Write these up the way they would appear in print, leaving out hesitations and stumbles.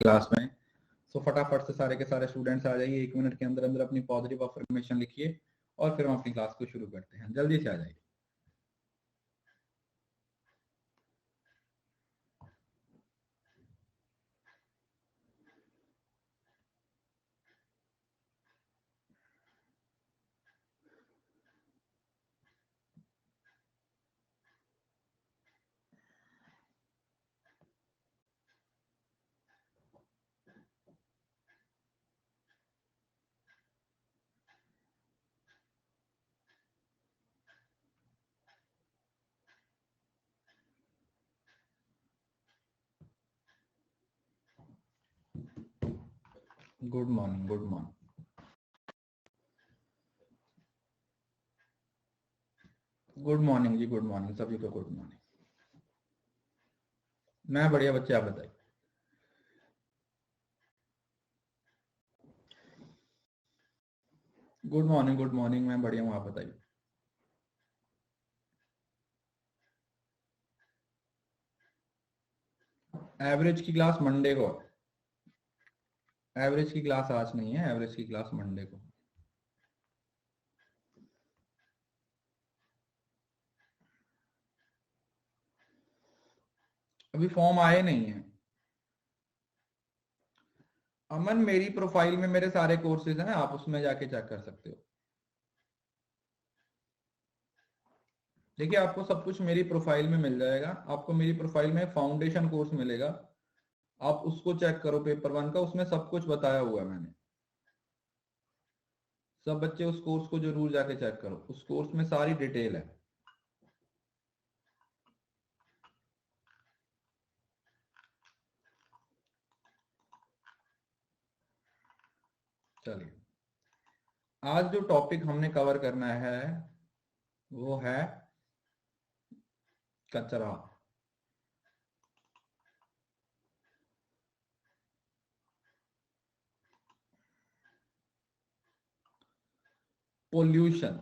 Class में। सो फटाफट से सारे के सारे स्टूडेंट्स आ जाइए, 1 मिनट के अंदर अंदर अपनी पॉजिटिव अफर्मेशन लिखिए और फिर हम अपनी क्लास को शुरू करते हैं। जल्दी से आ जाइए। Good morning, good morning, good morning ji, good morning सभी को, गुड मॉर्निंग। मैं बढ़िया बच्चे, आप बताइए। गुड मॉर्निंग, गुड मॉर्निंग, मैं बढ़िया हूँ, आप बताइए। एवरेज की क्लास मंडे को, एवरेज की क्लास आज नहीं है, एवरेज की क्लास मंडे को। अभी फॉर्म आए नहीं है अमन। मेरी प्रोफाइल में मेरे सारे कोर्सेज हैं, आप उसमें जाके चेक कर सकते हो। देखिए आपको सब कुछ मेरी प्रोफाइल में मिल जाएगा। आपको मेरी प्रोफाइल में फाउंडेशन कोर्स मिलेगा, आप उसको चेक करो, पेपर 1 का, उसमें सब कुछ बताया हुआ है मैंने। सब बच्चे उस कोर्स को जरूर जाके चेक करो, उस कोर्स में सारी डिटेल है। चलिए, आज जो टॉपिक हमने कवर करना है वो है कचरा। पोल्यूशन।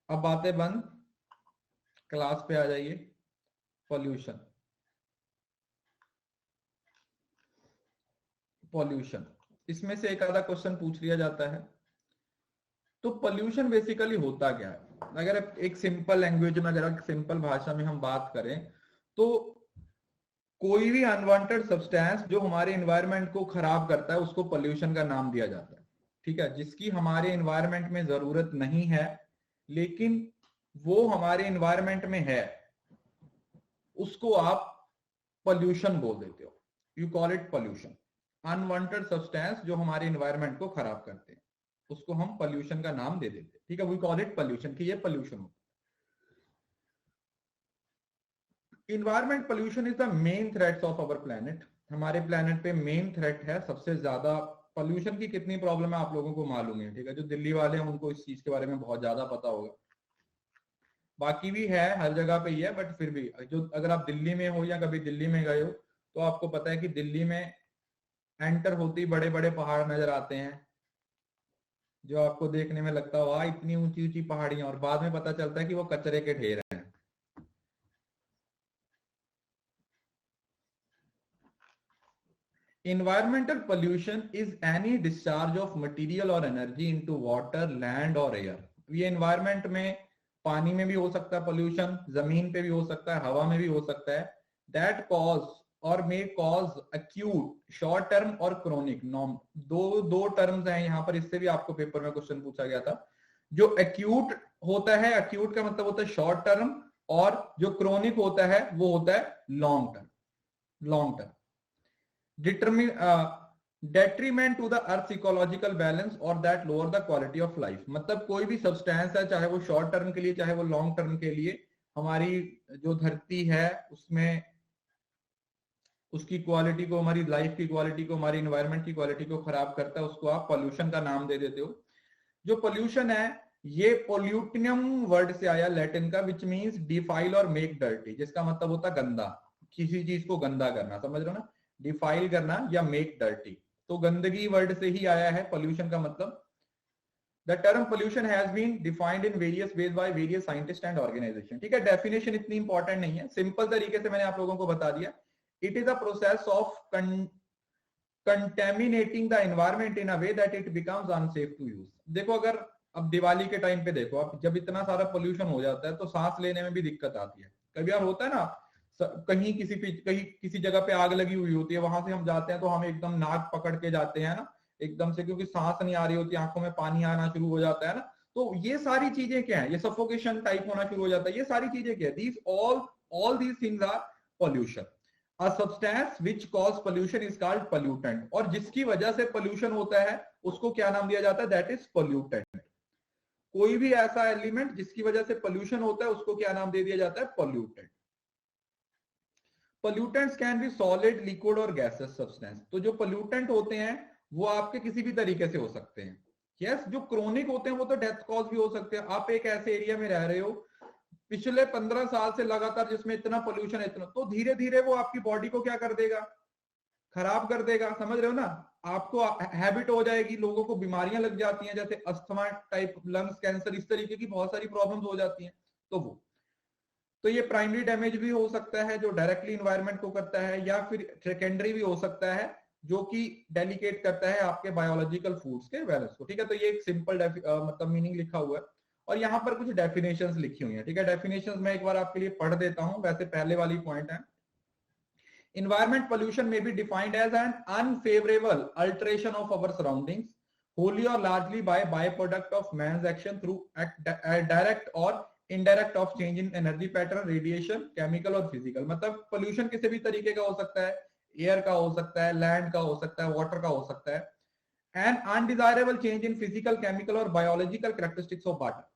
अब बातें बंद, क्लास पे आ जाइए। पोल्यूशन, पोल्यूशन, इसमें से एक आधा क्वेश्चन पूछ लिया जाता है। तो पोल्यूशन बेसिकली होता क्या है? अगर एक सिंपल लैंग्वेज में, अगर एक सिंपल भाषा में हम बात करें तो कोई भी अनवांटेड सब्सटेंस जो हमारे एनवायरनमेंट को खराब करता है उसको पोल्यूशन का नाम दिया जाता है। ठीक है, जिसकी हमारे एनवायरनमेंट में जरूरत नहीं है लेकिन वो हमारे एनवायरनमेंट में है, उसको आप पोल्यूशन बोल देते हो। You call it pollution. Unwanted substance जो हमारे एनवायरनमेंट को खराब करते हैं उसको हम पोल्यूशन का नाम दे देते हैं। ठीक है, वी कॉल इट पोल्यूशन, कि ये पोल्यूशन होता है। Environment pollution is the main threats of our planet. हमारे प्लेनेट पे मेन थ्रेट है सबसे ज्यादा। पोल्यूशन की कितनी प्रॉब्लम है आप लोगों को मालूम है। ठीक है, जो दिल्ली वाले हैं उनको इस चीज के बारे में बहुत ज्यादा पता होगा। बाकी भी है, हर जगह पे ही है, बट फिर भी जो, अगर आप दिल्ली में हो या कभी दिल्ली में गए हो तो आपको पता है कि दिल्ली में एंटर होते ही बड़े बड़े पहाड़ नजर आते हैं, जो आपको देखने में लगता है वाह इतनी ऊंची ऊंची पहाड़ियां, और बाद में पता चलता है कि वो कचरे के ढेर हैं। Environmental pollution is any discharge of material or energy into water, land or air। ये एनवायरमेंट में, पानी में भी हो सकता है पोल्यूशन, जमीन पे भी हो सकता है, हवा में भी हो सकता है। दैट कॉज और may cause acute, short term और क्रोनिक। नॉम दो दो टर्म्स हैं यहाँ पर, इससे भी आपको पेपर में क्वेश्चन पूछा गया था। जो एक्यूट होता है, एक्यूट का मतलब होता है शॉर्ट टर्म, और जो क्रोनिक होता है वो होता है long term. Long term determine detriment to the earth's ecological balance or that lower the quality of life। मतलब कोई भी सब्सटेंस है, चाहे वो शॉर्ट टर्म के लिए चाहे वो लॉन्ग टर्म के लिए, हमारी जो धरती है उसमें उसकी क्वालिटी को, हमारी लाइफ की क्वालिटी को, हमारी एनवायरनमेंट की क्वालिटी को खराब करता है, उसको आप पोल्यूशन का नाम दे देते हो। जो पोल्यूशन है ये पोल्यूटिनम वर्ड से आया, लैटिन का, विच मींस डिफाइल और मेक डर्टी, जिसका मतलब होता है गंदा, किसी चीज को गंदा करना, समझ रहे हो ना, डिफाइल करना या मेक डर्टी। तो गंदगी वर्ड से ही आया है पोल्यूशन का मतलब। The term pollution has been defined in various ways by various scientist and organisation. ठीक है, डेफिनेशन इतनी इंपॉर्टेंट नहीं है, सिंपल तरीके से मैंने आप लोगों को बता दिया। It is a process of contaminating the environment in a way that it becomes unsafe to use. देखो, अगर अब दिवाली के टाइम पे देखो आप, जब इतना सारा पोल्यूशन हो जाता है तो सांस लेने में भी दिक्कत आती है। कभी यार होता है ना, कहीं किसी जगह पे आग लगी हुई होती है, वहां से हम जाते हैं तो हम एकदम नाक पकड़ के जाते हैं ना एकदम से, क्योंकि सांस नहीं आ रही होती, आंखों में पानी आना शुरू हो जाता है ना। तो ये सारी चीजें क्या है, ये सफोकेशन टाइप होना शुरू हो जाता है, ये सारी चीजें क्या है, these all these things are pollution. A substance which cause pollution is called pollutant, और जिसकी वजह से pollution होता है उसको क्या नाम दिया जाता है, that is pollutant। कोई भी ऐसा एलिमेंट जिसकी वजह से pollution होता है उसको क्या नाम दे दिया जाता है, pollutant। Pollutants can be solid, liquid और gaseous substance। तो जो pollutant होते हैं वो आपके किसी भी तरीके से हो सकते हैं। yes, जो क्रोनिक होते हैं वो तो डेथ कॉज भी हो सकते हैं। आप एक ऐसे एरिया में रह रहे हो पिछले 15 साल से लगातार, जिसमें इतना पोल्यूशन है, इतना, तो धीरे धीरे वो आपकी बॉडी को क्या कर देगा, खराब कर देगा। समझ रहे हो ना, आपको हैबिट हो जाएगी, लोगों को बीमारियां लग जाती हैं, जैसे अस्थमा टाइप, लंग्स कैंसर, इस तरीके की बहुत सारी प्रॉब्लम्स हो जाती हैं। तो ये प्राइमरी डैमेज भी हो सकता है जो डायरेक्टली इन्वायरमेंट को करता है, या फिर सेकेंडरी भी हो सकता है जो कि डेलीकेट करता है आपके बायोलॉजिकल फूड्स के बैलेंस को। ठीक है, तो ये एक सिंपल मतलब मीनिंग लिखा हुआ है, और यहाँ पर कुछ डेफिनेशंस लिखी हुई हैं। ठीक है, डेफिनेशंस मैं एक बार आपके लिए पढ़ देता हूं, वैसे पहले वाली पॉइंट है। Environment pollution may be defined as an unfavorable alteration of our surroundings, wholly or largely by byproduct of man's action through direct or indirect of change in energy pattern, radiation, chemical और physical। मतलब pollution किसी भी तरीके का हो सकता है, air का हो सकता है, लैंड का हो सकता है, वाटर का हो सकता है। And undesirable change in physical, chemical और बायोलॉजिकल कैरेक्टरिस्टिक्स ऑफ वाटर।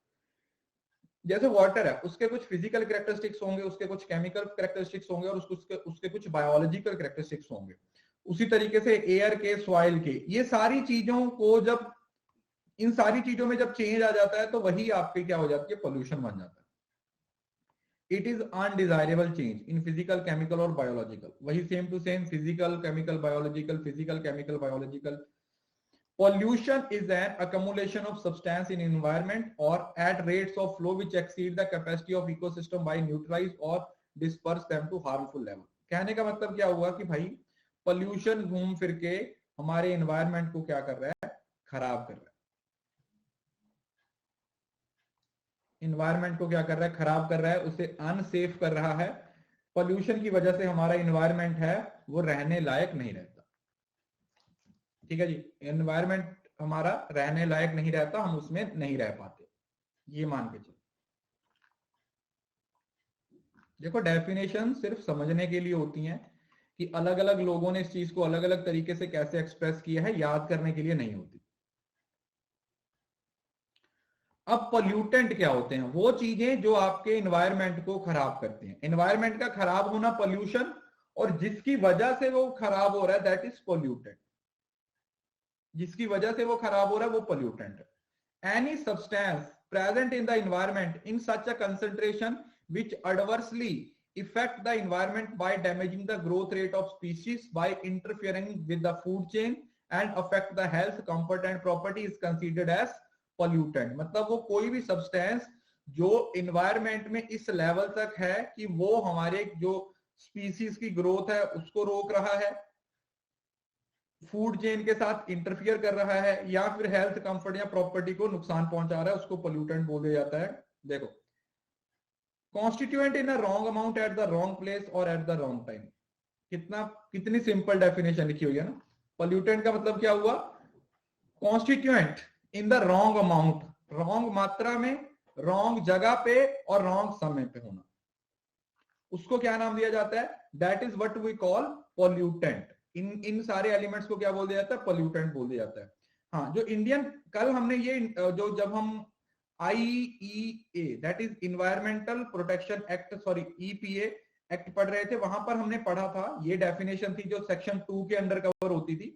जैसे वाटर है, उसके कुछ फिजिकल कैरेक्टरिस्टिक्स होंगे, उसके कुछ केमिकल कैरेक्टरिस्टिक्स होंगे, और उसके कुछ बायोलॉजिकल कैरेक्टरिस्टिक्स होंगे। उसी तरीके से एयर के, सॉइल के, ये सारी चीजों को जब, इन सारी चीजों में जब चेंज आ जाता है तो वही आपकी क्या हो जाती है, पोल्यूशन बन जाता है। It is undesirable change in physical, chemical और बायोलॉजिकल। वही same to same, physical, chemical, biological, physical, chemical, biological. Pollution is an accumulation of substance in environment or at rates of flow which exceed the capacity of ecosystem by neutralize or disperse them to harmful level। कहने का मतलब क्या हुआ कि भाई pollution घूम फिर के हमारे environment को क्या कर रहा है, खराब कर रहा है। environment को क्या कर रहा है, खराब कर रहा है, उसे अनसेफ कर रहा है। pollution की वजह से हमारा environment है वो रहने लायक नहीं रहता। ठीक है जी, एनवायरमेंट हमारा रहने लायक नहीं रहता, हम उसमें नहीं रह पाते, ये मान के चलो। देखो, डेफिनेशन सिर्फ समझने के लिए होती हैं कि अलग अलग लोगों ने इस चीज को अलग अलग तरीके से कैसे एक्सप्रेस किया है, याद करने के लिए नहीं होती। अब पोल्यूटेंट क्या होते हैं, वो चीजें जो आपके एनवायरमेंट को खराब करते हैं। एनवायरमेंट का खराब होना पोल्यूशन, और जिसकी वजह से वो खराब हो रहा है दैट इज पोल्यूटेंट। जिसकी वजह से वो खराब हो रहा है वो पोल्यूटेंट है। Any substance present in the environment in such a concentration which adversely affect the environment by damaging the growth rate of species, by interfering with the food chain and affect the health, comfort and property is considered as pollutant। मतलब वो कोई भी substance जो environment में इस level तक है कि वो हमारे जो स्पीसीज की ग्रोथ है उसको रोक रहा है, फूड चेन के साथ इंटरफियर कर रहा है, या फिर हेल्थ, कंफर्ट या प्रॉपर्टी को नुकसान पहुंचा रहा है, उसको पोल्यूटेंट बोल दिया जाता है। देखो, constituent in a wrong amount at the wrong place और एट द रॉन्ग टाइम। कितनी सिंपल डेफिनेशन लिखी हुई है ना। पोल्यूटेंट का मतलब क्या हुआ, constituent in the wrong amount, wrong मात्रा में, रॉन्ग जगह पे और रॉन्ग समय पे होना, उसको क्या नाम दिया जाता है, that is what we call pollutant. इन सारे एलिमेंट्स को क्या बोल दिया जाता है, पोल्यूटेंट बोल दिया जाता है। हाँ, जो इंडियन, कल हमने ये जो जब हम IEA that is environmental protection act, sorry EPA act पढ़ रहे थे, वहां पर हमने पढ़ा था, ये डेफिनेशन थी जो सेक्शन 2 के अंडर कवर होती थी।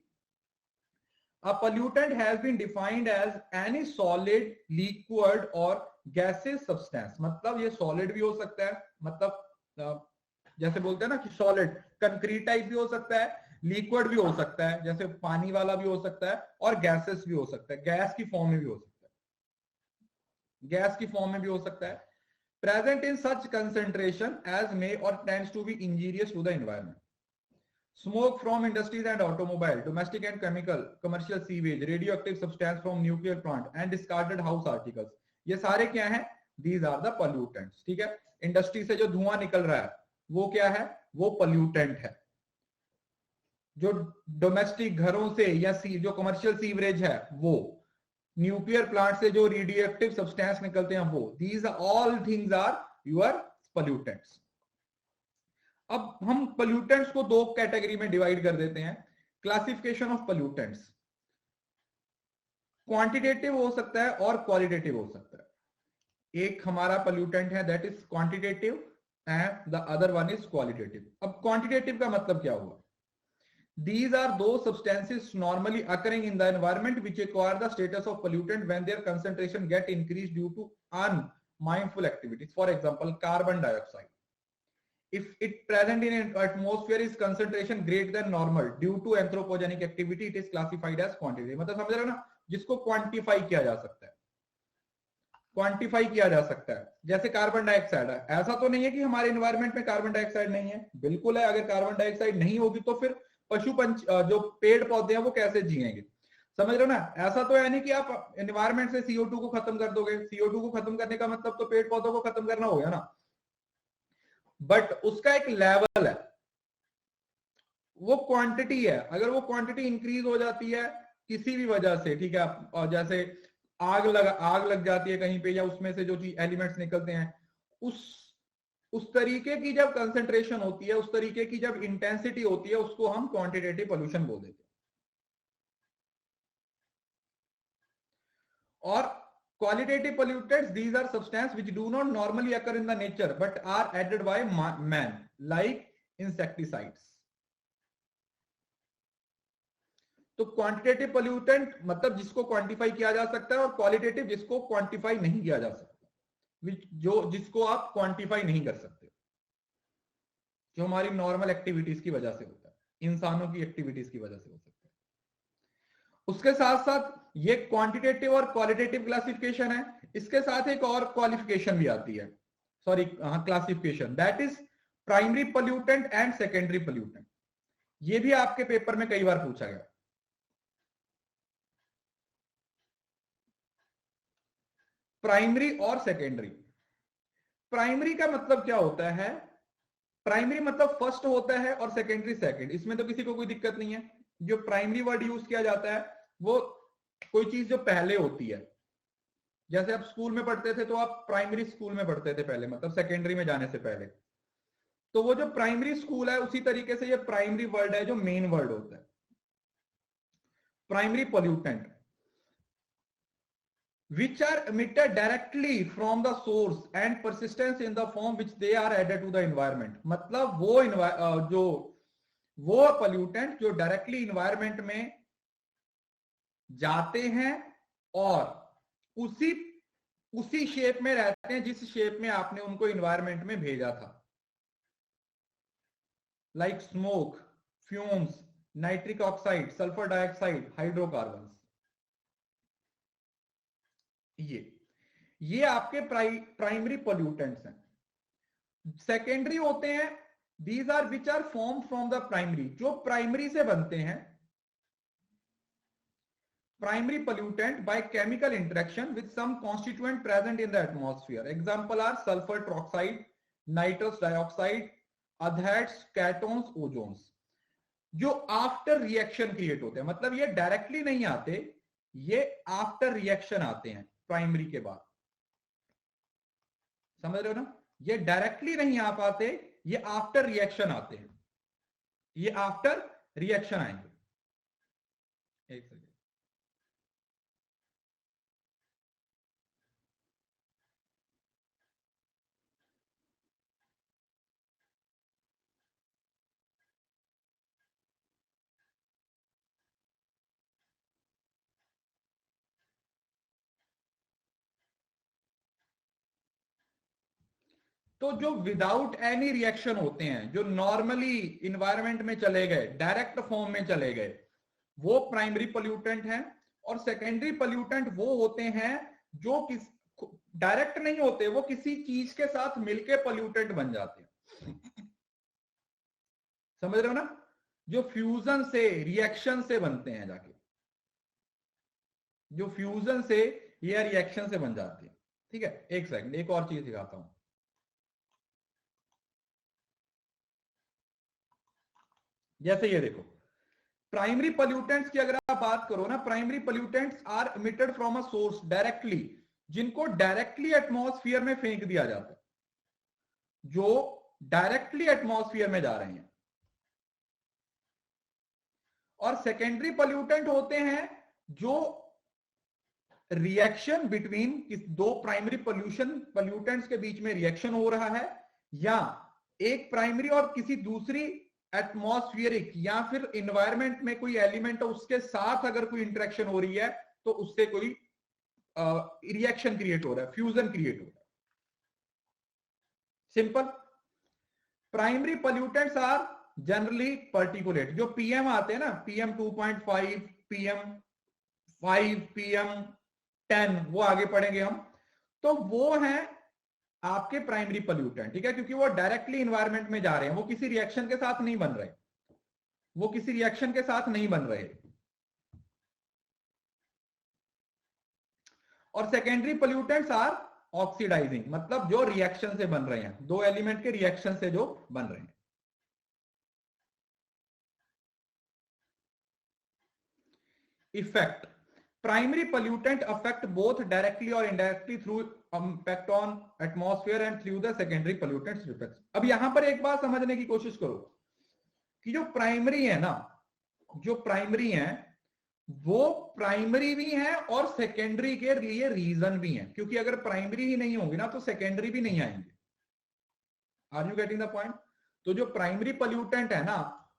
A pollutant has been defined as any solid, liquid or gaseous substance। मतलब ये solid भी हो सकता है, मतलब जैसे बोलते हैं ना कि सॉलिड कंक्रीट टाइप भी हो सकता है, लिक्विड भी हो सकता है जैसे पानी वाला भी हो सकता है, और गैसेस भी हो सकता है, गैस की फॉर्म में भी हो सकता है। गैस की फॉर्म में भी हो सकता है, present in such concentration as may और tends to be injurious to the environment. Smoke from industries and automobile, domestic and chemical, commercial sewage, radio active substance from nuclear plant and discarded house articles, ये सारे क्या हैं? These are the pollutants. ठीक है, industry से जो धुआं निकल रहा है वो क्या है? वो पॉल्यूटेंट है। जो डोमेस्टिक घरों से या जो कमर्शियल सीवरेज है वो, न्यूक्लियर प्लांट से जो रेडियो एक्टिव सब्सटेंस निकलते हैं वो, these all things are your pollutants. अब हम पॉल्यूटेंट्स को दो कैटेगरी में डिवाइड कर देते हैं। क्लासिफिकेशन ऑफ पॉल्यूटेंट्स, क्वांटिटेटिव हो सकता है और क्वालिटेटिव हो सकता है। एक हमारा पॉल्यूटेंट है that is quantitative and the other one is qualitative. अब क्वांटिटेटिव का मतलब क्या हुआ? These are those substances normally occurring in the environment which acquire the status of pollutant when their concentration get increased due to unmindful activities. For example, carbon dioxide. If it present in an atmosphere is concentration greater than normal due to anthropogenic activity, it is classified as quantitative. मतलब समझ रहे हो ना, जिसको quantify किया जा सकता है, क्वांटिफाई किया जा सकता है। जैसे कार्बन डाइऑक्साइड है, ऐसा तो नहीं है कि हमारे एनवायरमेंट में कार्बन डाइऑक्साइड नहीं है, बिल्कुल है। अगर कार्बन डाइऑक्साइड नहीं होगी तो फिर पशु पंच जो पेड़ पौधे हैं वो कैसे जिएंगे? समझ रहे हो ना? ऐसा तो है नहीं कि आप एनवायरमेंट से CO2 को खत्म कर दोगे। CO2 को खत्म करने का मतलब तो पेड़ पौधों को खत्म करना हो गया ना, बट उसका एक लेवल है, वो क्वांटिटी है। अगर वो क्वांटिटी इंक्रीज हो जाती है किसी भी वजह से, ठीक है, और जैसे आग लग जाती है कहीं पे, या उसमें से जो एलिमेंट्स निकलते हैं, उस तरीके की जब कंसेंट्रेशन होती है, उस तरीके की जब इंटेंसिटी होती है, उसको हम क्वांटिटेटिव पोल्यूशन बोल देते हैं। और qualitative pollutants, these are substance which do not normally occur in the nature but are added by man, like insecticides. तो क्वांटिटेटिव पोल्यूटेंट मतलब जिसको क्वांटिफाई किया जा सकता है, और क्वालिटेटिव जिसको क्वांटिफाई नहीं किया जा सकता, जिसको आप क्वांटिफाई नहीं कर सकते, जो हमारी नॉर्मल एक्टिविटीज की वजह से होता है, इंसानों की एक्टिविटीज की वजह से हो सकता है। उसके साथ साथ ये क्वांटिटेटिव और क्वालिटेटिव क्लासिफिकेशन है, इसके साथ एक और क्वालिफिकेशन भी आती है, sorry classification, that is primary pollutant and secondary pollutant. ये भी आपके पेपर में कई बार पूछा गया। प्राइमरी और सेकेंडरी। प्राइमरी का मतलब क्या होता है? प्राइमरी मतलब फर्स्ट होता है और सेकेंडरी सेकंड, इसमें तो किसी को कोई दिक्कत नहीं है। जो प्राइमरी वर्ड यूज किया जाता है वो कोई चीज जो पहले होती है। जैसे आप स्कूल में पढ़ते थे तो आप प्राइमरी स्कूल में पढ़ते थे पहले, मतलब सेकेंडरी में जाने से पहले। तो वो जो प्राइमरी स्कूल है, उसी तरीके से ये प्राइमरी वर्ड है जो मेन वर्ड होता है। Primary pollutant which are emitted directly from the source and persistence in the form which they are added to the environment। मतलब वो पोल्यूटेंट जो डायरेक्टली इन्वायरमेंट में जाते हैं और उसी शेप में रहते हैं जिस शेप में आपने उनको इन्वायरमेंट में भेजा था, like smoke, fumes, nitric oxide, sulphur dioxide, hydrocarbon. ये आपके प्राइमरी पोल्यूटेंट्स हैं। सेकेंडरी होते हैं, these are which are form from the primary, जो प्राइमरी से बनते हैं। Primary pollutant by chemical interaction with some constituent present in the atmosphere. Example are sulphur trioxide, nitrous dioxide, aldehydes, ketones, ozones, जो after reaction create होते हैं। मतलब ये directly नहीं आते, ये आफ्टर रिएक्शन आते हैं प्राइमरी के बाद। समझ रहे हो ना? ये डायरेक्टली नहीं आ पाते, ये आफ्टर रिएक्शन आते हैं, ये आफ्टर रिएक्शन आएंगे। एक सेकेंड। तो जो विदाउट एनी रिएक्शन होते हैं, जो नॉर्मली इन्वायरमेंट में चले गए, डायरेक्ट फॉर्म में चले गए, वो प्राइमरी पोल्यूटेंट हैं। और सेकेंडरी पोल्यूटेंट वो होते हैं जो डायरेक्ट नहीं होते, वो किसी चीज के साथ मिलके पोल्यूटेंट बन जाते हैं। समझ रहे हो ना, जो फ्यूजन से रिएक्शन से बनते हैं जाके, जो फ्यूजन से या रिएक्शन से बन जाते हैं। ठीक है, एक सेकंड, एक और चीज दिखाता हूं। जैसे ये देखो, प्राइमरी पोल्यूटेंट्स की अगर आप बात करो ना, primary pollutants are emitted from a source directly, जिनको डायरेक्टली एटमॉस्फेयर में फेंक दिया जाता है, जो डायरेक्टली एटमॉस्फेयर में जा रहे हैं। और सेकेंडरी पोल्यूटेंट होते हैं जो रिएक्शन बिटवीन दो प्राइमरी पोल्यूटेंट्स के बीच में रिएक्शन हो रहा है, या एक प्राइमरी और किसी दूसरी एटमॉस्फेरिक या फिर इन्वायरमेंट में कोई एलिमेंट है उसके साथ अगर कोई इंटरेक्शन हो रही है तो उससे कोई रिएक्शन क्रिएट हो रहा है, फ्यूजन क्रिएट हो रहा है। Simple. Primary pollutants are generally particulate, जो पीएम आते हैं ना, पीएम 2.5, पीएम 5, पीएम 10, वो आगे पढ़ेंगे हम, तो वो है आपके प्राइमरी पोल्यूटेंट। ठीक है, क्योंकि वो डायरेक्टली इन्वायरमेंट में जा रहे हैं, वो किसी रिएक्शन के साथ नहीं बन रहे, वो किसी रिएक्शन के साथ नहीं बन रहे। और सेकेंडरी पोल्यूटेंट्स आर ऑक्सीडाइजिंग, मतलब जो रिएक्शन से बन रहे हैं, दो एलिमेंट के रिएक्शन से जो बन रहे हैं। Effect, primary pollutant affect both directly और indirectly through impact on atmosphere and through the secondary pollutants effects. अब यहां पर एक बात समझने की कोशिश करो कि जो प्राइमरी है ना, जो प्राइमरी है वो प्राइमरी भी है और सेकेंडरी के लिए रीजन भी है, क्योंकि अगर प्राइमरी ही नहीं होगी ना तो सेकेंडरी भी नहीं आएंगे। Are you getting the point? तो जो प्राइमरी पोल्यूटेंट है ना,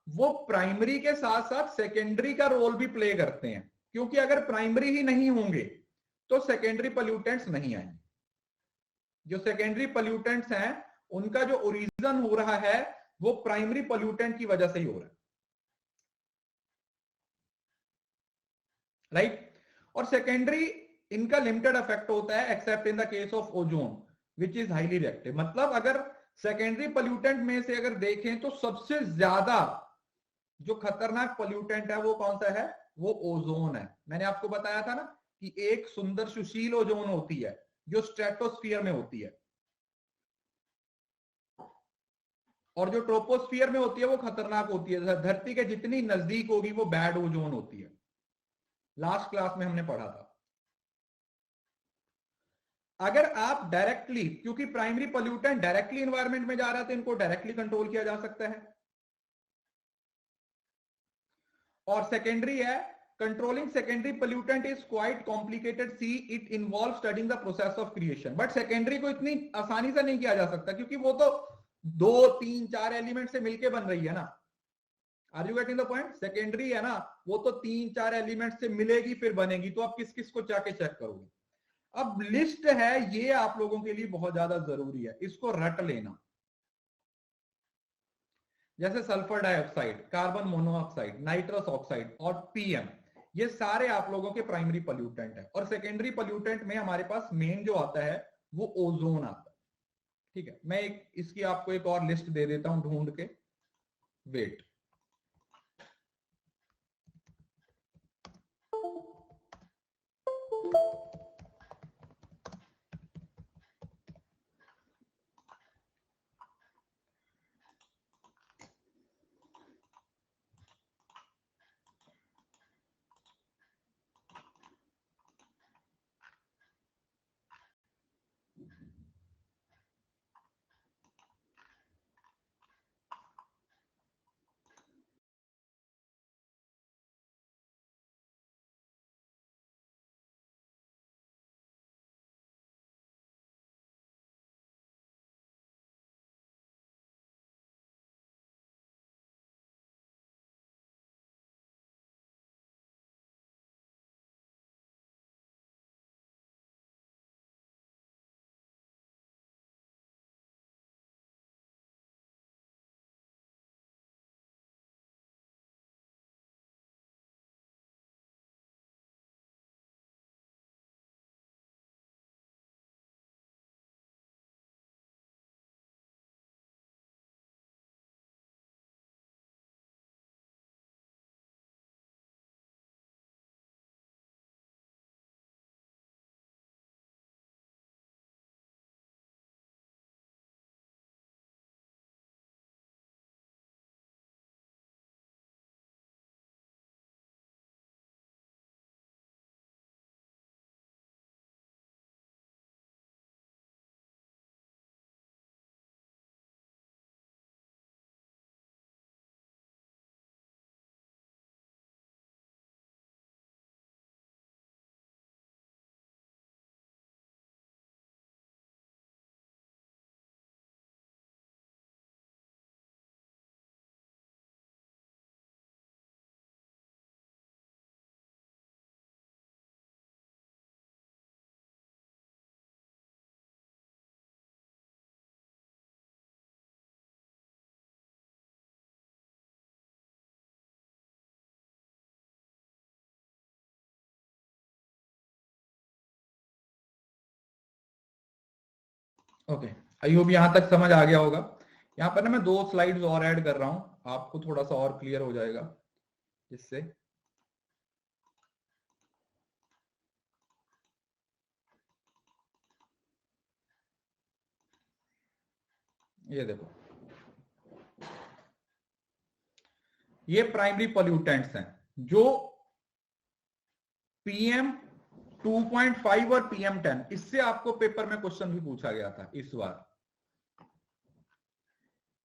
वो प्राइमरी के साथ साथ सेकेंडरी का रोल भी प्ले करते हैं, क्योंकि अगर प्राइमरी ही नहीं होंगे तो सेकेंडरी पोल्यूटेंट्स नहीं आएंगे। जो सेकेंडरी पोल्यूटेंट्स हैं उनका जो ओरिजिन हो रहा है वो प्राइमरी पोल्यूटेंट की वजह से ही हो रहा है, राइट। और सेकेंडरी इनका लिमिटेड इफेक्ट होता है accept in the case of ozone which is highly reactive. मतलब अगर सेकेंडरी पोल्यूटेंट में से अगर देखें तो सबसे ज्यादा जो खतरनाक पोल्यूटेंट है वो कौन सा है? वो ओजोन है। मैंने आपको बताया था ना कि एक सुंदर सुशील ओजोन होती है जो स्ट्रेटोस्फियर में होती है, और जो ट्रोपोस्फियर में होती है वो खतरनाक होती है, धरती के जितनी नजदीक होगी वो बैड ओजोन होती है। लास्ट क्लास में हमने पढ़ा था। अगर आप डायरेक्टली, क्योंकि प्राइमरी पोल्यूटेंट डायरेक्टली एनवायरनमेंट में जा रहा है तो इनको डायरेक्टली कंट्रोल किया जा सकता है, और सेकेंडरी है, controlling secondary pollutant is quite complicated, see it involve studying the process of creation. But secondary को इतनी आसानी से नहीं किया जा सकता क्योंकि वो तो 2, 3, 4 एलिमेंट से मिलकर बन रही है ना। Are you getting the point? Secondary है ना, वो तो 3, 4 एलिमेंट से मिलेगी फिर बनेगी, तो आप किस किस को जाके चेक करोगे? अब लिस्ट है, ये आप लोगों के लिए बहुत ज्यादा जरूरी है, इसको रट लेना। जैसे sulphur dioxide, carbon monoxide, nitrous oxide और पीएम, ये सारे आप लोगों के प्राइमरी पोल्यूटेंट है। और सेकेंडरी पोल्यूटेंट में हमारे पास मेन जो आता है वो ओजोन आता है। ठीक है, मैं इसकी आपको एक और लिस्ट दे देता हूं ढूंढ के, वेट। ओके, आई होप यहां तक समझ आ गया होगा। यहाँ पर ना मैं 2 स्लाइड्स और ऐड कर रहा हूं, आपको थोड़ा सा और क्लियर हो जाएगा इससे। ये देखो, ये प्राइमरी पोल्यूटेंट्स हैं जो PM 2.5 और PM 10, इससे आपको पेपर में क्वेश्चन भी पूछा गया था इस बार।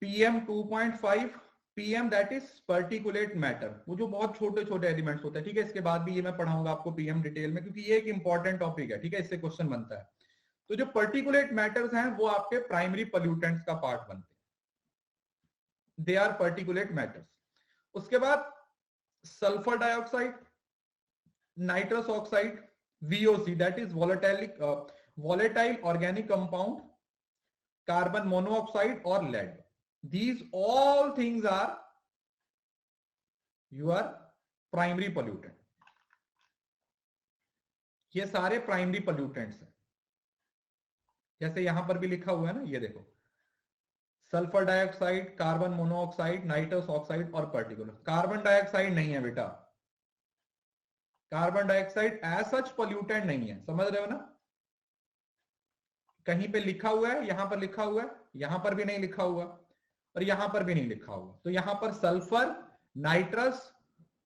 PM 2.5, PM that is particulate matter, वो जो बहुत छोटे छोटे एलिमेंट्स होते हैं, ठीक है। इसके बाद भी ये मैं पढ़ाऊंगा आपको PM डिटेल में, क्योंकि ये एक इंपॉर्टेंट टॉपिक है, ठीक है, इससे क्वेश्चन बनता है। तो जो पर्टिकुलेट मैटर्स हैं वो आपके प्राइमरी पोल्यूटेंट्स का पार्ट बनते हैं, दे आर पर्टिकुलेट मैटर्स। उसके बाद sulphur dioxide, nitrous oxide, VOC that is volatile organic compound, carbon monoxide और lead, these all things are your primary pollutant। ये सारे प्राइमरी पोल्यूटेंट्स हैं, जैसे यहां पर भी लिखा हुआ है ना, ये देखो, sulphur dioxide, carbon monoxide, nitrous oxide और पर्टिकुलर। कार्बन डाइऑक्साइड नहीं है बेटा, carbon dioxide as such pollutant नहीं है, समझ रहे हो ना। कहीं पे लिखा हुआ है, यहां पर लिखा हुआ है, यहां पर भी नहीं लिखा हुआ और यहां पर भी नहीं लिखा हुआ। तो यहां पर sulphur, nitrous,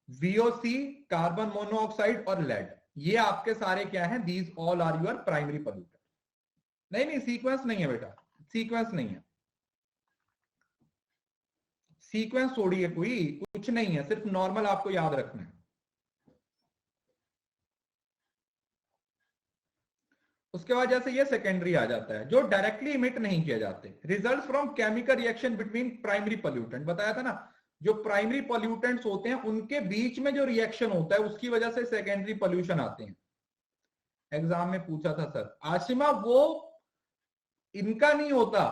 VOC, carbon monoxide और लेड, ये आपके सारे क्या हैं, these all are your primary pollutant. नहीं, सीक्वेंस नहीं है बेटा, सीक्वेंस नहीं है, सीक्वेंस छोड़िए, कोई कुछ नहीं है, सिर्फ नॉर्मल आपको याद रखना है। उसके बाद जैसे ये सेकेंडरी आ जाता है, जो डायरेक्टली इमिट नहीं किए जाते, result from chemical reaction between primary pollutant, बताया था ना, जो प्राइमरी पोल्यूटेंट्स होते हैं उनके बीच में जो रिएक्शन होता है उसकी वजह से सेकेंडरी पोल्यूशन आते हैं। एग्जाम में पूछा था सर आशिमा, वो इनका नहीं होता,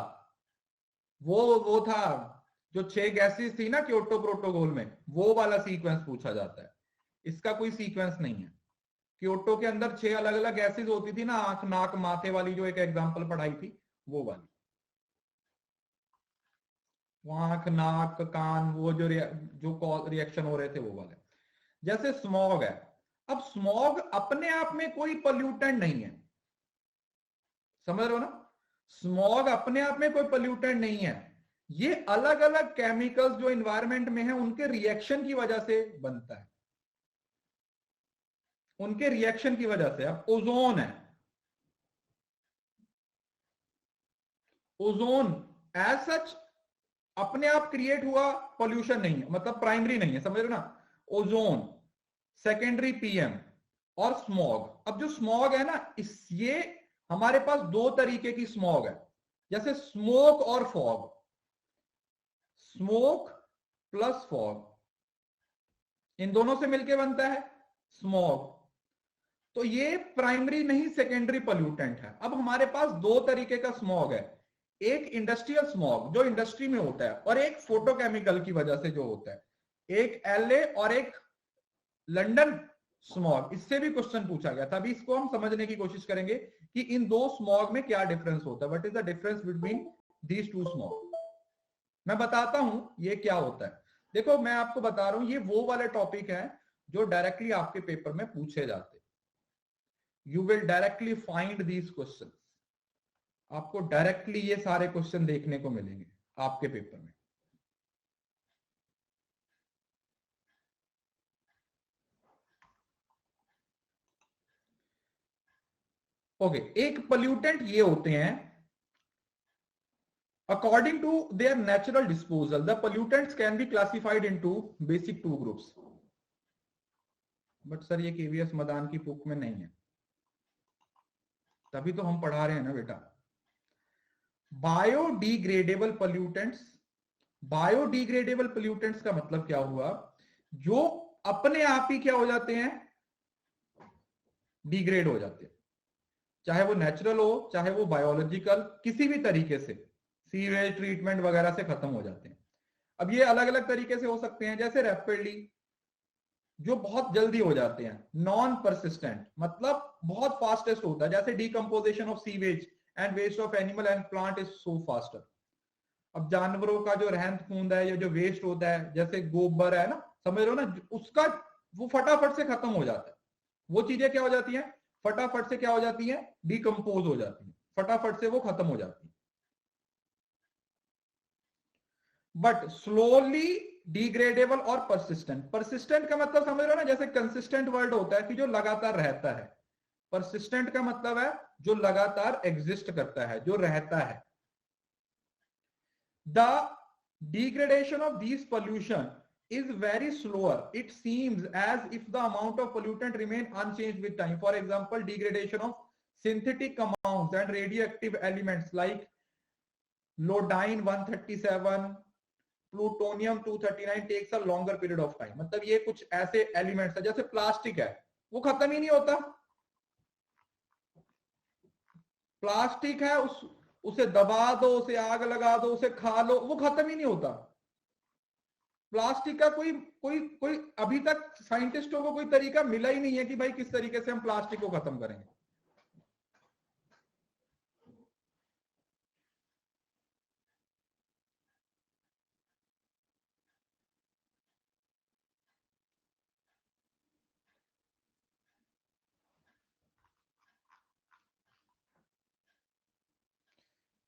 वो था जो 6 गैसेस थी ना क्योटो प्रोटोकॉल में, वो वाला सीक्वेंस पूछा जाता है, इसका कोई सीक्वेंस नहीं है। क्योटो के अंदर 6 अलग अलग गैसेस होती थी ना, आंख नाक माथे वाली, जो एक एग्जांपल पढ़ाई थी वो वाली, वो आंख नाक कान, वो जो रिएक्शन हो रहे थे वो वाले। जैसे स्मॉग है, अब स्मॉग अपने आप में कोई पोल्यूटेंट नहीं है, समझ रहे हो ना, स्मॉग अपने आप में कोई पोल्यूटेंट नहीं है, ये अलग अलग केमिकल्स जो एनवायरमेंट में है उनके रिएक्शन की वजह से बनता है, उनके रिएक्शन की वजह से। अब ओजोन है, ओजोन एज सच अपने आप क्रिएट हुआ पोल्यूशन नहीं है, मतलब प्राइमरी नहीं है, समझ रहे हो ना। ओजोन, सेकेंडरी PM और स्मॉग। अब जो स्मॉग है ना, ये हमारे पास 2 तरीके की स्मॉग है, जैसे स्मोक और फॉग, स्मोक प्लस फॉग, इन दोनों से मिलके बनता है स्मॉग। तो ये प्राइमरी नहीं सेकेंडरी पोल्यूटेंट है। अब हमारे पास 2 तरीके का स्मॉग है, एक इंडस्ट्रियल स्मॉग जो इंडस्ट्री में होता है, और एक फोटोकेमिकल की वजह से जो होता है, एक LA और एक लंदन स्मॉग। इससे भी क्वेश्चन पूछा गया था, अभी इसको हम समझने की कोशिश करेंगे कि इन 2 स्मॉग में क्या डिफरेंस होता है, what is the difference between these 2 smog. मैं बताता हूं ये क्या होता है। देखो मैं आपको बता रहा हूं, ये वो वाले टॉपिक है जो डायरेक्टली आपके पेपर में पूछे जाते, you will directly find these question, आपको डायरेक्टली ये सारे क्वेश्चन देखने को मिलेंगे आपके पेपर में। ओके, एक पोल्यूटेंट ये होते हैं according to their natural disposal, the pollutants can be classified into basic 2 groups। But sir ये KVS मदान की बुक में नहीं है, तभी तो हम पढ़ा रहे हैं ना बेटा। बायोडिग्रेडेबल पोल्यूटेंट्स, बायोडिग्रेडेबल पोल्यूटेंट्स का मतलब क्या हुआ, जो अपने आप ही क्या हो जाते हैं, डिग्रेड हो जाते हैं, चाहे वो नेचुरल हो चाहे वो बायोलॉजिकल, किसी भी तरीके से सीवेज ट्रीटमेंट वगैरह से खत्म हो जाते हैं। अब ये अलग अलग तरीके से हो सकते हैं, जैसे रैपिडली, जो बहुत जल्दी हो जाते हैं, नॉन परसिस्टेंट मतलब बहुत फास्टेस्ट होता है, जैसे decomposition of sewage and waste of animal and plant is so faster. अब जानवरों का जो रहंद खूंद है या जो वेस्ट होता है, जैसे गोबर है ना, समझ रहे हो ना, उसका वो फटाफट से खत्म हो जाता है। वो चीजें क्या हो जाती हैं, फटाफट से क्या हो जाती है, डिकम्पोज हो जाती है, फटाफट से वो खत्म हो जाती है। बट स्लोली डिग्रेडेबल और परसिस्टेंट। परसिस्टेंट का मतलब समझ रहे हो ना, जैसे कंसिस्टेंट वर्ड होता है कि जो लगातार रहता है, परसिस्टेंट का मतलब है जो लगातार एग्जिस्ट करता है, जो रहता है। The degradation of these pollution is very slower. It seems as if the amount of pollutant remain unchanged with time. For example, degradation of synthetic compounds and radioactive elements like lodine 137, plutonium 239 takes a longer period of time. मतलब ये कुछ ऐसे elements है, जैसे plastic है, वो खत्म ही नहीं होता। प्लास्टिक है, उसे दबा दो, उसे आग लगा दो, उसे खा लो, वो खत्म ही नहीं होता। प्लास्टिक का कोई कोई कोई अभी तक साइंटिस्टों को कोई तरीका मिला ही नहीं है कि भाई किस तरीके से हम प्लास्टिक को खत्म करेंगे।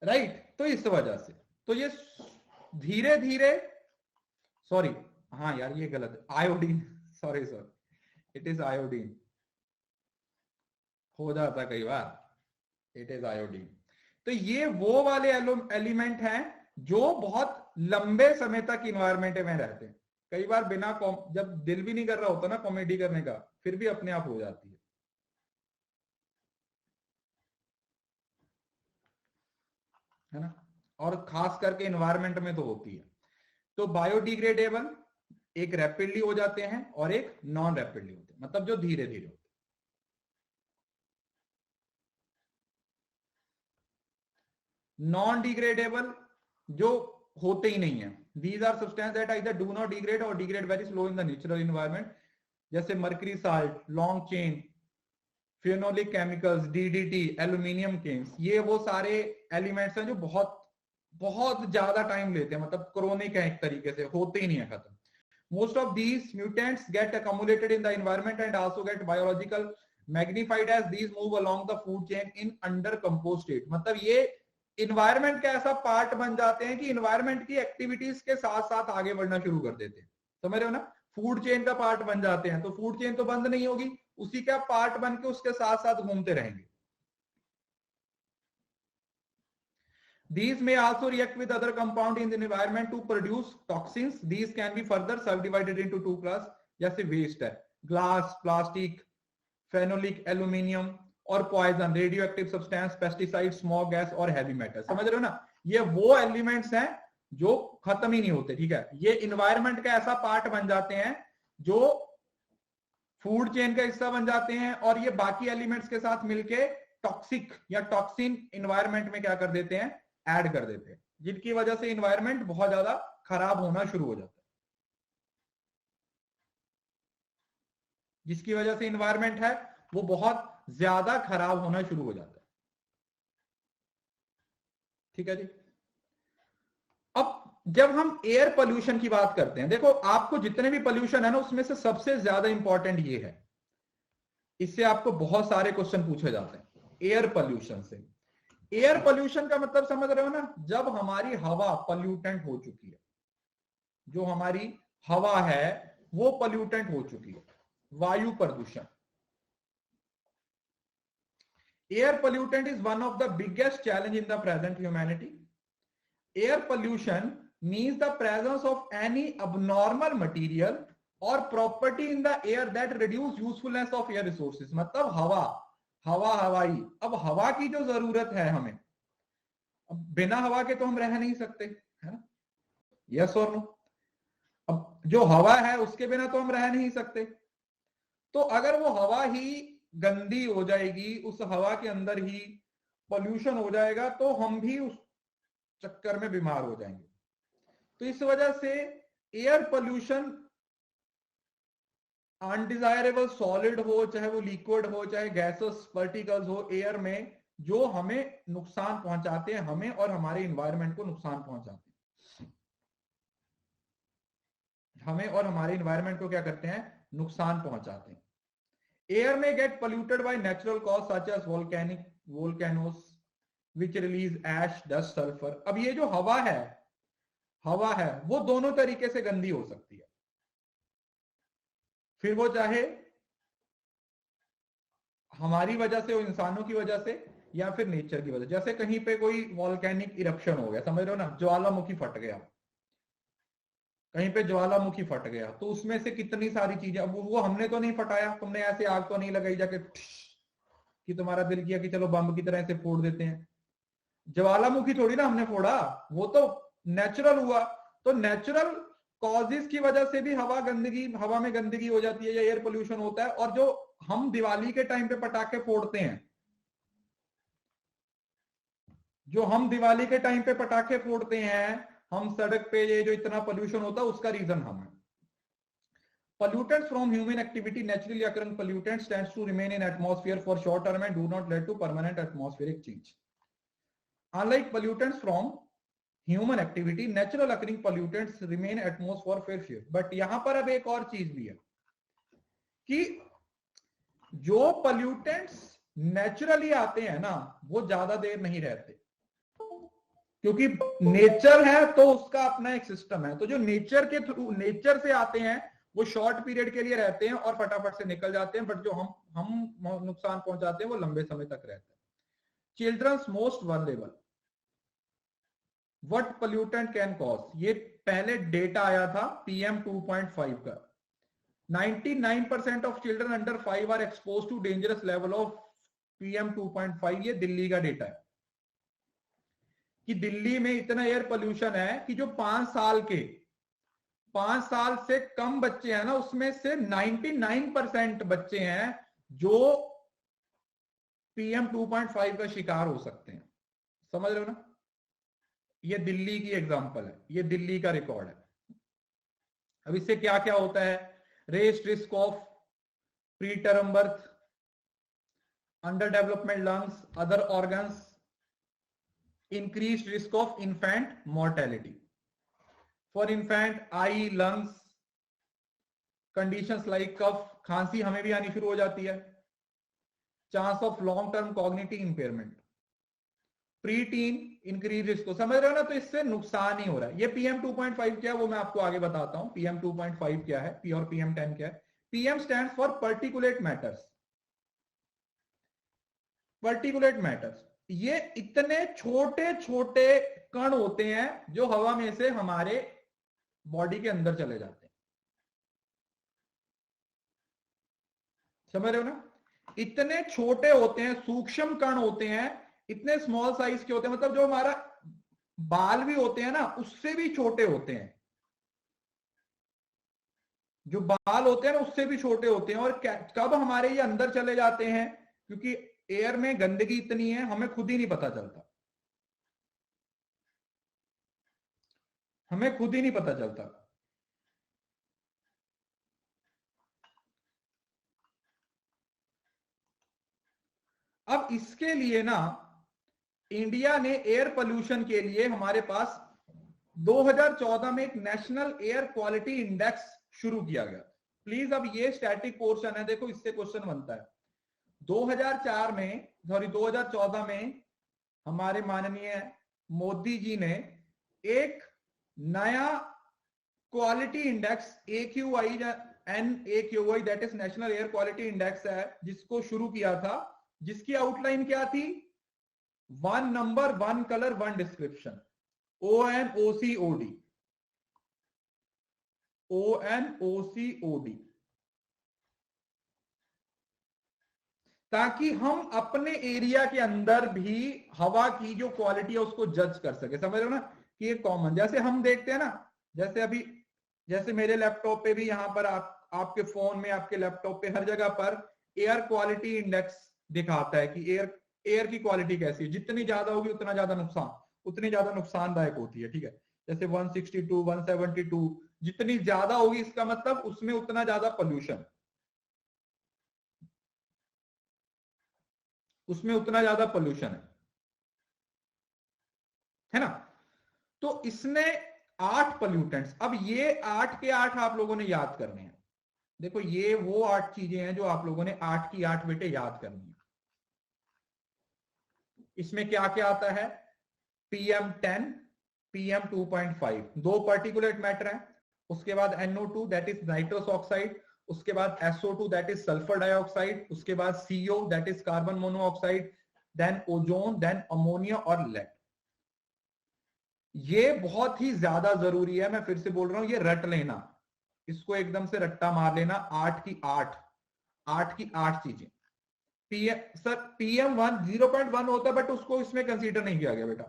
राइट, तो इस वजह से तो ये धीरे धीरे, सॉरी, हाँ यार ये गलत है, iodine, sorry sir, it is iodine, हो जाता कई बार, इट इज आयोडीन। तो ये वो वाले एलिमेंट हैं जो बहुत लंबे समय तक इन्वायरमेंट में रहते हैं। कई बार बिना जब दिल भी नहीं कर रहा होता ना कॉमेडी करने का, फिर भी अपने आप हो जाती है ना, और खास करके इन्वायरमेंट में तो होती है। तो बायोडिग्रेडेबल एक रैपिडली हो जाते हैं और एक नॉन रैपिडली होते हैं, मतलब जो धीरे धीरे होते हैं। नॉन डिग्रेडेबल जो होते ही नहीं है, these are substance that either do not degrade और degrade very slow in the natural environment, जैसे mercury salt, long chain phenolic chemicals, DDT, aluminium cans, ये वो सारे एलिमेंट्स हैं जो बहुत बहुत ज्यादा टाइम लेते हैं, मतलब क्रोनिक है, एक तरीके से होते ही नहीं है खत्म। Most of these mutants get accumulated in the environment and also get biological magnified as these move along the food chain in under composed state। मतलब ये इन्वायरमेंट का ऐसा पार्ट बन जाते हैं कि इन्वायरमेंट की एक्टिविटीज के साथ साथ आगे बढ़ना शुरू कर देते हैं, समझ रहे हो ना, फूड चेन का पार्ट बन जाते हैं। तो फूड चेन तो बंद नहीं होगी, उसी का पार्ट बन के उसके साथ साथ घूमते रहेंगे। These may also react with other compound in the environment to produce toxins. These can be further subdivided into two class, जैसे वेस्ट है, ग्लास, प्लास्टिक, फेनोलिक, एल्यूमिनियम, और poison, radio active substance, pesticide, smog gas और heavy metal. समझ रहे हो ना, ये वो एलिमेंट्स हैं जो खत्म ही नहीं होते, ठीक है। ये इन्वायरमेंट का ऐसा पार्ट बन जाते हैं जो फूड चेन का हिस्सा बन जाते हैं, और ये बाकी एलिमेंट्स के साथ मिलके टॉक्सिक या टॉक्सिन इन्वायरमेंट में क्या कर देते हैं, ऐड कर देते हैं, जिनकी वजह से इन्वायरमेंट बहुत ज्यादा खराब होना शुरू हो जाता है, जिसकी वजह से इन्वायरमेंट है वो बहुत ज्यादा खराब होना शुरू हो जाता है। ठीक है जी। अब जब हम एयर पोल्यूशन की बात करते हैं, देखो आपको जितने भी पोल्यूशन है ना, उसमें से सबसे ज्यादा इंपॉर्टेंट ये है, इससे आपको बहुत सारे क्वेश्चन पूछे जाते हैं एयर पोल्यूशन से। एयर पोल्यूशन का मतलब समझ रहे हो ना, जब हमारी हवा पोल्यूटेंट हो चुकी है, जो हमारी हवा है वो पोल्यूटेंट हो चुकी है, वायु प्रदूषण। Air pollutant is one of the biggest challenge in the present humanity. Air pollution means the presence of any abnormal material और property in the air that reduce usefulness of air resources. मतलब हवाई, अब हवा की जो जरूरत है हमें, अब बिना हवा के तो हम रह नहीं सकते, है ना, यस और नो। अब जो हवा है उसके बिना तो हम रह नहीं सकते, तो अगर वो हवा ही गंदी हो जाएगी, उस हवा के अंदर ही पोल्यूशन हो जाएगा, तो हम भी उस चक्कर में बीमार हो जाएंगे। तो इस वजह से एयर पोल्यूशन अनडिजायरेबल सॉलिड हो, चाहे वो लिक्विड हो, चाहे गैसेस पार्टिकल्स हो, एयर में जो हमें नुकसान पहुंचाते हैं, हमें और हमारे इन्वायरमेंट को नुकसान पहुंचाते हैं, हमें और हमारे इन्वायरमेंट को क्या करते हैं, नुकसान पहुंचाते हैं। एयर में get polluted by natural cause such as volcanoes which release ash, dust, sulphur. अब ये जो हवा है वो दोनों तरीके से गंदी हो सकती है, फिर वो चाहे हमारी वजह से हो, इंसानों की वजह से, या फिर नेचर की वजह। जैसे कहीं पे कोई वॉल्केनिक इरप्शन हो गया, समझ रहे हो ना, ज्वालामुखी फट गया, कहीं पे ज्वालामुखी फट गया, तो उसमें से कितनी सारी चीजें, अब वो हमने तो नहीं फटाया, तुमने ऐसे आग तो नहीं लगाई जाके कि तुम्हारा दिल किया कि चलो बम की तरह से फोड़ देते हैं। ज्वालामुखी थोड़ी ना हमने फोड़ा, वो तो नेचुरल हुआ। तो नेचुरल कॉजेस की वजह से भी हवा में गंदगी हो जाती है या एयर पोल्यूशन होता है। और जो हम दिवाली के टाइम पे पटाखे फोड़ते हैं, जो हम दिवाली के टाइम पे पटाखे फोड़ते हैं, हम सड़क पे, ये जो इतना पोल्यूशन होता है उसका रीजन हम है। Pollutants from human activity, naturally occurring pollutants, tends to remain in atmosphere for short term and do not lead to permanent atmospheric change. Unlike pollutants from human activity, natural occurring pollutants remain atmosphere for few. But यहाँ पर अब एक और चीज भी है कि जो pollutants नेचुरली आते हैं ना, वो ज्यादा देर नहीं रहते, क्योंकि नेचर है तो उसका अपना एक सिस्टम है। तो जो नेचर के थ्रू, नेचर से आते हैं, वो शॉर्ट पीरियड के लिए रहते हैं और फटाफट से निकल जाते हैं। बट जो हम नुकसान पहुंचाते हैं वो लंबे समय तक रहते हैं। Children's most vulnerable, what pollutant can cause, ये पहले डेटा आया था PM 2.5 का। 99% of children under 5 are expose to dangerous level of PM 2.5। ये दिल्ली का डेटा है कि दिल्ली में इतना एयर पोल्यूशन है कि जो 5 साल से कम बच्चे हैं ना, उसमें से 99% बच्चे हैं जो PM 2.5 का शिकार हो सकते हैं। समझ रहे हो ना, ये दिल्ली की एग्जांपल है, ये दिल्ली का रिकॉर्ड है। अब इससे क्या क्या होता है, raised risk of pre term birth, under development lungs, other organs, increased risk of infant mortality. For infant, eye, lungs, conditions like cough, खांसी हमें भी आनी शुरू हो जाती है, chance of long term cognitive impairment, pre tin increase risk. समझ रहे हो ना, तो इससे नुकसान ही हो रहा है। ये PM 2.5 क्या है वो मैं आपको आगे बताता हूं। PM 2.5 क्या है, P और PM 10 क्या है। PM stand for particulate matters. Particulate matters, ये इतने छोटे छोटे कण होते हैं जो हवा में से हमारे बॉडी के अंदर चले जाते हैं। समझ रहे हो ना, इतने छोटे होते हैं, सूक्ष्म कण होते हैं, इतने स्मॉल साइज के होते हैं, मतलब जो हमारा बाल भी होते हैं ना, उससे भी छोटे होते हैं। जो बाल होते हैं ना उससे भी छोटे होते हैं। और कब हमारे ये अंदर चले जाते हैं, क्योंकि एयर में गंदगी इतनी है हमें खुद ही नहीं पता चलता, हमें खुद ही नहीं पता चलता। अब इसके लिए ना इंडिया ने एयर पोल्यूशन के लिए हमारे पास 2014 में एक नेशनल एयर क्वालिटी इंडेक्स शुरू किया गया। प्लीज, अब ये स्टैटिक पोर्शन है, देखो इससे क्वेश्चन बनता है। 2014 में हमारे माननीय मोदी जी ने एक नया quality index AQI NAQI, that is national air quality index है, जिसको शुरू किया था, जिसकी आउटलाइन क्या थी, 1 number 1 colour 1 description, ONOCOD, ONOCOD, ताकि हम अपने एरिया के अंदर भी हवा की जो क्वालिटी है उसको जज कर सके। समझ रहे हो ना, कि ये कॉमन, जैसे हम देखते हैं ना, जैसे अभी, जैसे मेरे लैपटॉप पे भी, यहाँ पर आपके फोन में, आपके लैपटॉप पे, हर जगह पर एयर क्वालिटी इंडेक्स दिखाता है कि एयर की क्वालिटी कैसी है। जितनी ज्यादा होगी उतना ज्यादा नुकसान, उतनी ज्यादा नुकसानदायक होती है। ठीक है, जैसे 162, 172 जितनी ज्यादा होगी, इसका मतलब उसमें उतना ज्यादा पोल्यूशन। उसमें उतना ज्यादा पोल्यूशन है ना। तो इसने 8 पोल्यूटेंट्स, अब ये 8 के 8 आप लोगों ने याद करने हैं। देखो ये वो 8 चीजें हैं जो आप लोगों ने 8 की 8 बेटे याद करनी है। इसमें क्या क्या आता है, PM10, PM2.5, दो पर्टिकुलेट मैटर है। उसके बाद NO2 that is nitrous oxide, उसके बाद SO2 that is sulphur dioxide, उसके बाद CO that is carbon monoxide, then ozone, then ammonia और लेड। ये बहुत ही ज्यादा जरूरी है, मैं फिर से बोल रहा हूं, ये रट लेना, इसको एकदम से रट्टा मार लेना। 8 की 8, 8 की 8 चीजें। पीएम सर PM1 0.1 होता है बट उसको इसमें कंसीडर नहीं किया गया बेटा।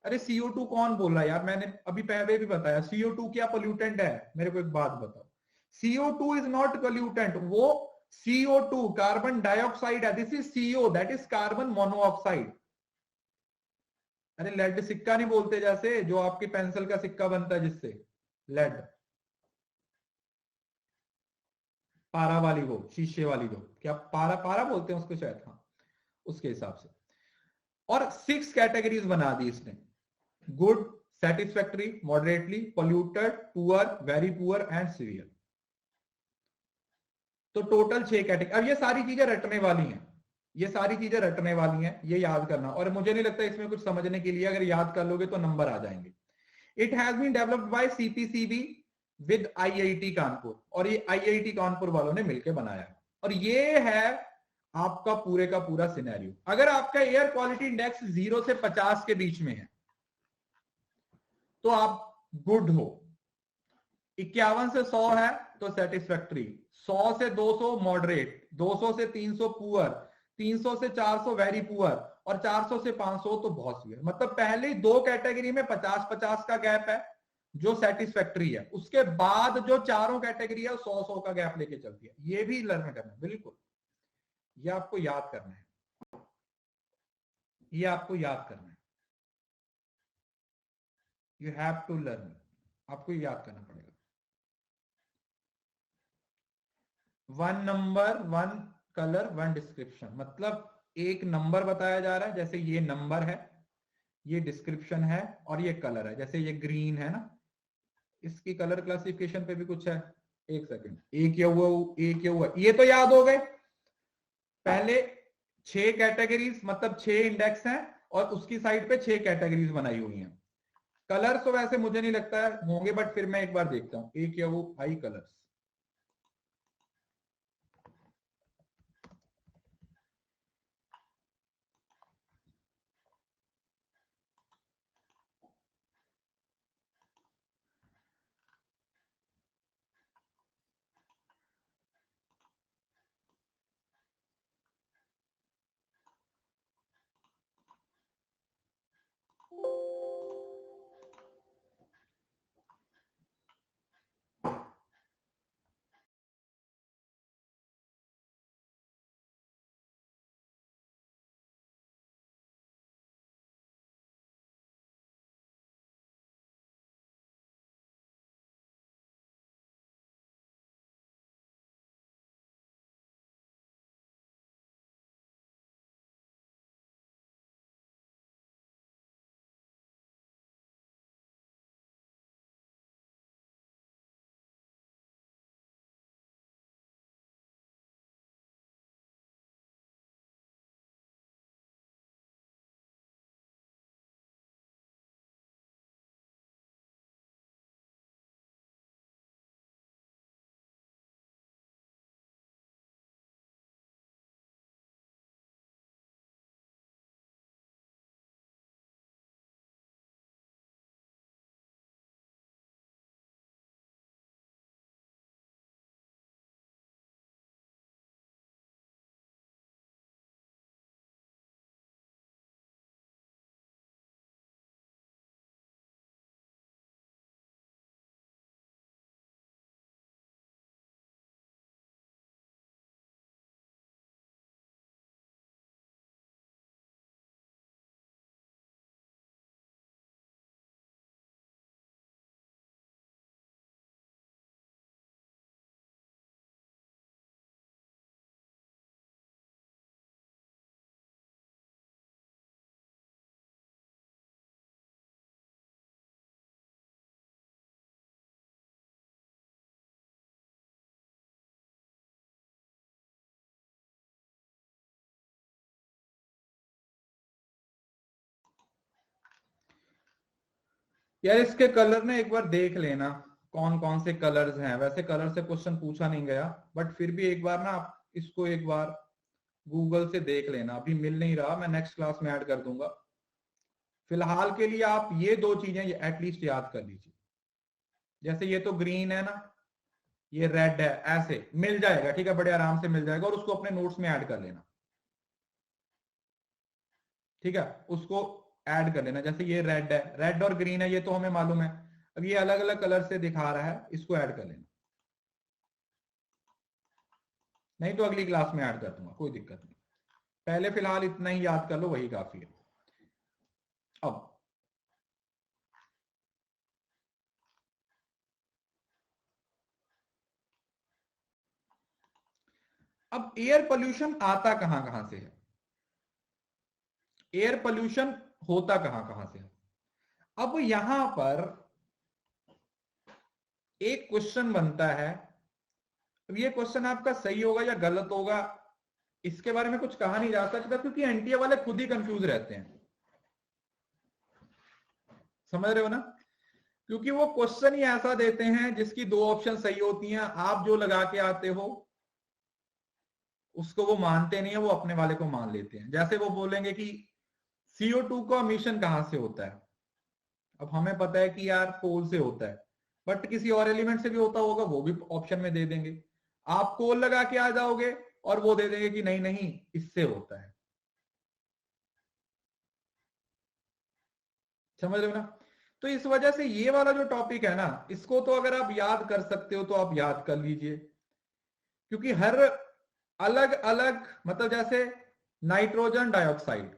अरे CO2 कौन बोल रहा है यार, मैंने अभी पहले भी बताया CO2 क्या पोल्यूटेंट है, मेरे को एक बात बताओ। CO2 इज नॉट पोल्यूटेंट, वो CO2 कार्बन डाइऑक्साइड है, this is CO that is carbon monoxide. अरे लेड सिक्का नहीं बोलते, जैसे जो आपकी पेंसिल का सिक्का बनता है जिससे, लेड, पारा वाली, वो शीशे वाली, जो क्या पारा पारा बोलते हैं उसको शायद, हाँ उसके हिसाब से। और 6 कैटेगरीज बना दी इसने, good, satisfactory, moderately, polluted, poor, very poor and severe. तो टोटल 6 कैटेगरी। अब ये सारी चीजें रटने वाली हैं, ये सारी चीजें रटने वाली हैं, ये याद करना। और मुझे नहीं लगता इसमें कुछ समझने के लिए, अगर याद कर लोगे तो नंबर आ जाएंगे। It has been developed by CPCB with IIT Kanpur, और ये IIT कानपुर वालों ने मिलकर बनाया। और ये है आपका पूरे का पूरा सिनेरियो। अगर आपका एयर क्वालिटी इंडेक्स 0 से 50 के बीच में है तो आप गुड हो, 51 से 100 है तो सेटिस्फैक्टरी, 100 से 200 मॉडरेट, 200 से 300 पुअर, 300 से 400 वेरी पुअर, और 400 से 500 तो बहुत सीवियर। मतलब पहले दो कैटेगरी में 50-50 का गैप है जो सेटिस्फैक्टरी है, उसके बाद जो चारों कैटेगरी है 100-100 का गैप लेके चलती है। ये भी लर्न करना है, बिल्कुल ये आपको याद करना है, ये आपको याद करना है, यू हैव टू लर्न, आपको याद करना पड़ेगा। 1 नंबर 1 कलर 1 डिस्क्रिप्शन, मतलब एक नंबर बताया जा रहा है, जैसे ये नंबर है, ये डिस्क्रिप्शन है, और ये कलर है, जैसे ये ग्रीन है ना, इसकी कलर क्लासिफिकेशन पे भी कुछ है। एक सेकंड, एक क्या हुआ, एक क्या हुआ, ये तो याद हो गए। पहले 6 कैटेगरीज मतलब 6 इंडेक्स हैं, और उसकी साइड पे 6 कैटेगरीज बनाई हुई हैं। कलर्स तो वैसे मुझे नहीं लगता है होंगे, बट फिर मैं एक बार देखता हूं, एक क्या वो आई कलर्स। यार इसके कलर ना एक बार देख लेना कौन कौन से कलर्स हैं। वैसे कलर से क्वेश्चन पूछा नहीं गया, बट फिर भी एक बार ना आप इसको एक बार गूगल से देख लेना। अभी मिल नहीं रहा, मैं नेक्स्ट क्लास में ऐड कर दूंगा। फिलहाल के लिए आप ये दो चीजें एटलीस्ट याद कर लीजिए। जैसे ये तो ग्रीन है ना, ये रेड है, ऐसे मिल जाएगा, ठीक है, बड़े आराम से मिल जाएगा, और उसको अपने नोट्स में ऐड कर लेना। ठीक है, उसको ऐड कर लेना। जैसे ये रेड है, रेड और ग्रीन है, ये तो हमें मालूम है। अब ये अलग अलग कलर से दिखा रहा है, इसको ऐड कर लेना। नहीं तो अगली क्लास में ऐड कर दूंगा, कोई दिक्कत नहीं। पहले फिलहाल इतना ही याद कर लो, वही काफी है। अब एयर पोल्यूशन आता कहां कहां से है, एयर पोल्यूशन होता कहां कहां से है। अब यहां पर एक क्वेश्चन बनता है। अब ये क्वेश्चन आपका सही होगा या गलत होगा, इसके बारे में कुछ कहा नहीं जा सकता, क्योंकि एनटीए वाले खुद ही कंफ्यूज रहते हैं। समझ रहे हो ना, क्योंकि वो क्वेश्चन ही ऐसा देते हैं जिसकी दो ऑप्शन सही होती हैं, आप जो लगा के आते हो उसको वो मानते नहीं है, वो अपने वाले को मान लेते हैं। जैसे वो बोलेंगे कि CO2 का एमिशन कहां से होता है। अब हमें पता है कि यार कोल से होता है, बट किसी और एलिमेंट से भी होता होगा, वो भी ऑप्शन में दे देंगे। आप कोल लगा के आ जाओगे और वो दे देंगे कि नहीं नहीं इससे होता है। समझ रहे हो ना। तो इस वजह से ये वाला जो टॉपिक है ना, इसको तो अगर आप याद कर सकते हो तो आप याद कर लीजिए, क्योंकि हर अलग अलग, मतलब जैसे nitrogen dioxide,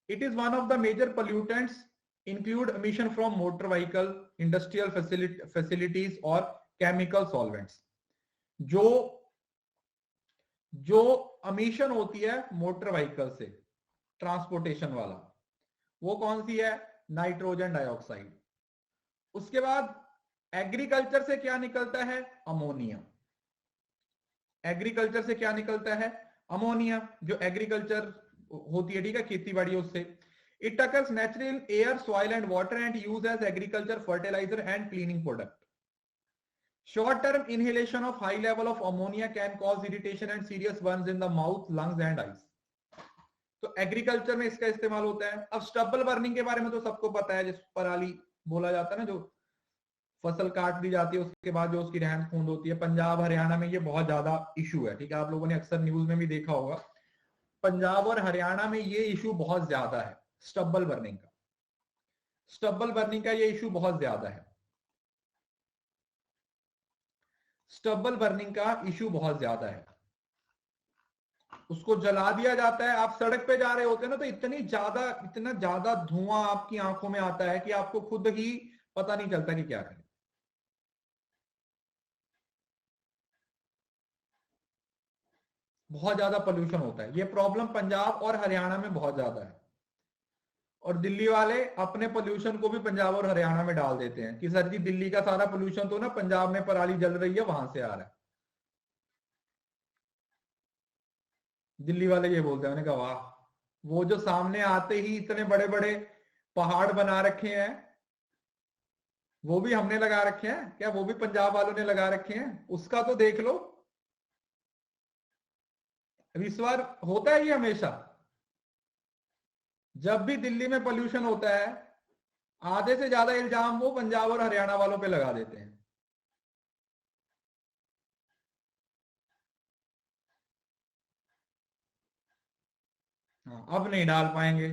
it is one of the major pollutants, include emission from motor vehicle, industrial facilities और केमिकल सॉल्वेंट्स। जो जो emission होती है मोटर व्हीकल से, ट्रांसपोर्टेशन वाला, वो कौन सी है, नाइट्रोजन डाइऑक्साइड। उसके बाद एग्रीकल्चर से क्या निकलता है, अमोनिया। एग्रीकल्चर से क्या निकलता है, अमोनिया, जो एग्रीकल्चर होती है, ठीक है, खेती बाड़ी, उससे। It occurs natural air, soil and water and use as agriculture fertiliser and cleaning product. Short term inhalation of high level of ammonia can cause irritation and serious burns in the mouth, lungs and eyes. तो agriculture में इसका इस्तेमाल होता है। अब stubble burning के बारे में तो सबको पता है, जिस पराली बोला जाता है ना, जो फसल काट दी जाती है उसके बाद जो उसकी रहन खूंद होती है, पंजाब हरियाणा में ये बहुत ज्यादा इशू है। ठीक है, आप लोगों ने अक्सर न्यूज में भी देखा होगा, पंजाब और हरियाणा में ये इशू बहुत ज्यादा है, स्टबल बर्निंग का। स्टबल बर्निंग का ये इशू बहुत ज्यादा है, स्टबल बर्निंग का इशू बहुत ज्यादा है। उसको जला दिया जाता है, आप सड़क पे जा रहे होते हैं ना, तो इतना ज्यादा धुआं आपकी आंखों में आता है कि आपको खुद ही पता नहीं चलता कि क्या करें। बहुत ज्यादा पोल्यूशन होता है, ये प्रॉब्लम पंजाब और हरियाणा में बहुत ज्यादा है। और दिल्ली वाले अपने पोल्यूशन को भी पंजाब और हरियाणा में डाल देते हैं कि सर जी दिल्ली का सारा पोल्यूशन तो ना पंजाब में पराली जल रही है वहां से आ रहा है। दिल्ली वाले ये बोलते हैं, मैंने कहा वाह, वो जो सामने आते ही इतने बड़े बड़े पहाड़ बना रखे हैं, वो भी हमने लगा रखे हैं क्या, वो भी पंजाब वालों ने लगा रखे हैं, उसका तो देख लो। अब इस बार होता है ये हमेशा, जब भी दिल्ली में पोल्यूशन होता है, आधे से ज्यादा इल्जाम वो पंजाब और हरियाणा वालों पे लगा देते हैं। हाँ, अब नहीं डाल पाएंगे।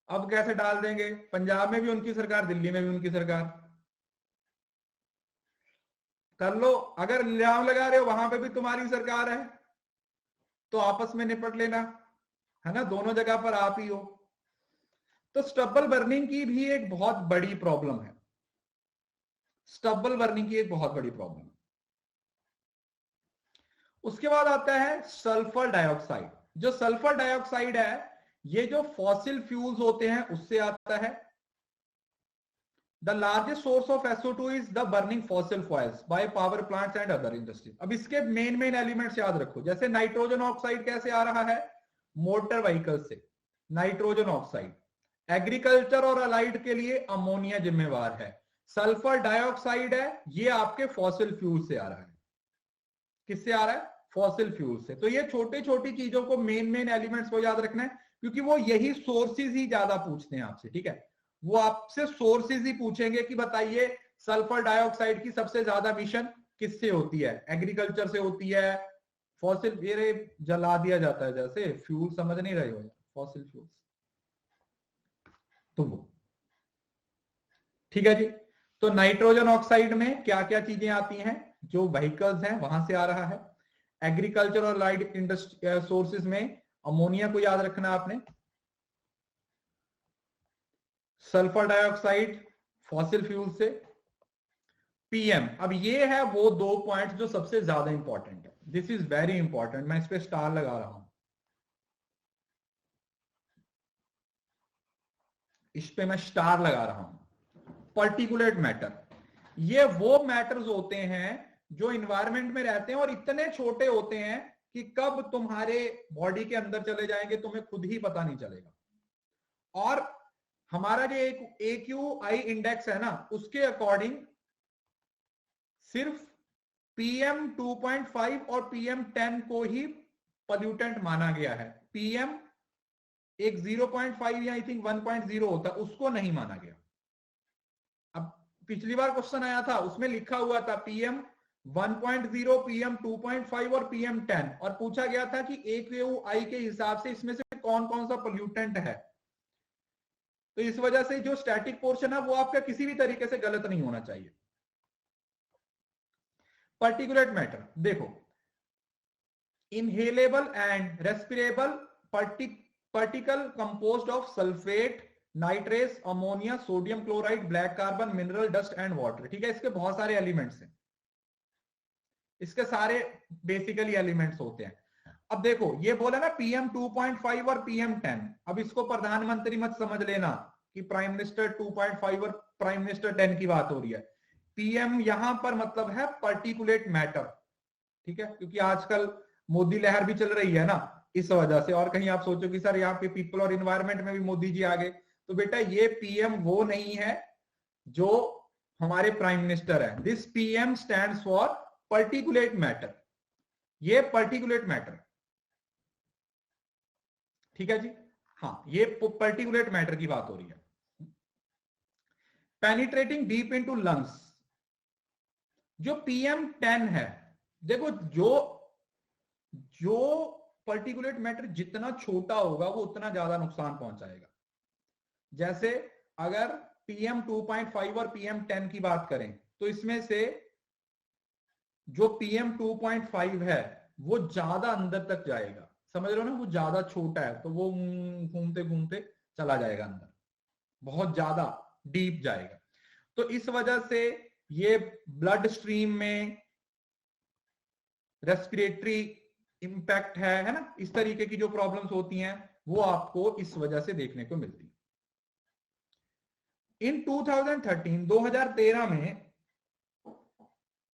अब कैसे डाल देंगे, पंजाब में भी उनकी सरकार, दिल्ली में भी उनकी सरकार। कर लो, अगर इल्जाम लगा रहे हो वहां पे भी तुम्हारी सरकार है, तो आपस में निपट लेना, है ना, दोनों जगह पर आप ही हो। तो स्टबल बर्निंग की भी एक बहुत बड़ी प्रॉब्लम है, स्टबल बर्निंग की एक बहुत बड़ी प्रॉब्लम। उसके बाद आता है सल्फर डाइऑक्साइड। जो सल्फर डाइऑक्साइड है, ये जो फॉसिल फ्यूल्स होते हैं उससे आता है। The largest source of SO2 is the burning fossil fuels by power plants and other industries. अब इसके मेन एलिमेंट्स याद रखो, जैसे नाइट्रोजन ऑक्साइड कैसे आ रहा है, मोटर व्हीकल से नाइट्रोजन ऑक्साइड, एग्रीकल्चर और अलाइड के लिए अमोनिया जिम्मेवार है। सल्फर डाइऑक्साइड है, ये आपके फॉसिल फ्यूल से आ रहा है। किससे आ रहा है? फॉसिल फ्यूल से। तो ये छोटी छोटी चीजों को, मेन एलिमेंट्स को याद रखना है, क्योंकि वो यही सोर्सेज ही ज्यादा पूछते हैं आपसे, ठीक है। वो आपसे सोर्सेज ही पूछेंगे कि बताइए सल्फर डाइऑक्साइड की सबसे ज्यादा मिशन किससे होती है? एग्रीकल्चर से होती है, फॉसिल, ये जला दिया जाता है जैसे फ्यूल, समझ नहीं रहे हो, फॉसिल फ्यूल, तो वो, ठीक है जी। तो नाइट्रोजन ऑक्साइड में क्या क्या चीजें आती हैं? जो व्हीकल्स हैं वहां से आ रहा है। एग्रीकल्चर और लाइट इंडस्ट्री सोर्सेज में अमोनिया को याद रखना आपने, सल्फर डाइऑक्साइड फॉसिल फ्यूल से, पीएम। अब ये है वो दो पॉइंट्स जो सबसे ज्यादा इंपॉर्टेंट है। दिस इज वेरी इंपॉर्टेंट, मैं इस पे स्टार लगा रहा हूं, इस पे मैं स्टार लगा रहा हूं। पर्टिकुलेट मैटर, ये वो मैटर्स होते हैं जो इन्वायरमेंट में रहते हैं और इतने छोटे होते हैं कि कब तुम्हारे बॉडी के अंदर चले जाएंगे तुम्हें खुद ही पता नहीं चलेगा। और हमारा जो एक AQI इंडेक्स है ना, उसके अकॉर्डिंग सिर्फ PM 2.5 और PM 10 को ही पॉल्यूटेंट माना गया है। PM एक 0.5 या आई थिंक 1.0 होता, उसको नहीं माना गया। अब पिछली बार क्वेश्चन आया था, उसमें लिखा हुआ था PM 1.0, PM 2.5 और PM 10, और पूछा गया था कि AQI के हिसाब से इसमें से कौन कौन सा पॉल्यूटेंट है। तो इस वजह से जो स्टैटिक पोर्शन है वो आपका किसी भी तरीके से गलत नहीं होना चाहिए। पर्टिकुलेट मैटर देखो, inhalable and respirable particle composed of sulfate, nitrates, ammonia, sodium chloride, black carbon, mineral dust and water, ठीक है। इसके बहुत सारे एलिमेंट्स हैं, इसके सारे बेसिकली एलिमेंट्स होते हैं। अब देखो ये बोला ना PM 2.5 और PM 10, अब इसको प्रधानमंत्री मत समझ लेना कि प्राइम मिनिस्टर 2.5 और प्राइम मिनिस्टर 10 की बात हो रही है। PM यहां पर मतलब है पर्टिकुलेट मैटर, ठीक है, क्योंकि आजकल मोदी लहर भी चल रही है ना, इस वजह से। और कहीं आप सोचो कि सर यहाँ पे पीपल और इन्वायरमेंट में भी मोदी जी आ गए, तो बेटा ये PM वो नहीं है जो हमारे प्राइम मिनिस्टर है। This PM stands for particulate matter, ये पर्टिकुलेट मैटर, ठीक है जी। हाँ, ये पर्टिकुलेट मैटर की बात हो रही है। पेनिट्रेटिंग डीप इनटू लंग्स, जो PM 10 है, देखो जो पर्टिकुलेट मैटर जितना छोटा होगा वो उतना ज्यादा नुकसान पहुंचाएगा। जैसे अगर PM 2.5 और PM 10 की बात करें, तो इसमें से जो PM 2.5 है वो ज्यादा अंदर तक जाएगा, समझ रहे हो ना, वो ज्यादा छोटा है, तो वो घूमते घूमते चला जाएगा अंदर, बहुत ज्यादा डीप जाएगा। तो इस वजह से ये ब्लड स्ट्रीम में रेस्पिरेटरी इंपैक्ट है ना, इस तरीके की जो प्रॉब्लम्स होती हैं वो आपको इस वजह से देखने को मिलती है। इन 2013 में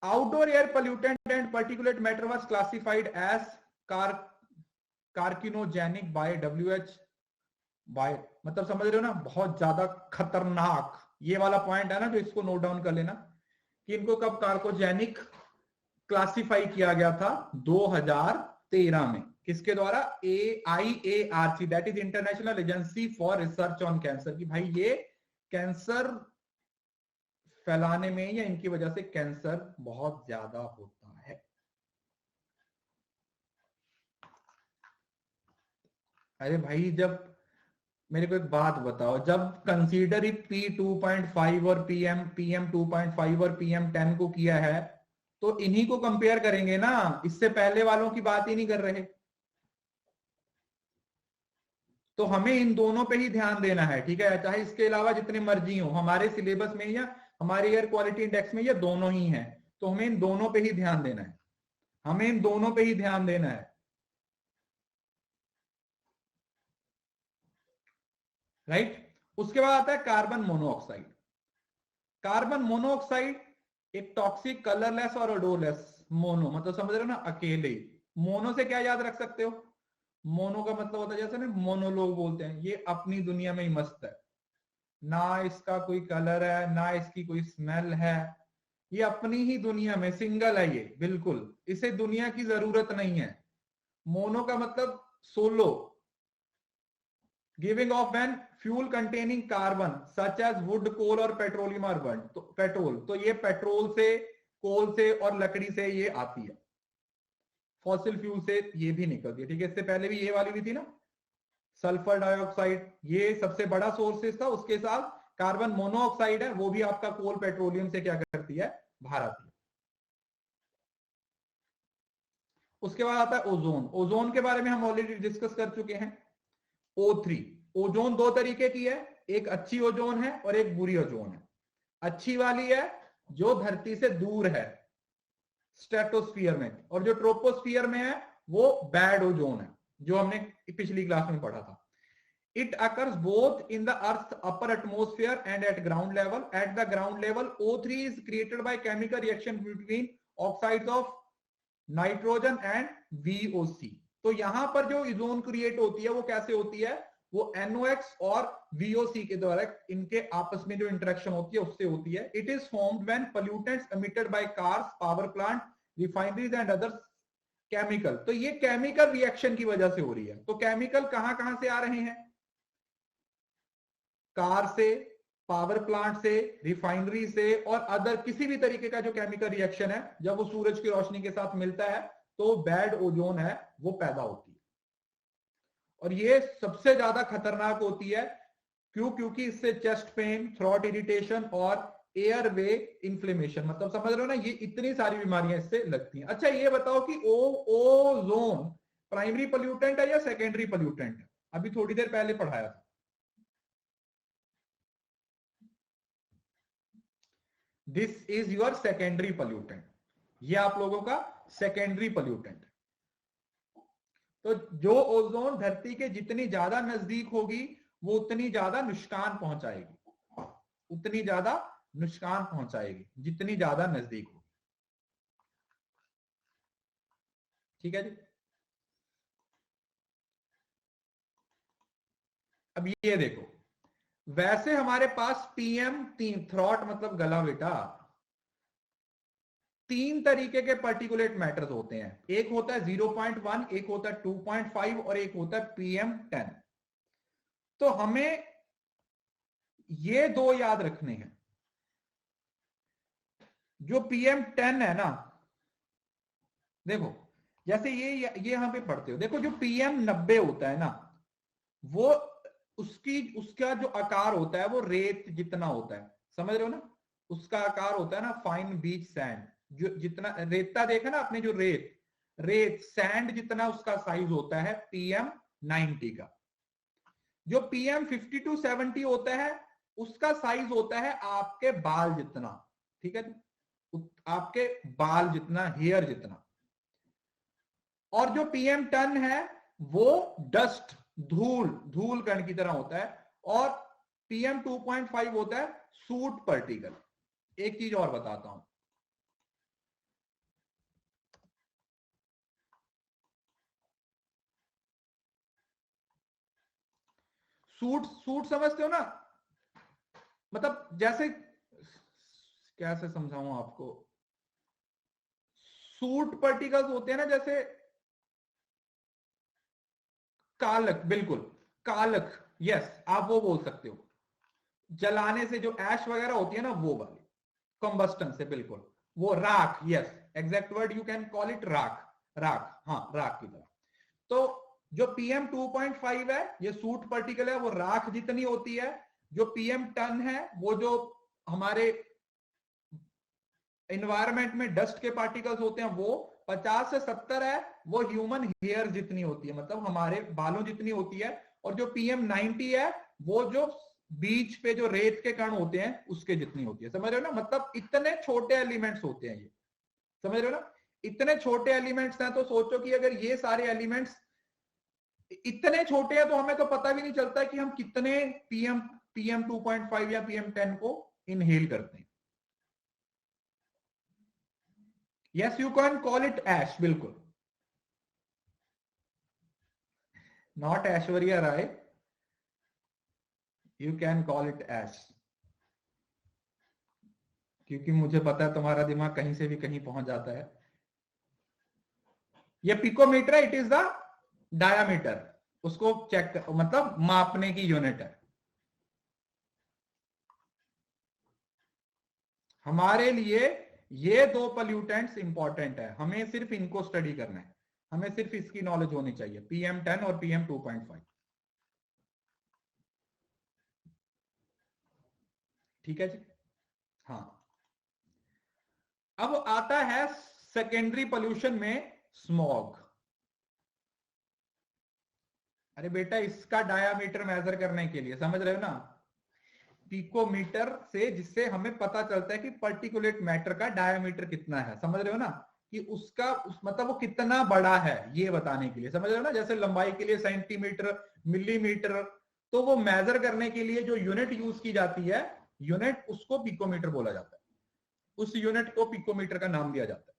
outdoor air pollutant and particulate matter was classified as carcinogenic by WHO, by, मतलब समझ रहे हो ना, बहुत ज्यादा खतरनाक। ये वाला पॉइंट है ना, जो इसको नोट डाउन कर लेना कि इनको कब कार्कोजेनिक क्लासिफाई किया गया था, 2013 में। किसके द्वारा? AIARC, that is international agency for research on cancer, की भाई ये कैंसर फैलाने में या इनकी वजह से कैंसर बहुत ज्यादा होता है। अरे भाई, जब मेरे को एक बात बताओ, जब कंसीडर P2.5 और PM 2.5 और PM 10 को किया है, तो इन्हीं को कंपेयर करेंगे ना, इससे पहले वालों की बात ही नहीं कर रहे। तो हमें इन दोनों पे ही ध्यान देना है, ठीक है, चाहे इसके अलावा जितने मर्जी हो हमारे सिलेबस में या हमारे एयर क्वालिटी इंडेक्स में, ये दोनों ही हैं, तो हमें इन दोनों पे ही ध्यान देना है, हमें इन दोनों पे ही ध्यान देना है, राइट। उसके बाद आता है कार्बन मोनोऑक्साइड। कार्बन मोनोऑक्साइड एक टॉक्सिक, कलरलेस और ओडोरलेस, मोनो मतलब समझ रहे हो ना, अकेले। मोनो से क्या याद रख सकते हो? मोनो का मतलब होता है जैसे ना मोनोलोग बोलते हैं, ये अपनी दुनिया में ही मस्त है, ना इसका कोई कलर है, ना इसकी कोई स्मेल है, ये अपनी ही दुनिया में सिंगल है, ये बिल्कुल, इसे दुनिया की जरूरत नहीं है। मोनो का मतलब solo, giving off when fuel containing carbon such as wood, coal और पेट्रोलियम आर बर्न, तो पेट्रोल, तो ये पेट्रोल से, कोल से और लकड़ी से ये आती है, फॉसिल फ्यूल से ये भी निकलती है। ठीक है, इससे पहले भी ये वाली भी थी ना, सल्फर डाइऑक्साइड, ये सबसे बड़ा सोर्सेस था। उसके साथ कार्बन मोनोऑक्साइड है, वो भी आपका कोल पेट्रोलियम से क्या करती है, बाहर आती है। उसके बाद आता है ओजोन। ओजोन के बारे में हम ऑलरेडी डिस्कस कर चुके हैं। O3, ओजोन दो तरीके की है, एक अच्छी ओजोन है और एक बुरी ओजोन है। अच्छी वाली है जो धरती से दूर है, स्ट्रेटोस्फियर में, और जो ट्रोपोस्फियर में है वो बैड ओजोन है, जो हमने पिछली क्लास में पढ़ा था। It occurs both in the Earth's upper atmosphere and at ground level. At the ground level, O3 is created by chemical reaction between oxides of nitrogen and VOC. तो यहां पर जो ओजोन क्रिएट होती है वो कैसे होती है, वो NOx और VOC के द्वारा इनके आपस में जो इंटरेक्शन होती है उससे होती है। It is formed when pollutants emitted by cars, power plant, refineries and others chemical. तो ये केमिकल रिएक्शन की वजह से हो रही है। तो केमिकल कहां कहां से आ रहे हैं, कार से, पावर प्लांट से, रिफाइनरी से और अदर किसी भी तरीके का जो केमिकल रिएक्शन है, जब वो सूरज की रोशनी के साथ मिलता है तो बैड ओजोन है वो पैदा होती है। और ये सबसे ज्यादा खतरनाक होती है, क्यों, क्योंकि इससे चेस्ट पेन, थ्रॉट इरिटेशन और एयरवे इन्फ्लेमेशन, मतलब समझ रहे हो ना, ये इतनी सारी बीमारियां इससे लगती हैं। अच्छा ये बताओ कि ओजोन प्राइमरी पोल्यूटेंट है या सेकेंडरी पोल्यूटेंट है, अभी थोड़ी देर पहले पढ़ाया था। This is your secondary pollutant, ये आप लोगों का सेकेंडरी पोल्यूटेंट। तो जो ओजोन धरती के जितनी ज्यादा नजदीक होगी वो उतनी ज्यादा नुकसान पहुंचाएगी, उतनी ज्यादा नुकसान पहुंचाएगी जितनी ज्यादा नजदीक होगी। ठीक है जी। अब ये देखो, वैसे हमारे पास PM3, थ्रॉट मतलब गला बेटा, तीन तरीके के पर्टिकुलेट मैटर्स होते हैं, एक होता है 0.1, एक होता है 2.5 और एक होता है PM10। तो हमें ये दो याद रखने हैं। जो PM10 है ना, देखो जैसे ये यहां पे पढ़ते हो, देखो जो PM90 होता है ना, वो उसका जो आकार होता है वो रेत जितना होता है, समझ रहे हो ना, उसका आकार होता है ना फाइन बीच सैंड, जो जितना रेता देखा ना आपने, जो रेत रेत सैंड जितना उसका साइज होता है PM90 का। जो PM50 to 70 होता है उसका साइज होता है आपके बाल जितना, ठीक है, आपके बाल जितना, हेयर जितना। और जो PM10 है वो डस्ट, धूल, धूल कण की तरह होता है। और PM2.5 होता है सूट पार्टिकल। एक चीज और बताता हूं, सूट, सूट समझते हो ना, मतलब जैसे, कैसे समझाऊं आपको, सूट पार्टिकल्स होते हैं ना, जैसे कालक, बिल्कुल कालक, यस आप वो बोल सकते हो, जलाने से जो ऐश वगैरह होती है ना वो वाली, कंबस्टन से, बिल्कुल वो राख, yes exact word you can call it राख, राख, हाँ राख की तरह। तो जो PM2.5 है ये सूट पार्टिकल है, वो राख जितनी होती है। जो PM10 है वो जो हमारे एनवायरमेंट में डस्ट के पार्टिकल्स होते हैं वो 50 से 70 है, वो ह्यूमन हेयर जितनी होती है, मतलब हमारे बालों जितनी होती है। और जो PM90 है वो जो बीच पे जो रेत के कण होते हैं उसके जितनी होती है, समझ रहे हो ना, मतलब इतने छोटे एलिमेंट्स होते हैं ये, समझ रहे हो ना, इतने छोटे एलिमेंट्स हैं। तो सोचो कि अगर ये सारे एलिमेंट्स इतने छोटे हैं तो हमें तो पता भी नहीं चलता कि हम कितने PM2.5 या PM10 को इनहेल करते हैं। Yes you can call it ash, बिल्कुल, not Aishwarya Rai, you can call it ash, क्योंकि मुझे पता है तुम्हारा दिमाग कहीं से भी कहीं पहुंच जाता है। ये picometre, it is the diameter, उसको चेक मतलब मापने की यूनिट है। हमारे लिए ये दो पोल्यूटेंट्स इंपॉर्टेंट है, हमें सिर्फ इनको स्टडी करना है, हमें सिर्फ इसकी नॉलेज होनी चाहिए, PM10 और PM2.5। ठीक है जी। हाँ, अब आता है सेकेंडरी पोल्यूशन में स्मॉग। अरे बेटा, इसका डायामीटर मेजर करने के लिए, समझ रहे हो ना, पिकोमीटर से, जिससे हमें पता चलता है कि पर्टिकुलेट मैटर का डायामीटर कितना है, समझ रहे हो ना, कि उसका मतलब वो कितना बड़ा है, ये बताने के लिए, समझ रहे हो ना। जैसे लंबाई के लिए सेंटीमीटर, मिलीमीटर, तो वो मेजर करने के लिए जो यूनिट यूज की जाती है, यूनिट, उसको पिकोमीटर बोला जाता है, उस यूनिट को पिकोमीटर का नाम दिया जाता है।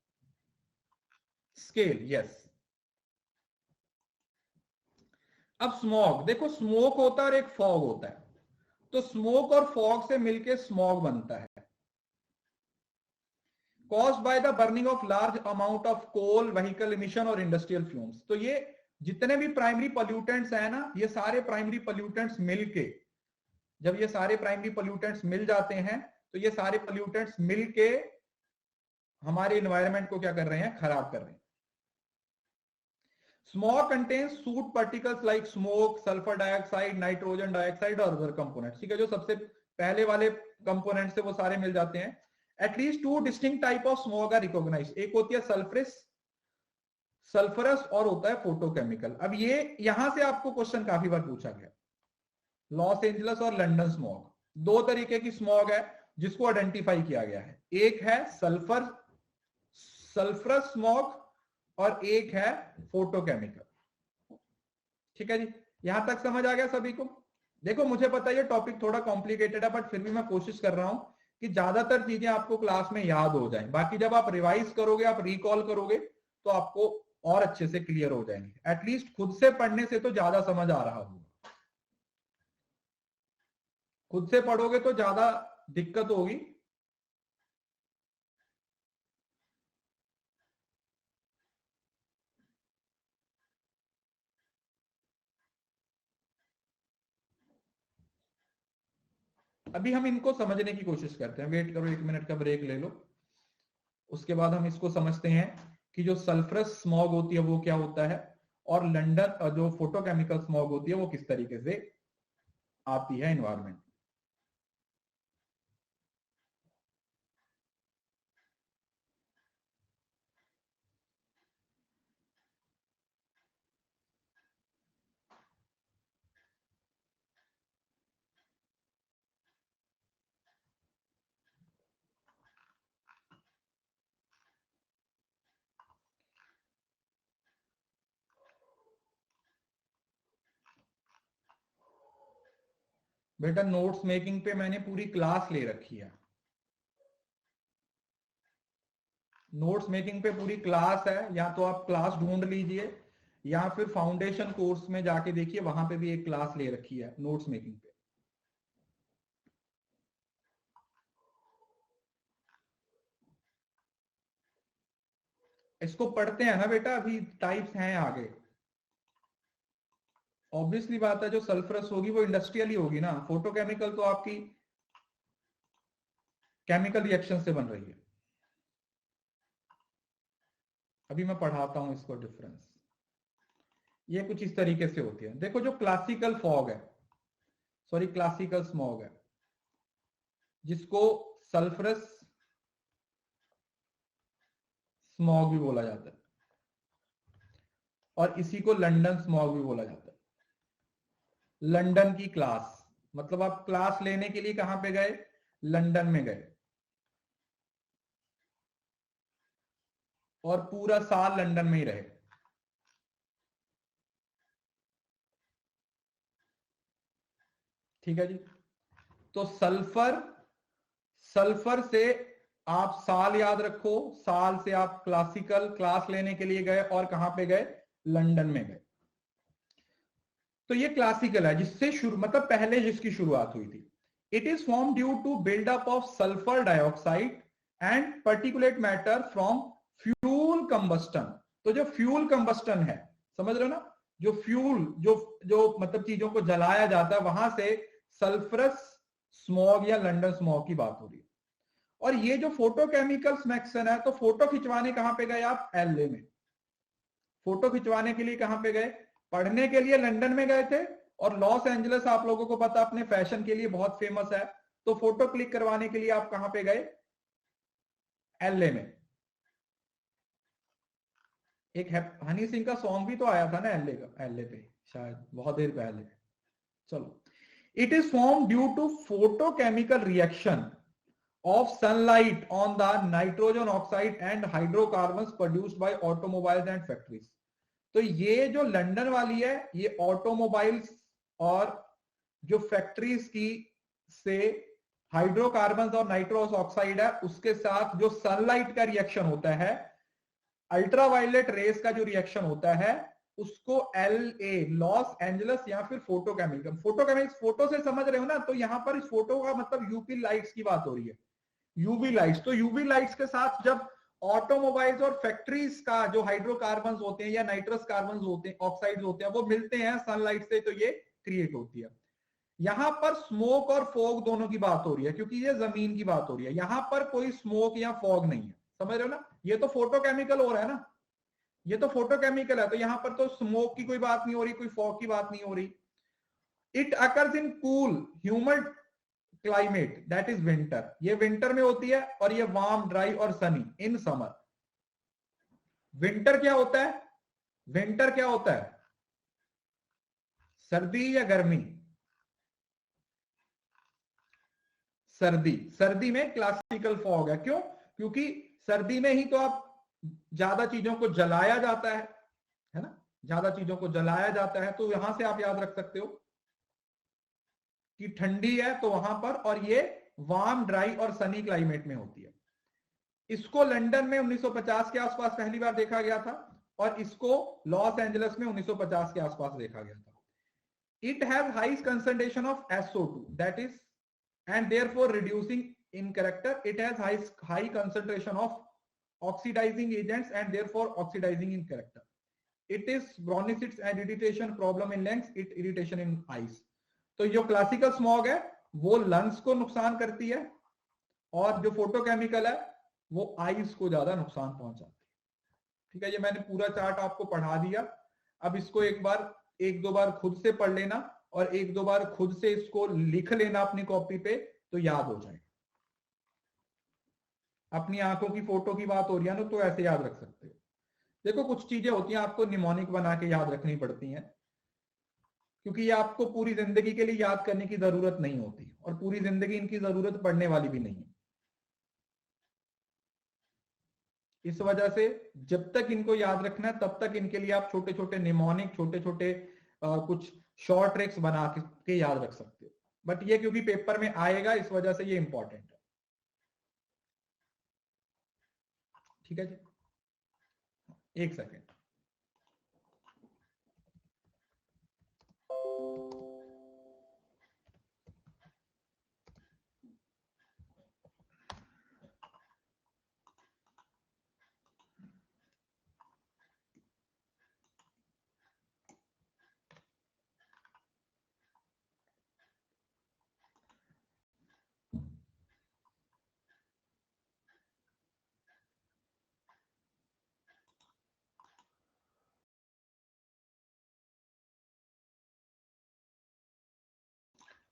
Scale, yes. अब स्मॉग देखो, स्मोक होता है और एक फॉग होता है, तो स्मोक और फॉग से मिलके स्मॉग बनता है। Caused by the burning of large amount of coal, vehicle emission और इंडस्ट्रियल फ्यूम्स। तो ये जितने भी प्राइमरी पोल्यूटेंट्स है ना, ये सारे प्राइमरी पोल्यूटेंट्स मिलके, जब ये सारे प्राइमरी पोल्यूटेंट्स मिल जाते हैं, तो ये सारे पोल्यूटेंट्स मिलके हमारे एनवायरनमेंट को क्या कर रहे हैं, खराब कर रहे हैं। Smog contains suit particles like smoke, sulphur dioxide, nitrogen dioxide और अदर कंपोनेंट्स। ठीक है, जो सबसे पहले वाले कंपोनेंट्स है वो सारे मिल जाते हैं। At least two distinct type of smog are recognised, एक होती है सल्फरस और होता है फोटोकेमिकल। अब ये यहां से आपको क्वेश्चन काफी बार पूछा गया, लॉस एंजलस और लंदन स्मॉग, दो तरीके की स्मॉग है जिसको आइडेंटिफाई किया गया है, एक है सल्फरस स्मॉग और एक है फोटोकेमिकल। ठीक है जी, यहां तक समझ आ गया सभी को। देखो, मुझे पता है ये टॉपिक थोड़ा कॉम्प्लिकेटेड है, बट फिर भी मैं कोशिश कर रहा हूं कि ज्यादातर चीजें आपको क्लास में याद हो जाएं, बाकी जब आप रिवाइज करोगे, आप रिकॉल करोगे, तो आपको और अच्छे से क्लियर हो जाएंगे। एटलीस्ट खुद से पढ़ने से तो ज्यादा समझ आ रहा होगा, खुद से पढ़ोगे तो ज्यादा दिक्कत होगी। अभी हम इनको समझने की कोशिश करते हैं, वेट करो, 1 मिनट का ब्रेक ले लो, उसके बाद हम इसको समझते हैं कि जो सल्फरस स्मॉग होती है वो क्या होता है, और लंदन जो फोटोकेमिकल स्मॉग होती है वो किस तरीके से आती है एनवायरमेंट। बेटा, नोट्स मेकिंग पे मैंने पूरी क्लास ले रखी है, नोट्स मेकिंग पे पूरी क्लास है, या तो आप क्लास ढूंढ लीजिए या फिर फाउंडेशन कोर्स में जाके देखिए, वहां पे भी एक क्लास ले रखी है नोट्स मेकिंग पे। इसको पढ़ते हैं ना बेटा, अभी टाइप्स हैं आगे। ऑब्वियसली बात है, जो सल्फरस होगी वो इंडस्ट्रियल ही होगी ना, फोटोकेमिकल तो आपकी केमिकल रिएक्शन से बन रही है। अभी मैं पढ़ाता हूं इसको डिफरेंस। ये कुछ इस तरीके से होती है, देखो, जो क्लासिकल फॉग है, सॉरी क्लासिकल स्मॉग है, जिसको सल्फरस स्मॉग भी बोला जाता है, और इसी को लंदन स्मॉग भी बोला जाता है। लंदन की क्लास, मतलब आप क्लास लेने के लिए कहां पे गए, लंदन में गए, और पूरा साल लंदन में ही रहे। ठीक है जी, तो सल्फर, सल्फर से आप साल याद रखो, साल से आप क्लासिकल क्लास लेने के लिए गए, और कहां पे गए, लंदन में गए। तो ये क्लासिकल है, जिससे शुरू मतलब पहले जिसकी शुरुआत हुई थी. It is form due to buildup of sulphur dioxide and particulate matter from fuel combustion. तो जो फ्यूल कंबस्टन है, समझ रहे हो ना, जो फ्यूल जो जो मतलब चीजों को जलाया जाता है, वहां से सल्फरस स्मॉग या लंडन स्मॉग की बात हो रही है. और ये जो फोटोकेमिकल स्मैक्सन है, तो फोटो खिंचवाने कहां पे गए आप? एलए में. फोटो खिंचवाने के लिए कहां पे गए? पढ़ने के लिए लंदन में गए थे. और लॉस एंजलिस आप लोगों को पता अपने फैशन के लिए बहुत फेमस है, तो फोटो क्लिक करवाने के लिए आप कहां पे गए? एलए में. एक हनी सिंह का सॉन्ग भी तो आया था ना एलए का, एलए पे शायद बहुत देर पहले. चलो. It is form due to photochemical reaction of sunlight on the nitrogen oxide and hydrocarbons produced by automobiles and factories. तो ये जो लंदन वाली है, ये ऑटोमोबाइल्स और जो फैक्ट्रीज की से हाइड्रोकार्बन और नाइट्रोस ऑक्साइड है, उसके साथ जो सनलाइट का रिएक्शन होता है, अल्ट्रावायलेट रेस का जो रिएक्शन होता है, उसको एलए लॉस एंजलिस या फिर फोटोकेमिकल. फोटो से समझ रहे हो ना, तो यहां पर इस फोटो का मतलब यूपी लाइट्स की बात हो रही है. UV lights. तो यूवी लाइट्स के साथ जब ऑटोमोबाइल्स और फैक्ट्रीज का जो हाइड्रोकार्बन होते हैं या नाइट्रस कार्बन होते हैं, ऑक्साइड्स होते हैं, वो मिलते हैं सनलाइट से, तो ये क्रिएट होती है. यहां पर स्मोक और फॉग दोनों की बात हो रही है, क्योंकि ये जमीन की बात हो रही है. यहां पर कोई स्मोक या फॉग नहीं है, समझ रहे हो ना. ये तो फोटोकेमिकल हो रहा है ना, ये तो फोटोकेमिकल है, तो यहां पर तो स्मोक की कोई बात नहीं हो रही, कोई फॉग की बात नहीं हो रही. It occurs in cool humid climate, that is winter. ये विंटर में होती है. और ये वार्म, ड्राई और सनी इन समर. विंटर क्या होता है? विंटर क्या होता है? सर्दी या गर्मी? सर्दी. सर्दी में क्लासिकल फॉग है. क्यों? क्योंकि सर्दी में ही तो आप ज्यादा चीजों को जलाया जाता है ना, ज्यादा चीजों को जलाया जाता है. तो यहां से आप याद रख सकते हो कि ठंडी है तो वहां पर, और ये वार्म, ड्राई और सनी क्लाइमेट में होती है. इसको लंदन में 1950 के आसपास पहली बार देखा गया था, और इसको लॉस एंजलिस में 1950 के आसपास देखा गया था. It has high concentration of SO2, that is, and therefore reducing in character. It has high concentration of oxidizing agents and therefore oxidizing in character. It is bronchitis and irritation problem in lungs, it irritation in eyes. तो जो classical smog है वो lungs को नुकसान करती है, और जो फोटोकेमिकल है वो आईज को ज्यादा नुकसान पहुंचाती है. ठीक है, ये मैंने पूरा चार्ट आपको पढ़ा दिया. अब इसको एक दो बार खुद से पढ़ लेना, और एक दो बार खुद से इसको लिख लेना अपनी कॉपी पे, तो याद हो जाएगा. अपनी आंखों की फोटो की बात हो रही है ना, तो ऐसे याद रख सकते हो. देखो कुछ चीजें होती हैं आपको निमोनिक बना के याद रखनी पड़ती हैं, क्योंकि ये आपको पूरी जिंदगी के लिए याद करने की जरूरत नहीं होती, और पूरी जिंदगी इनकी जरूरत पड़ने वाली भी नहीं है. इस वजह से जब तक इनको याद रखना है, तब तक इनके लिए आप छोटे छोटे निमोनिक, छोटे छोटे कुछ शॉर्ट ट्रिक्स बना के याद रख सकते हो. बट ये क्योंकि पेपर में आएगा, इस वजह से ये इंपॉर्टेंट है. ठीक है जी, एक सेकेंड.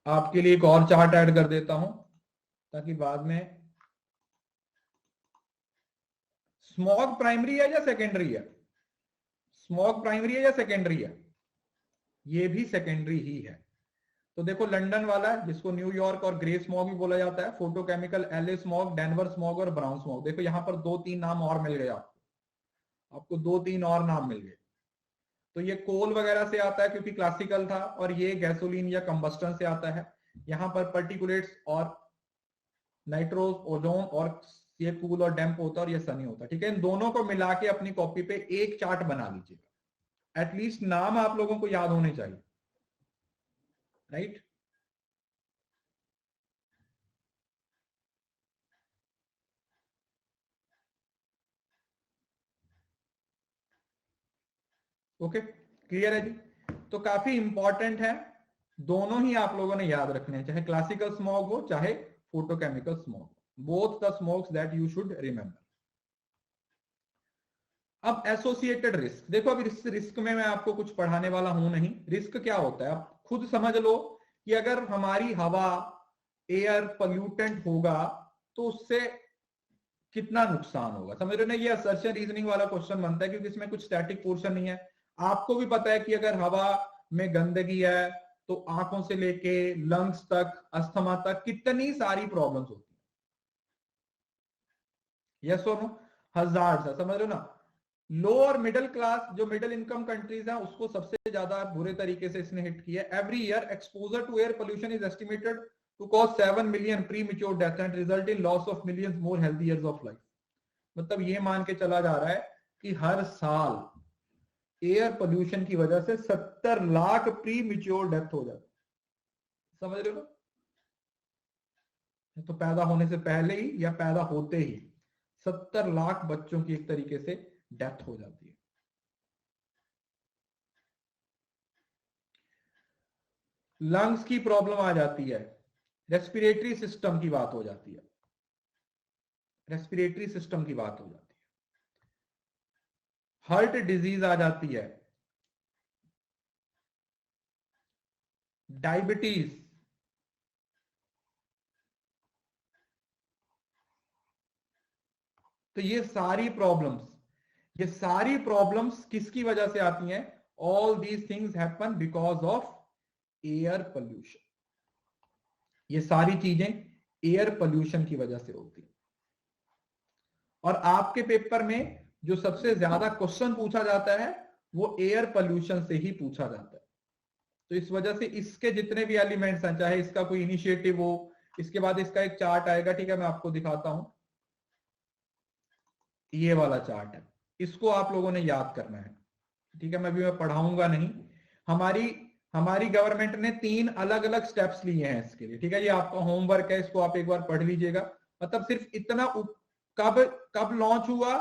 आपके लिए एक और चार्ट ऐड कर देता हूं, ताकि बाद में. स्मॉग प्राइमरी है या सेकेंडरी है? स्मॉग प्राइमरी है या सेकेंडरी है? ये भी सेकेंडरी ही है. तो देखो लंदन वाला है, जिसको न्यूयॉर्क और ग्रे स्मॉग भी बोला जाता है, photochemical LA smog, Denver smog और ब्राउन स्मॉग. देखो यहां पर 2-3 नाम और मिल गए आपको 2-3 और नाम मिल गए. तो ये कोल वगैरह से आता है क्योंकि क्लासिकल था, और ये गैसोलीन या कंबस्टन से आता है. यहां पर पर्टिकुलेट्स और नाइट्रोस, ओजोन, और ये कूल और डैम्प होता है, और ये सनी होता है. ठीक है, इन दोनों को मिला के अपनी कॉपी पे एक चार्ट बना लीजिएगा. एटलीस्ट नाम आप लोगों को याद होने चाहिए. राइट। ओके, क्लियर है जी। तो काफी इंपॉर्टेंट है, दोनों ही आप लोगों ने याद रखने हैं, चाहे क्लासिकल स्मॉग हो चाहे photochemical smog, both the smokes that you should remember. अब एसोसिएटेड रिस्क देखो, अब इस रिस्क में मैं आपको कुछ पढ़ाने वाला हूं नहीं। रिस्क क्या होता है आप खुद समझ लो कि अगर हमारी हवा एयर पोल्यूटेंट होगा तो उससे कितना नुकसान होगा, समझ रहे हो ना। ये असर्शन रीजनिंग वाला क्वेश्चन बनता है क्योंकि इसमें कुछ स्टैटिक पोर्शन नहीं है। आपको भी पता है कि अगर हवा में गंदगी है तो आंखों से लेके लंग्स तक, अस्थमा तक कितनी सारी प्रॉब्लम्स होती है। यस और नो, हजार्ड्स है, समझ रहे हो ना। लो और मिडिल क्लास, जो मिडिल इनकम कंट्रीज हैं उसको सबसे ज्यादा बुरे तरीके से इसने हिट किया है। Every year exposure to air pollution is estimated to cause 7 million premature death and result in loss of millions more healthy years of life. मतलब ये मान के चला जा रहा है कि हर साल एयर पोल्यूशन की वजह से 70 लाख प्री मैच्योर डेथ हो जाती, समझ रहे हो। तो पैदा होने से पहले ही या पैदा होते ही 70 लाख बच्चों की एक तरीके से डेथ हो जाती है। लंग्स की प्रॉब्लम आ जाती है, रेस्पिरेटरी सिस्टम की बात हो जाती है, रेस्पिरेटरी सिस्टम की बात हो जाती है, हार्ट डिजीज आ जाती है, डायबिटीज, तो ये सारी प्रॉब्लम्स किसकी वजह से आती हैं? All these things happen because of air pollution. ये सारी चीजें एयर पोल्यूशन की वजह से होती है। और आपके पेपर में जो सबसे ज्यादा क्वेश्चन पूछा जाता है वो एयर पोल्यूशन से ही पूछा जाता है। तो इस वजह से इसके जितने भी एलिमेंट्स हैं, चाहे इसका कोई इनिशिएटिव हो, इसके बाद इसका एक चार्ट आएगा, ठीक है, मैं आपको दिखाता हूं। ये वाला चार्ट है, इसको आप लोगों ने याद करना है, ठीक है। मैं पढ़ाऊंगा नहीं। हमारी हमारी गवर्नमेंट ने 3 अलग अलग स्टेप्स लिए हैं इसके लिए, ठीक है। ये आपका होमवर्क है, इसको आप एक बार पढ़ लीजिएगा। मतलब सिर्फ इतना, कब कब लॉन्च हुआ,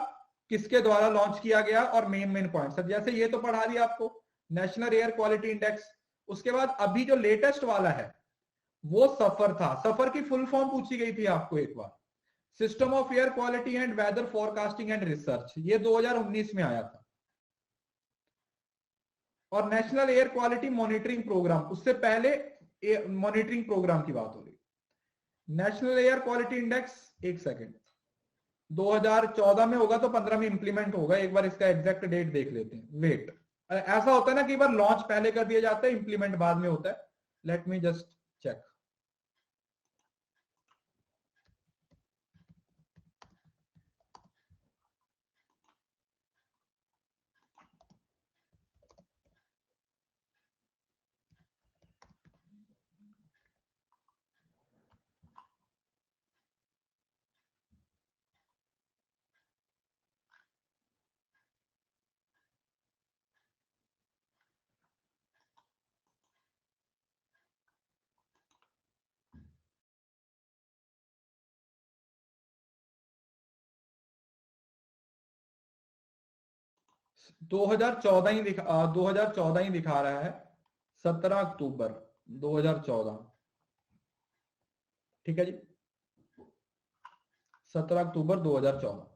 किसके द्वारा लॉन्च किया गया, और मेन पॉइंट्स। जैसे ये तो पढ़ा दिया आपको, नेशनल एयर क्वालिटी इंडेक्स। उसके बाद अभी जो लेटेस्ट वाला है वो सफर था। सफर की फुल फॉर्म पूछी गई थी आपको एक बार, system of air quality and weather forecasting and research, ये 2019 में आया था। और national air quality monitoring programme, उससे पहले मॉनिटरिंग प्रोग्राम की बात हो रही। नेशनल एयर क्वालिटी इंडेक्स, एक सेकेंड, 2014 में होगा तो 15 में इंप्लीमेंट होगा। एक बार इसका एग्जैक्ट डेट देख लेते हैं। वेट, ऐसा होता है ना कि बार लॉन्च पहले कर दिया जाता है, इंप्लीमेंट बाद में होता है। Let me just check. दो हजार चौदह ही दिखा 2014 ही दिखा रहा है, 17 अक्टूबर 2014, ठीक है जी, 17 अक्टूबर 2014।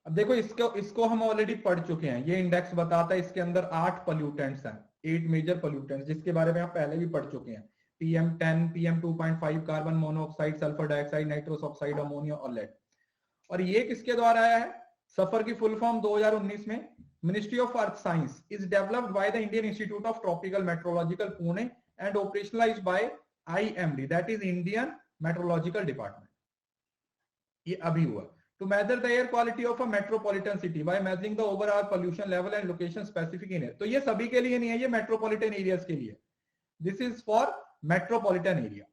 अब देखो, इसको इसको हम ऑलरेडी पढ़ चुके हैं। ये इंडेक्स बताता है इसके अंदर 8 पोल्यूटेंट्स हैं, 8 मेजर पोल्यूटेंट्स, जिसके बारे में आप पहले भी पढ़ चुके हैं। PM10, PM2.5, carbon monoxide, sulphur dioxide, nitrous oxide, ammonia और लेड। और ये किसके द्वारा आया है? सफर की फुल फॉर्म 2019 में, ministry of earth science is developed by the Indian institute of tropical metrological Pune and operationalised by IMD, that is Indian metrological department. ये अभी हुआ। To measure the air quality of a metropolitan city by measuring the overall pollution level and location specific in it. तो ये सभी के लिए नहीं है, ये metropolitan areas के लिए। This is for metropolitan area.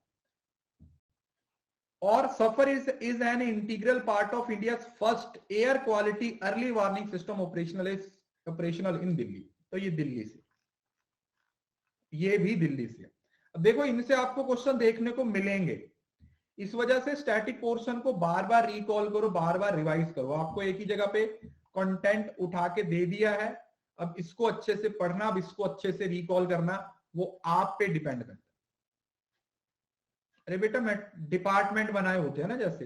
और सफर is an integral part of India's first air quality early warning system operationalized operational in Delhi, तो ये दिल्ली से, ये भी दिल्ली से। अब देखो इनसे आपको क्वेश्चन देखने को मिलेंगे, इस वजह से स्टैटिक पोर्शन को बार बार रिकॉल करो, बार बार रिवाइज करो। आपको एक ही जगह पे कंटेंट उठा के दे दिया है, अब इसको अच्छे से पढ़ना, अब इसको अच्छे से रिकॉल करना, वो आप पे डिपेंड करता है। अरे बेटा मैं डिपार्टमेंट बनाए होते हैं ना जैसे,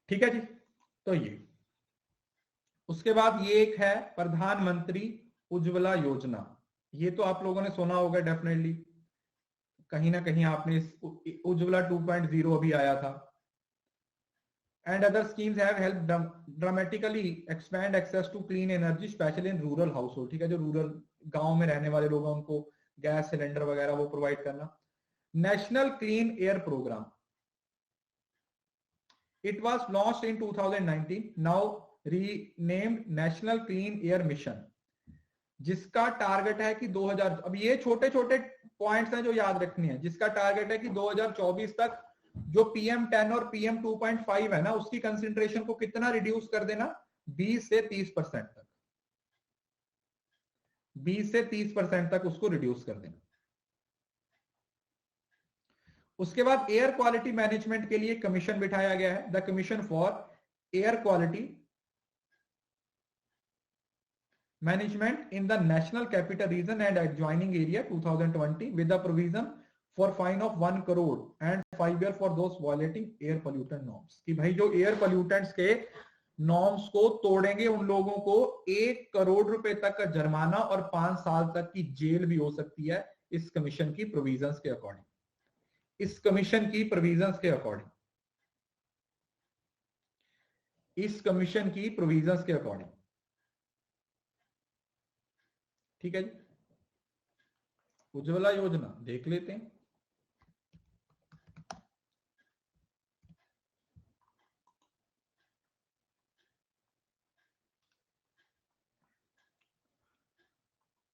ठीक है जी। तो ये उसके बाद ये एक है प्रधानमंत्री उज्ज्वला योजना, ये तो आप लोगों ने सुना होगा डेफिनेटली, कहीं ना कहीं आपने उज्ज्वला 2.0 अभी आया था। And other schemes have help dramatically expand access to clean energy especially in rural household, ठीक है, जो रूरल गांव में रहने वाले लोग हैं उनको गैस सिलेंडर वगैरह वो प्रोवाइड करना। National clean air programme, it was launched in 2019, now renamed national clean air mission, जिसका टारगेट है कि 2000, अब ये छोटे छोटे पॉइंट्स हैं जो याद रखनी है, जिसका टारगेट है कि 2024 तक जो PM10 और PM 2.5 है ना, उसकी कंसंट्रेशन को कितना रिड्यूस कर देना, 20 से 30% तक, 20 से 30% तक उसको रिड्यूस कर देना। उसके बाद एयर क्वालिटी मैनेजमेंट के लिए कमीशन बिठाया गया है, the commission for air quality management in the national capital region and adjoining area 2020 with the provision for fine of 1 crore and 5 year for those violating air pollutant norms, कि भाई जो air pollutants के norms को तोड़ेंगे उन लोगों को 1 करोड़ रुपए तक का जुर्माना और 5 साल तक की जेल भी हो सकती है, इस कमीशन की प्रोविजंस के अकॉर्डिंग, इस कमीशन की प्रोविजंस के अकॉर्डिंग, इस कमीशन की प्रोविजंस के अकॉर्डिंग, ठीक है जी। उज्ज्वला योजना देख लेते हैं।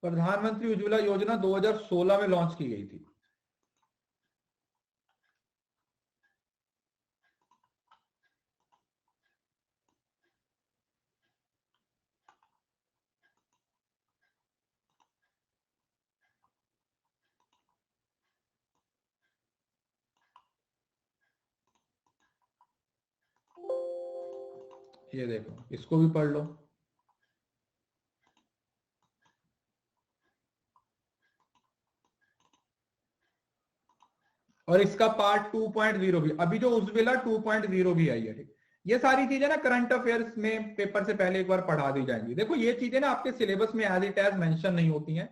प्रधानमंत्री उज्ज्वला योजना 2016 में लॉन्च की गई थी। ये देखो इसको भी पढ़ लो। और इसका पार्ट 2.0 भी, अभी जो उज्ज्वला 2.0 भी आई है, ठीक, ये सारी चीजें ना करंट अफेयर्स में पेपर से पहले एक बार पढ़ा दी जाएंगी। देखो ये चीजें ना आपके सिलेबस में एज इट एज मेंशन नहीं होती हैं,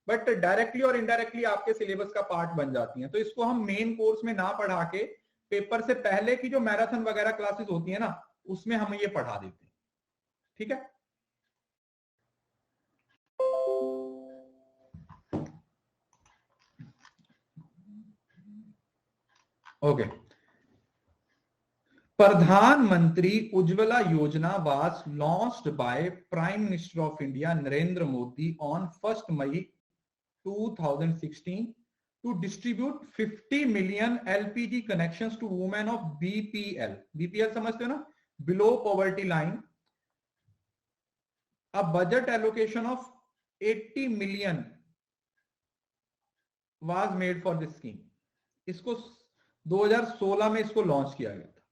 बट डायरेक्टली और इनडायरेक्टली आपके सिलेबस का पार्ट बन जाती हैं, तो इसको हम मेन कोर्स में ना पढ़ा के पेपर से पहले की जो मैराथन वगैरह क्लासेस होती है ना, उसमें हम ये पढ़ा देते हैं, ठीक है। Okay, Pradhanmantri Ujjwala Yojana was launched by prime minister of India Narendra Modi on 1 May 2016 to distribute 50 million LPG connections to women of BPL, BPL समझते हो ना, below poverty line. A budget allocation of 80 million was made for this scheme. इसको 2016 में इसको launch किया गया था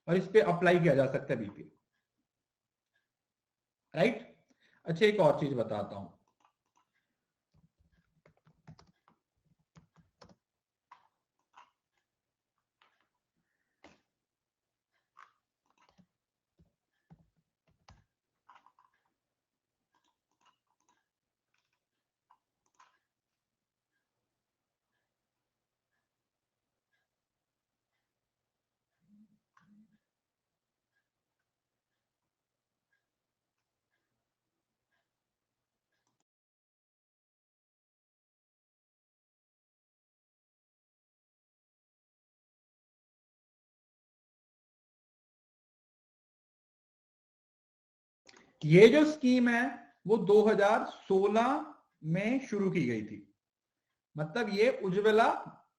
और इस पे अप्लाई किया जा सकता है बीपीएल, राइट। अच्छा एक और चीज बताता हूं, ये जो स्कीम है वो 2016 में शुरू की गई थी, मतलब ये उज्ज्वला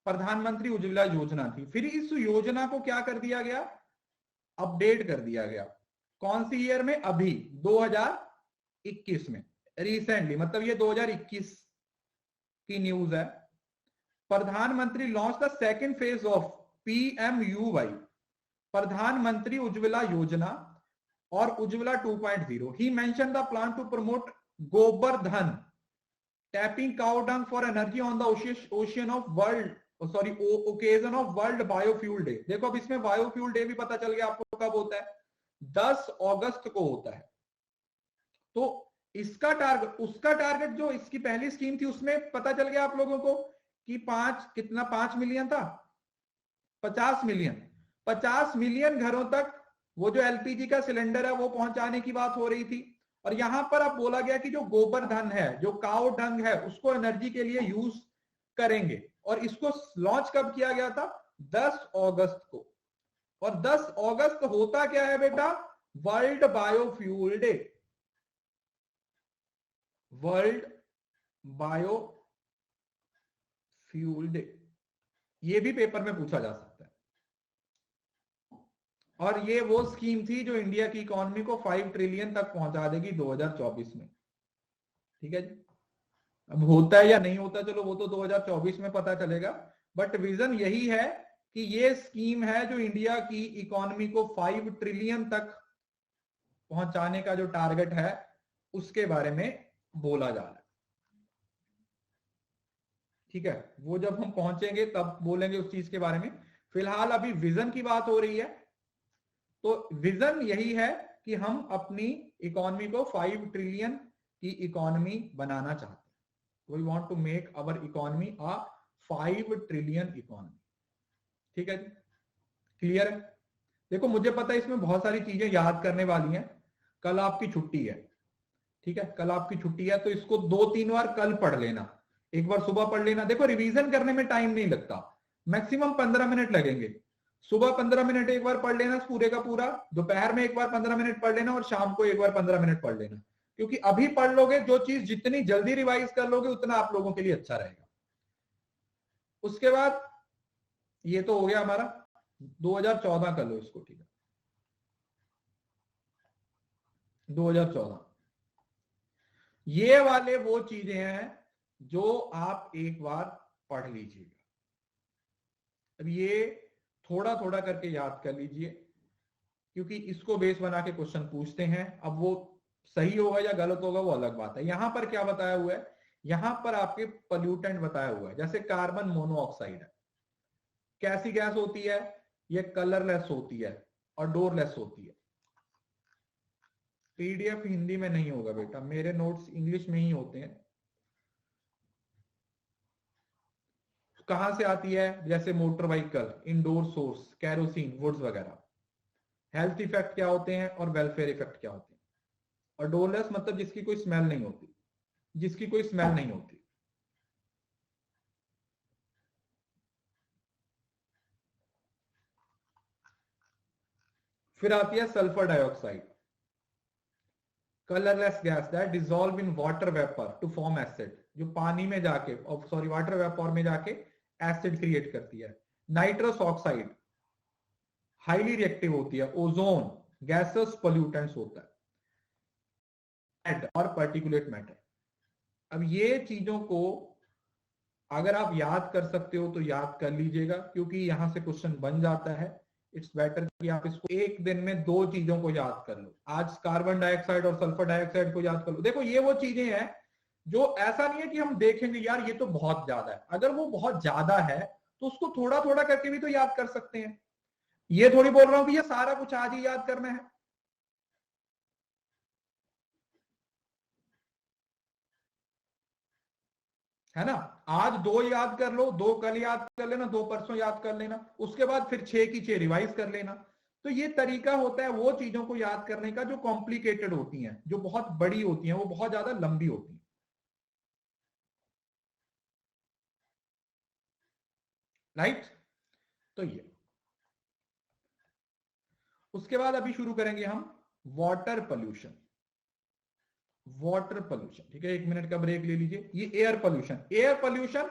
प्रधानमंत्री उज्ज्वला योजना थी। फिर इस योजना को क्या कर दिया गया, अपडेट कर दिया गया। कौन सी ईयर में, अभी 2021 में, रिसेंटली, मतलब ये 2021 की न्यूज है। प्रधानमंत्री launch the second phase of PMUY, Pradhan Mantri Ujjwala Yojana और Ujjwala 2.0। He mention the plan to promote Gobar Dhan, tapping cow dung for energy on the ocean of world, sorry, occasion of world biofuel day. देखो अब इसमें बायोफ्यूल डे भी पता चल गया आपको कब होता है, 10 अगस्त को होता है। तो इसका टारगेट, उसका टारगेट जो इसकी पहली स्कीम थी उसमें पता चल गया आप लोगों को कि 5 मिलियन था, 50 मिलियन, 50 मिलियन घरों तक वो जो LPG का सिलेंडर है वो पहुंचाने की बात हो रही थी। और यहां पर अब बोला गया कि जो गोबर धन है, जो काउ डंग है, उसको एनर्जी के लिए यूज करेंगे। और इसको लॉन्च कब किया गया था, 10 अगस्त को। और 10 अगस्त होता क्या है बेटा, world biofuel day, world biofuel day. ये भी पेपर में पूछा जा सकता है। और ये वो स्कीम थी जो इंडिया की इकोनॉमी को 5 ट्रिलियन तक पहुंचा देगी 2024 में। ठीक है जी, अब होता है या नहीं होता चलो वो तो 2024 में पता चलेगा, बट विजन यही है कि ये स्कीम है जो इंडिया की इकोनॉमी को 5 ट्रिलियन तक पहुंचाने का जो टारगेट है उसके बारे में बोला जा रहा है। ठीक है, वो जब हम पहुंचेंगे तब बोलेंगे उस चीज के बारे में। फिलहाल अभी विजन की बात हो रही है। तो विजन यही है कि हम अपनी इकोनॉमी को 5 ट्रिलियन की इकोनॉमी बनाना चाहते हैं। We want to make our economy a 5 trillion economy. ठीक है जी, क्लियर है। देखो मुझे पता है इसमें बहुत सारी चीजें याद करने वाली हैं। कल आपकी छुट्टी है, ठीक है, कल आपकी छुट्टी है, तो इसको 2-3 बार कल पढ़ लेना, एक बार सुबह पढ़ लेना। देखो रिवीजन करने में टाइम नहीं लगता, मैक्सिमम 15 मिनट लगेंगे। सुबह 15 मिनट एक बार पढ़ लेना पूरे का पूरा, दोपहर में एक बार 15 मिनट पढ़ लेना, और शाम को एक बार 15 मिनट पढ़ लेना। क्योंकि अभी पढ़ लोगे, जो चीज जितनी जल्दी रिवाइज कर लोगे उतना आप लोगों के लिए अच्छा रहेगा। उसके बाद ये तो हो गया हमारा 2014 कर लो इसको, ठीक है, 2014। ये वाले वो चीजें हैं जो आप एक बार पढ़ लीजिएगा। अब ये थोड़ा थोड़ा करके याद कर लीजिए, क्योंकि इसको बेस बना के क्वेश्चन पूछते हैं। अब वो सही होगा या गलत होगा वो अलग बात है। यहां पर क्या बताया हुआ है, यहां पर आपके पोल्यूटेंट बताया हुआ है। जैसे कार्बन मोनोऑक्साइड है, कैसी गैस होती है, ये कलरलेस होती है और डोरलेस होती है। PDF हिंदी में नहीं होगा बेटा, मेरे नोट्स इंग्लिश में ही होते हैं। कहां से आती है, जैसे motor vehicle, indoor source, kerosene, woods वगैरह। हेल्थ इफेक्ट क्या होते हैं और वेलफेयर इफेक्ट क्या होते हैं। और डोरलेस मतलब जिसकी कोई स्मेल नहीं होती, जिसकी कोई स्मेल नहीं होती। फिर आती है sulphur dioxide, colourless gas that dissolve in water vapour to form acid, जो पानी में जाके, सॉरी वाटर वेपर में जाके एसिड क्रिएट करती है। नाइट्रस ऑक्साइड हाईली रिएक्टिव होती है। ओजोन गैसेस पोल्यूटेंट्स होता है, और पार्टिकुलेट मैटर। अब ये चीजों को अगर आप याद कर सकते हो तो याद कर लीजिएगा, क्योंकि यहां से क्वेश्चन बन जाता है। इट्स बेटर कि आप इसको एक दिन में 2 चीजों को याद कर लो। आज कार्बन डाइऑक्साइड और सल्फर डाइऑक्साइड को याद कर लो। देखो ये वो चीजें हैं जो ऐसा नहीं है कि हम देखेंगे यार ये तो बहुत ज्यादा है। अगर वो बहुत ज्यादा है तो उसको थोड़ा थोड़ा करके भी तो याद कर सकते हैं। ये थोड़ी बोल रहा हूं कि ये सारा कुछ आज ही याद करना है ना। आज 2 याद कर लो, 2 कल याद कर लेना, 2 परसों याद कर लेना, उसके बाद फिर 6 की 6 रिवाइज कर लेना। तो ये तरीका होता है वो चीजों को याद करने का जो कॉम्प्लिकेटेड होती हैं, जो बहुत बड़ी होती हैं, वो बहुत ज्यादा लंबी होती हैं। राइट, तो ये उसके बाद अभी शुरू करेंगे हम वाटर पोल्यूशन। वाटर पोल्यूशन, ठीक है, 1 मिनट का ब्रेक ले लीजिए। ये एयर पोल्यूशन, एयर पोल्यूशन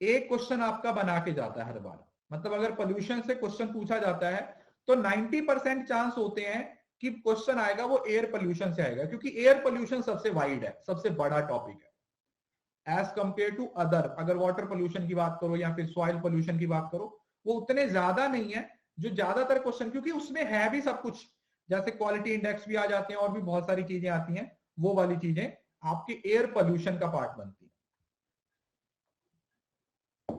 एक क्वेश्चन आपका बना के जाता है हर बार। मतलब अगर पोल्यूशन से क्वेश्चन पूछा जाता है तो 90% चांस होते हैं कि क्वेश्चन आएगा वो एयर पोल्यूशन से आएगा, क्योंकि एयर पोल्यूशन सबसे वाइड है, सबसे बड़ा टॉपिक है एज कंपेयर टू अदर। अगर वाटर पोल्यूशन की बात करो या फिर सॉइल पोल्यूशन की बात करो, वो उतने ज्यादा नहीं है जो ज्यादातर क्वेश्चन, क्योंकि उसमें है भी सब कुछ, जैसे क्वालिटी इंडेक्स भी आ जाते हैं और भी बहुत सारी चीजें आती हैं, वो वाली चीजें आपके एयर पोल्यूशन का पार्ट बनती है,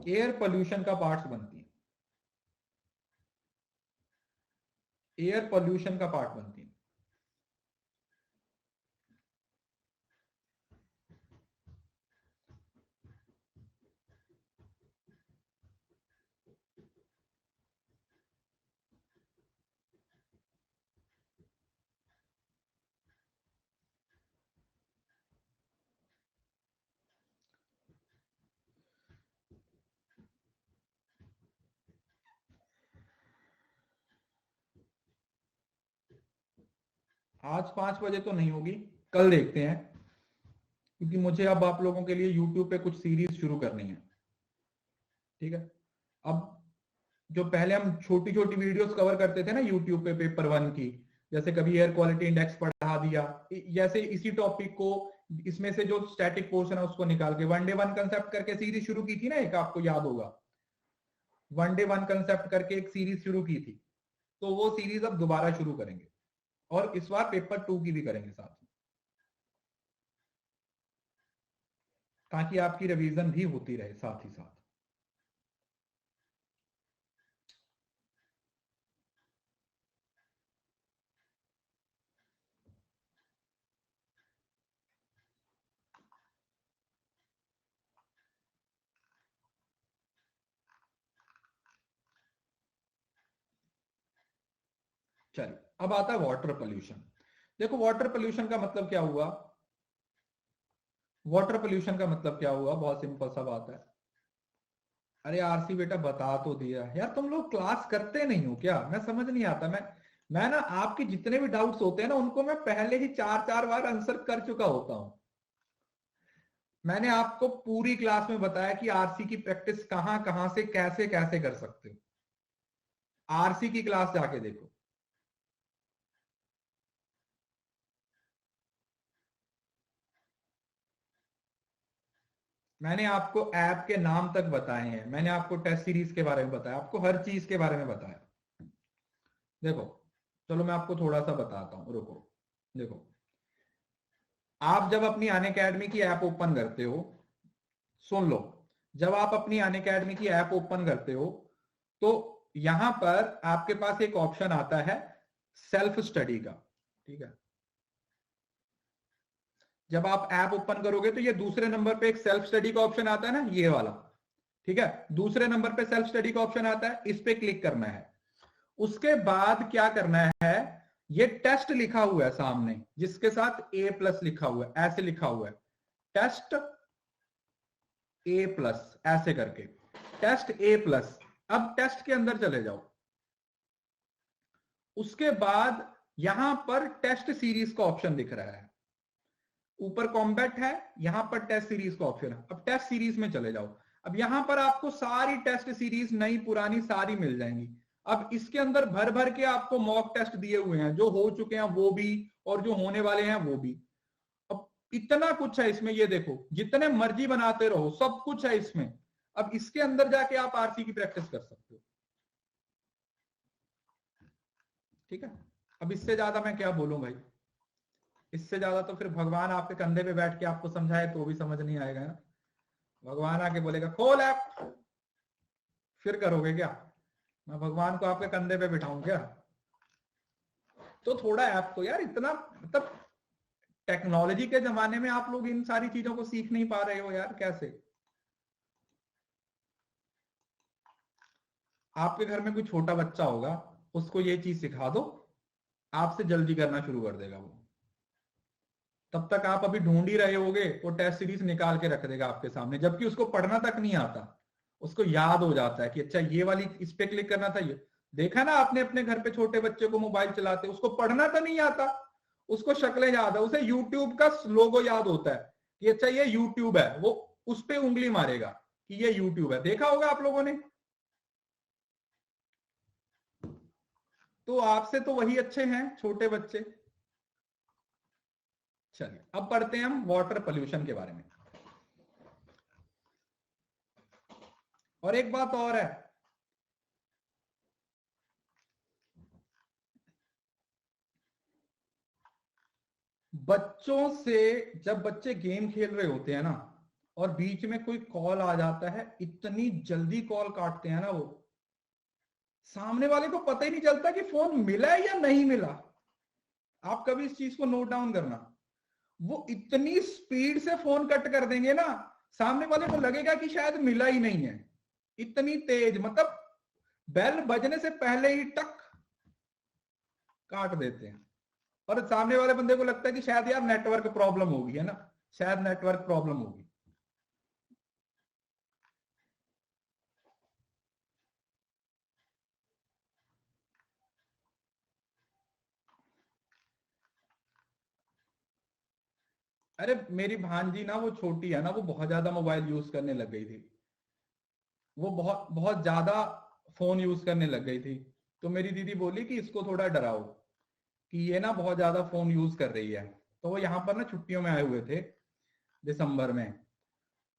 एयर पोल्यूशन का पार्ट बनती है, एयर पोल्यूशन का पार्ट बनती है। आज 5 बजे तो नहीं होगी, कल देखते हैं, क्योंकि मुझे अब आप लोगों के लिए YouTube पे कुछ सीरीज शुरू करनी है। ठीक है, अब जो पहले हम छोटी छोटी वीडियोस कवर करते थे ना YouTube पे पेपर 1 की, जैसे कभी एयर क्वालिटी इंडेक्स पढ़ा दिया, जैसे इसी टॉपिक को इसमें से जो स्टैटिक पोर्शन है उसको निकाल के वन डे वन कंसेप्ट करके सीरीज शुरू की थी ना, एक आपको याद होगा, वन डे वन कंसेप्ट करके एक सीरीज शुरू की थी, तो वो सीरीज अब दोबारा शुरू करेंगे और इस बार पेपर 2 की भी करेंगे साथ में, ताकि आपकी रिवीजन भी होती रहे साथ ही साथ। चलिए, अब आता है वाटर पोल्यूशन। देखो वाटर पोल्यूशन का मतलब क्या हुआ, वाटर पोल्यूशन का मतलब क्या हुआ, बहुत सिंपल सा बात है। अरे आरसी बेटा बता तो दिया यार, तुम लोग क्लास करते नहीं हो क्या, मैं समझ नहीं आता। मैं ना आपके जितने भी डाउट्स होते हैं ना उनको मैं पहले ही 4 बार आंसर कर चुका होता हूं। मैंने आपको पूरी क्लास में बताया कि आरसी की प्रैक्टिस कहां कहां से कैसे कैसे कर सकते हो, आरसी की क्लास जाके देखो। मैंने आपको ऐप के नाम तक बताए हैं, मैंने आपको टेस्ट सीरीज के बारे में बताया, आपको हर चीज के बारे में बताया। देखो चलो मैं आपको थोड़ा सा बताता हूं, रुको। देखो आप जब अपनी अनअकैडमी की ऐप ओपन करते हो, सुन लो, जब आप अपनी अनअकैडमी की ऐप ओपन करते हो तो यहां पर आपके पास एक ऑप्शन आता है सेल्फ स्टडी का। ठीक है, जब आप ऐप ओपन करोगे तो ये दूसरे नंबर पे एक सेल्फ स्टडी का ऑप्शन आता है ना, ये वाला। ठीक है, दूसरे नंबर पे सेल्फ स्टडी का ऑप्शन आता है, इस पे क्लिक करना है। उसके बाद क्या करना है, ये टेस्ट लिखा हुआ है सामने जिसके साथ A+ लिखा हुआ है, ऐसे लिखा हुआ है टेस्ट A+, ऐसे करके टेस्ट A+। अब टेस्ट के अंदर चले जाओ, उसके बाद यहां पर टेस्ट सीरीज का ऑप्शन दिख रहा है, ऊपर कॉम्बैट है, यहां पर टेस्ट सीरीज का ऑप्शन है। अब टेस्ट सीरीज में चले जाओ, अब यहां पर आपको सारी टेस्ट सीरीज नई पुरानी सारी मिल जाएंगी। अब इसके अंदर भर भर के आपको मॉक टेस्ट दिए हुए हैं, जो हो चुके हैं वो भी और जो होने वाले हैं वो भी। अब इतना कुछ है इसमें, ये देखो जितने मर्जी बनाते रहो, सब कुछ है इसमें। अब इसके अंदर जाके आप आरसी की प्रैक्टिस कर सकते हो। ठीक है, अब इससे ज्यादा मैं क्या बोलूं भाई, इससे ज्यादा तो फिर भगवान आपके कंधे पे बैठ के आपको समझाए तो भी समझ नहीं आएगा ना। भगवान आके बोलेगा खोल ऐप, फिर करोगे क्या, मैं भगवान को आपके कंधे पे बिठाऊं क्या। तो थोड़ा ऐप तो यार, इतना मतलब टेक्नोलॉजी के जमाने में आप लोग इन सारी चीजों को सीख नहीं पा रहे हो यार, कैसे। आपके घर में कोई छोटा बच्चा होगा, उसको ये चीज सिखा दो, आपसे जल्दी करना शुरू कर देगा वो। तब तक आप अभी ढूंढ ही रहे होगे, वो टेस्ट सीरीज निकाल के रख देगा आपके सामने, जबकि उसको पढ़ना तक नहीं आता। उसको याद हो जाता है कि अच्छा ये वाली इस पे क्लिक करना था। ये देखा ना आपने अपने घर पे छोटे बच्चे को मोबाइल चलाते, उसको पढ़ना तो नहीं आता, उसको शक्लें याद है, उसे यूट्यूब का लोगो याद होता है कि अच्छा ये यूट्यूब है, वो उस पे उंगली मारेगा कि ये यूट्यूब है, देखा होगा आप लोगों ने। तो आपसे तो वही अच्छे हैं छोटे बच्चे। चलिए अब पढ़ते हैं हम वाटर पोल्यूशन के बारे में। और एक बात और है, बच्चों से, जब बच्चे गेम खेल रहे होते हैं ना और बीच में कोई कॉल आ जाता है, इतनी जल्दी कॉल काटते हैं ना वो, सामने वाले को पता ही नहीं चलता कि फोन मिला है या नहीं मिला। आप कभी इस चीज को नोट डाउन करना, वो इतनी स्पीड से फोन कट कर देंगे ना, सामने वाले को लगेगा कि शायद मिला ही नहीं है। इतनी तेज, मतलब बेल बजने से पहले ही टक काट देते हैं। और सामने वाले बंदे को लगता है कि शायद यार नेटवर्क प्रॉब्लम होगी, है ना, शायद नेटवर्क प्रॉब्लम होगी। अरे मेरी भांजी ना, वो छोटी है ना, वो बहुत ज्यादा मोबाइल यूज करने लग गई थी। वो बहुत बहुत ज्यादा फोन यूज करने लग गई थी। तो मेरी दीदी बोली कि इसको थोड़ा डराओ कि ये ना बहुत ज्यादा फोन यूज कर रही है। तो वो यहाँ पर ना छुट्टियों में आए हुए थे दिसंबर में।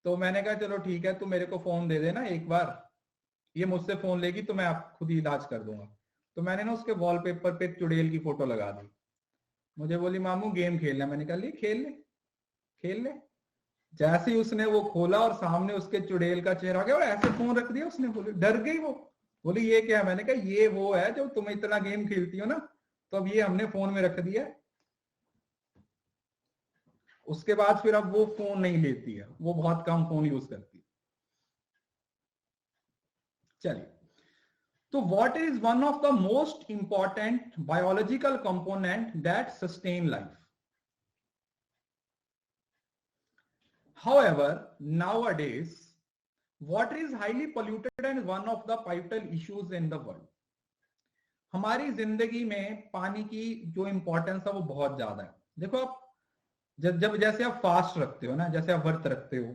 तो मैंने कहा चलो ठीक है, तू मेरे को फोन दे देना एक बार, ये मुझसे फोन लेगी तो मैं आप खुद ही इलाज कर दूंगा। तो मैंने ना उसके वॉलपेपर पे चुड़ैल की फोटो लगा दी। मुझे बोली मामू गेम खेलना, मैंने कहा ले खेल ले, खेल ले। जैसे ही उसने वो खोला और सामने उसके चुड़ैल का चेहरा आ गया और ऐसे फोन रख दिया उसने, बोली डर गई वो। बोली ये क्या है? मैंने कहा ये वो है जो तुम इतना गेम खेलती हो ना, तो अब ये हमने फोन में रख दिया। उसके बाद फिर अब वो फोन नहीं लेती है, वो बहुत कम फोन यूज करती है। चलिए, तो what is one of the most important biological component that sustain life? However, nowadays water is highly polluted and one of the pivotal issues in the world. हमारी जिंदगी में पानी की जो इंपॉर्टेंस है वो बहुत ज्यादा है। देखो आप जब जैसे आप फास्ट रखते हो ना, जैसे आप व्रत रखते हो,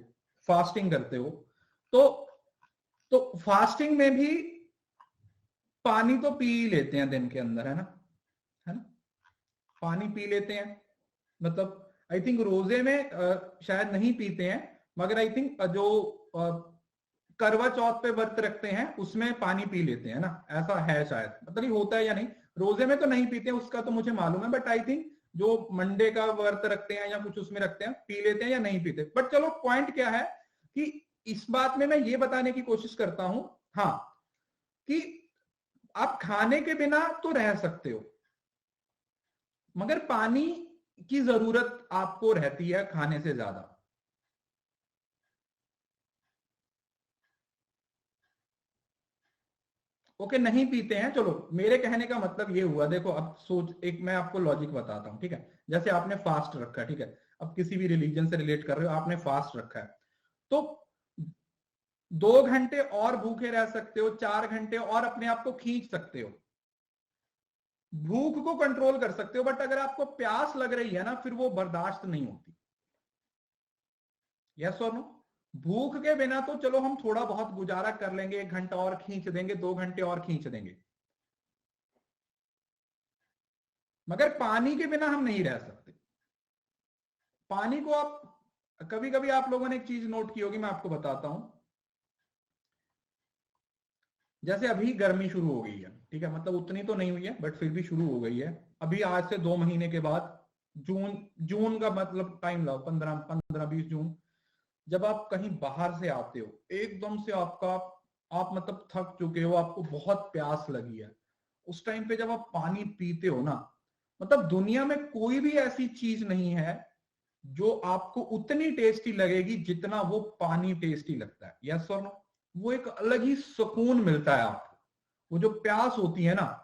फास्टिंग करते हो, तो फास्टिंग में भी पानी तो पी ही लेते हैं दिन के अंदर, है ना, है ना, पानी पी लेते हैं। मतलब आई थिंक रोजे में शायद नहीं पीते हैं, मगर आई थिंक जो करवा चौथ पे व्रत रखते हैं उसमें पानी पी लेते हैं ना, ऐसा है शायद, मतलब ये होता है या नहीं। रोजे में तो नहीं पीते हैं उसका तो मुझे मालूम है, बट आई थिंक जो मंडे का व्रत रखते हैं या कुछ उसमें रखते हैं, पी लेते हैं या नहीं पीते। बट चलो पॉइंट क्या है कि इस बात में मैं ये बताने की कोशिश करता हूं, हाँ, कि आप खाने के बिना तो रह सकते हो, मगर पानी की जरूरत आपको रहती है खाने से ज्यादा। ओके, नहीं पीते हैं, चलो मेरे कहने का मतलब ये हुआ, देखो अब सोच, एक मैं आपको लॉजिक बताता हूं, ठीक है। जैसे आपने फास्ट रखा है, ठीक है, अब किसी भी रिलीजन से रिलेट कर रहे हो, आपने फास्ट रखा है, तो 2 घंटे और भूखे रह सकते हो, 4 घंटे और अपने आप को खींच सकते हो, भूख को कंट्रोल कर सकते हो। बट अगर आपको प्यास लग रही है ना, फिर वो बर्दाश्त नहीं होती। यस और नो? भूख के बिना तो चलो हम थोड़ा बहुत गुजारा कर लेंगे, 1 घंटा और खींच देंगे, 2 घंटे और खींच देंगे, मगर पानी के बिना हम नहीं रह सकते। पानी को आप कभी कभी, आप लोगों ने एक चीज नोट की होगी, मैं आपको बताता हूं। जैसे अभी गर्मी शुरू हो गई है, ठीक है, मतलब उतनी तो नहीं हुई है बट फिर भी शुरू हो गई है। अभी आज से 2 महीने के बाद जून, जून का मतलब टाइम लाओ, 15-20 जून, जब आप कहीं बाहर से आते हो, एकदम से आप मतलब थक चुके हो, आपको बहुत प्यास लगी है, उस टाइम पे जब आप पानी पीते हो ना, मतलब दुनिया में कोई भी ऐसी चीज नहीं है जो आपको उतनी टेस्टी लगेगी जितना वो पानी टेस्टी लगता है। यस और नो? वो एक अलग ही सुकून मिलता है आपको। वो जो प्यास होती है ना,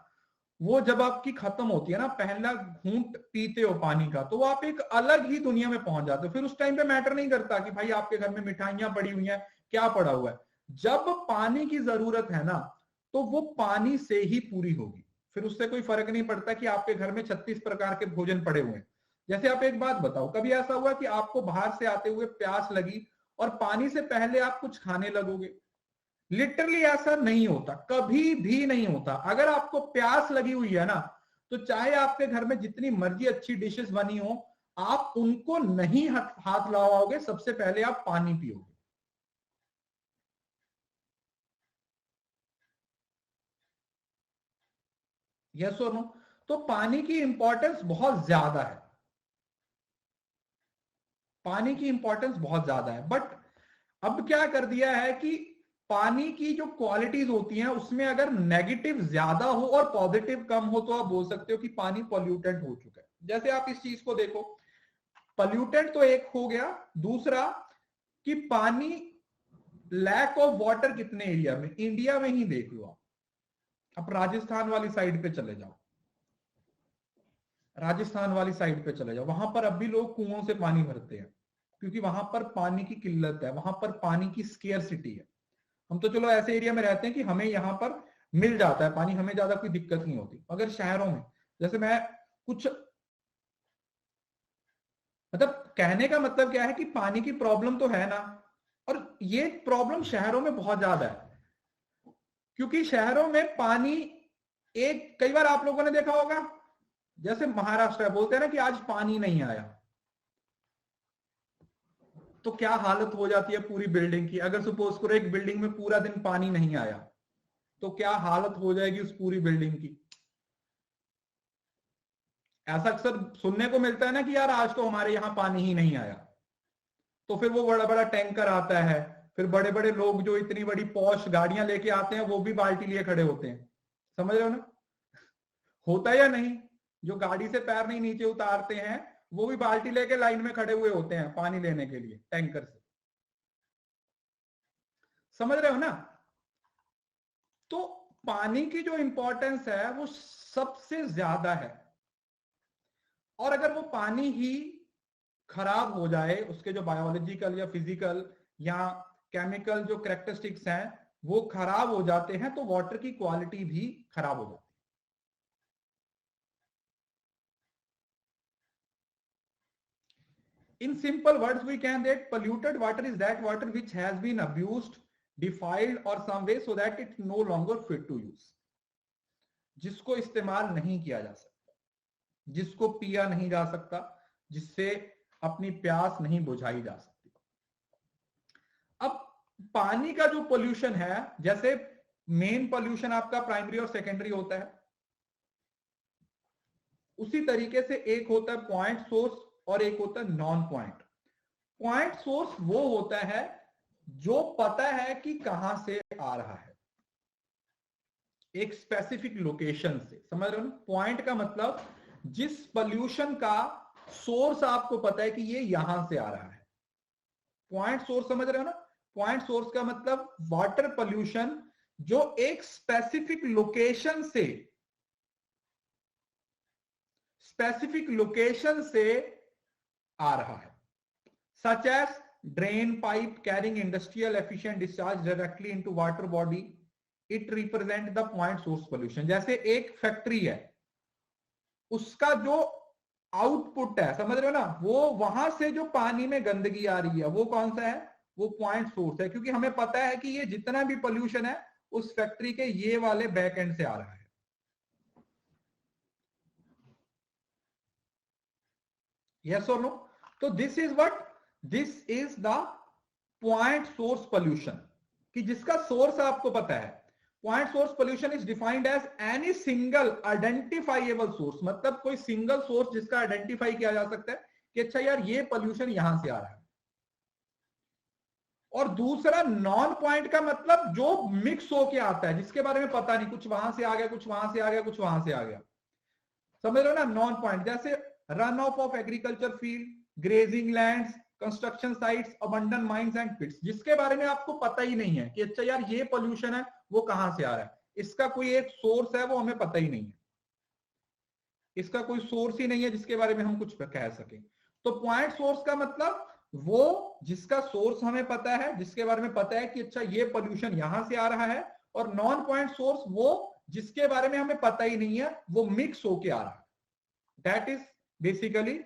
वो जब आपकी खत्म होती है ना, पहला घूंट पीते हो पानी का, तो आप एक अलग ही दुनिया में पहुंच जाते हो। फिर उस टाइम पे मैटर नहीं करता कि भाई आपके घर में मिठाइयां पड़ी हुई हैं, क्या पड़ा हुआ है। जब पानी की जरूरत है ना, तो वो पानी से ही पूरी होगी। फिर उससे कोई फर्क नहीं पड़ता कि आपके घर में 36 प्रकार के भोजन पड़े हुए हैं। जैसे आप एक बात बताओ, कभी ऐसा हुआ कि आपको बाहर से आते हुए प्यास लगी और पानी से पहले आप कुछ खाने लगोगे। लिटरली ऐसा नहीं होता, कभी भी नहीं होता। अगर आपको प्यास लगी हुई है ना, तो चाहे आपके घर में जितनी मर्जी अच्छी डिशेस बनी हो, आप उनको नहीं हाथ लगाओगे, सबसे पहले आप पानी पियोगे। यस और नो? तो पानी की इंपॉर्टेंस बहुत ज्यादा है, पानी की इंपॉर्टेंस बहुत ज्यादा है। बट अब क्या कर दिया है कि पानी की जो क्वालिटीज होती हैं उसमें अगर नेगेटिव ज्यादा हो और पॉजिटिव कम हो, तो आप बोल सकते हो कि पानी पॉल्यूटेंट हो चुका है। जैसे आप इस चीज को देखो, पॉल्यूटेंट तो एक हो गया, दूसरा कि पानी लैक ऑफ वाटर कितने एरिया में, इंडिया में ही देख लो आप राजस्थान वाली साइड पे चले जाओ, राजस्थान वाली साइड पे चले जाओ, वहां पर अब भी लोग कुओं से पानी भरते हैं, क्योंकि वहां पर पानी की किल्लत है, वहां पर पानी की स्केर्सिटी है। हम तो चलो ऐसे एरिया में रहते हैं कि हमें यहाँ पर मिल जाता है पानी, हमें ज्यादा कोई दिक्कत नहीं होती। मगर शहरों में, जैसे मैं कुछ, मतलब कहने का मतलब क्या है कि पानी की प्रॉब्लम तो है ना, और ये प्रॉब्लम शहरों में बहुत ज्यादा है, क्योंकि शहरों में पानी, एक कई बार आप लोगों ने देखा होगा, जैसे महाराष्ट्र है, बोलते हैं ना कि आज पानी नहीं आया, तो क्या हालत हो जाती है पूरी बिल्डिंग की। अगर सपोज करो एक बिल्डिंग में पूरा दिन पानी नहीं आया, तो क्या हालत हो जाएगी उस पूरी बिल्डिंग की। ऐसा अक्सर सुनने को मिलता है ना कि यार आज तो हमारे यहां पानी ही नहीं आया, तो फिर वो बड़ा बड़ा टैंकर आता है, फिर बड़े बड़े लोग जो इतनी बड़ी पॉश गाड़ियां लेके आते हैं वो भी बाल्टी लिए खड़े होते हैं। समझ रहे हो ना? होता है या नहीं? जो गाड़ी से पैर नहीं नीचे उतारते हैं, वो भी बाल्टी लेके लाइन में खड़े हुए होते हैं पानी लेने के लिए टैंकर से। समझ रहे हो ना? तो पानी की जो इंपॉर्टेंस है वो सबसे ज्यादा है, और अगर वो पानी ही खराब हो जाए, उसके जो बायोलॉजिकल या फिजिकल या केमिकल जो कैरेक्टरिस्टिक्स हैं वो खराब हो जाते हैं, तो वाटर की क्वालिटी भी खराब हो जाती है। In simple words we can that polluted water is that water which has been abused, defiled or some way so that it no longer fit to use, जिसको इस्तेमाल नहीं किया जा सकता, जिसको पिया नहीं जा सकता, जिससे अपनी प्यास नहीं बुझाई जा सकती। अब पानी का जो पोल्यूशन है, जैसे मेन पोल्यूशन आपका प्राइमरी और सेकेंडरी होता है, उसी तरीके से एक होता है पॉइंट सोर्स और एक होता है नॉन पॉइंट। पॉइंट सोर्स वो होता है जो पता है कि कहां से आ रहा है, एक स्पेसिफिक लोकेशन से। समझ रहे हो ना? पॉइंट का मतलब जिस पोल्यूशन का सोर्स आपको पता है कि ये यहां से आ रहा है, पॉइंट सोर्स। समझ रहे हो ना? पॉइंट सोर्स का मतलब वाटर पोल्यूशन जो एक स्पेसिफिक लोकेशन से, स्पेसिफिक लोकेशन से आ रहा है, such as drain pipe carrying industrial efficient discharge directly into water body, it represent the point source pollution. जैसे एक फैक्ट्री है, उसका जो आउटपुट है, समझ रहे हो ना, वो वहां से जो पानी में गंदगी आ रही है वो कौन सा है? वो पॉइंट सोर्स है, क्योंकि हमें पता है कि ये जितना भी पोल्यूशन है उस फैक्ट्री के ये वाले बैक एंड से आ रहा है। यस और नो? तो this is what, this is the point source pollution, कि जिसका सोर्स आपको पता है। Point source pollution is defined as any single identifiable source, मतलब कोई सिंगल सोर्स जिसका आइडेंटिफाई किया जा सकता है कि अच्छा यार ये पोल्यूशन यहां से आ रहा है। और दूसरा नॉन पॉइंट का मतलब जो मिक्स होके आता है, जिसके बारे में पता नहीं, कुछ वहां से आ गया, कुछ वहां से आ गया, कुछ वहां से आ गया। समझ रहे हो ना? नॉन पॉइंट जैसे run off agriculture field, grazing lands, construction sites, abandon mines and pits, जिसके बारे में आपको पता ही नहीं है कि अच्छा यार ये पोल्यूशन है वो कहां से आ रहा है, इसका कोई एक सोर्स है वो हमें पता ही नहीं है, इसका कोई सोर्स ही नहीं है जिसके बारे में हम कुछ कह सके। तो पॉइंट सोर्स का मतलब वो जिसका सोर्स हमें पता है, जिसके बारे में पता है कि अच्छा ये पोल्यूशन यहां से आ रहा है। और नॉन पॉइंट सोर्स वो जिसके बारे में हमें पता ही नहीं है, वो मिक्स होके आ रहा है। दैट इज बेसिकली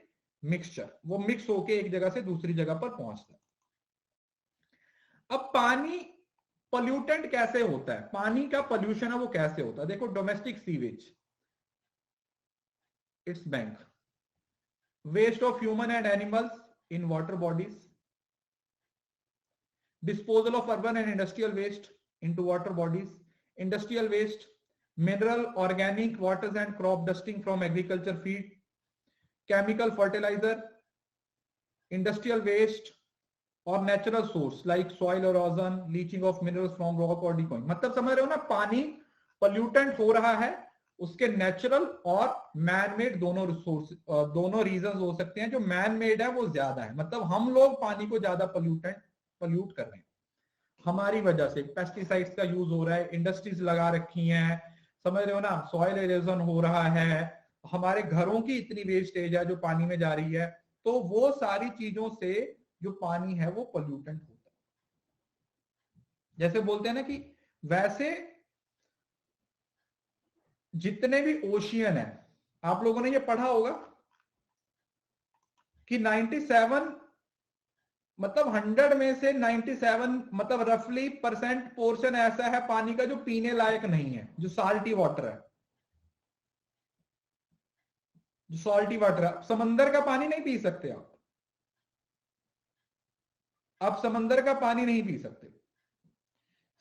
मिक्सचर, वो मिक्स होके एक जगह से दूसरी जगह पर पहुंचता है। अब पानी पोल्यूटेंट कैसे होता है, पानी का पोल्यूशन है वो कैसे होता है? देखो, domestic sewage, its bank, waste of human and animals in water bodies, disposal of urban and industrial waste into water bodies, industrial waste, mineral, organic, waters and crop dusting from agriculture feed, chemical fertilizer, industrial waste और natural source like soil erosion, leaching of minerals from rock और डिकॉइंग। मतलब समझ रहे हो ना, पानी pollutant हो रहा है, उसके नेचुरल और मैन मेड दोनों रिसोर्स, दोनों रीजंस हो सकते हैं। जो मैन मेड है वो ज्यादा है, मतलब हम लोग पानी को ज्यादा पोल्यूट कर रहे हैं हमारी वजह से। पेस्टिसाइड्स का यूज हो रहा है, इंडस्ट्रीज लगा रखी हैं, समझ रहे हो ना, सॉइल एरोजन हो रहा है, हमारे घरों की इतनी वेस्टेज है जो पानी में जा रही है। तो वो सारी चीजों से जो पानी है वो पोल्यूटेंट होता है। जैसे बोलते हैं ना कि वैसे जितने भी ओशियन है, आप लोगों ने ये पढ़ा होगा कि 97, मतलब 100 में से 97, मतलब रफली परसेंट पोर्शन ऐसा है पानी का जो पीने लायक नहीं है, जो साल्टी वाटर है, जो सॉल्टी वाटर है। समंदर का पानी नहीं पी सकते आप समंदर का पानी नहीं पी सकते।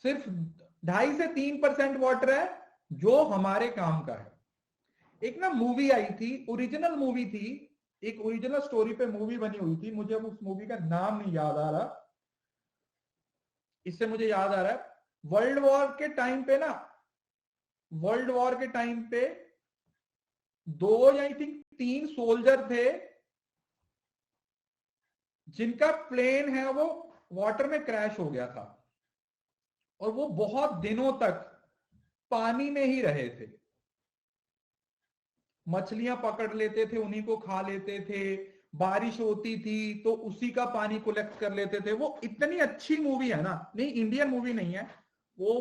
सिर्फ 2.5 से 3% वाटर है जो हमारे काम का है। एक ना मूवी आई थी, ओरिजिनल मूवी थी, एक ओरिजिनल स्टोरी पे मूवी बनी हुई थी, मुझे अब उस मूवी का नाम नहीं याद आ रहा, इससे मुझे याद आ रहा है, वर्ल्ड वॉर के टाइम पे ना, वर्ल्ड वॉर के टाइम पे 2 या आई थिंक 3 सोल्जर थे जिनका प्लेन है वो वाटर में क्रैश हो गया था, और वो बहुत दिनों तक पानी में ही रहे थे। मछलियां पकड़ लेते थे, उन्हीं को खा लेते थे, बारिश होती थी तो उसी का पानी कलेक्ट कर लेते थे। वो इतनी अच्छी मूवी है ना, नहीं इंडियन मूवी नहीं है वो,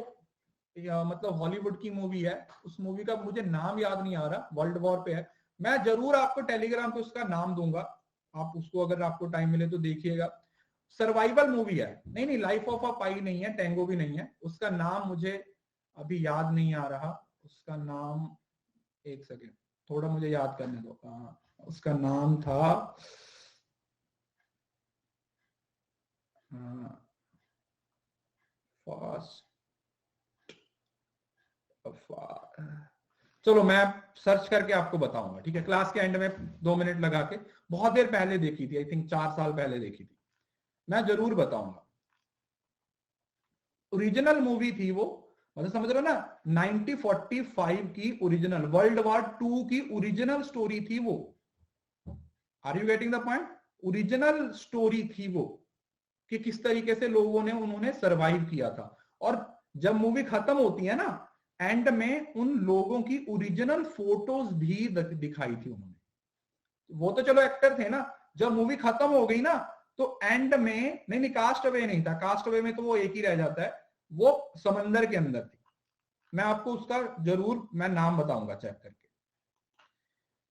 मतलब हॉलीवुड की मूवी है। उस मूवी का मुझे नाम याद नहीं आ रहा, वर्ल्ड वॉर पे है। मैं जरूर आपको टेलीग्राम पे उसका नाम दूंगा, आप उसको अगर आपको टाइम मिले तो देखिएगा। सर्वाइवल मूवी है, नहीं नहीं, लाइफ ऑफ अ पाई नहीं है, टेंगो भी नहीं है, उसका नाम मुझे अभी याद नहीं आ रहा। उसका नाम, एक सेकेंड, थोड़ा मुझे याद करने दो। उसका नाम था, फास्ट, चलो मैं सर्च करके आपको बताऊंगा, ठीक है, क्लास के एंड में 2 मिनट लगा के। बहुत देर पहले देखी थी, आई थिंक 4 साल पहले देखी थी, मैं जरूर बताऊंगा। ओरिजिनल मूवी थी वो, मतलब समझ रहे हो ना, 1945 की ओरिजिनल, वर्ल्ड वॉर 2 की ओरिजिनल स्टोरी थी वो। Are you getting the point? Original story थी वो, कि किस तरीके से लोगों ने, उन्होंने सरवाइव किया था। और जब मूवी खत्म होती है ना, एंड में उन लोगों की ओरिजिनल फोटोज भी दिखाई थी उन्होंने। वो तो चलो एक्टर थे ना, जब मूवी खत्म हो गई ना, तो एंड में, नहीं नहीं, कास्ट अवे नहीं था, कास्ट अवे में तो वो एक ही रह जाता है, वो समंदर के अंदर थी। मैं आपको उसका जरूर मैं नाम बताऊंगा चेक करके।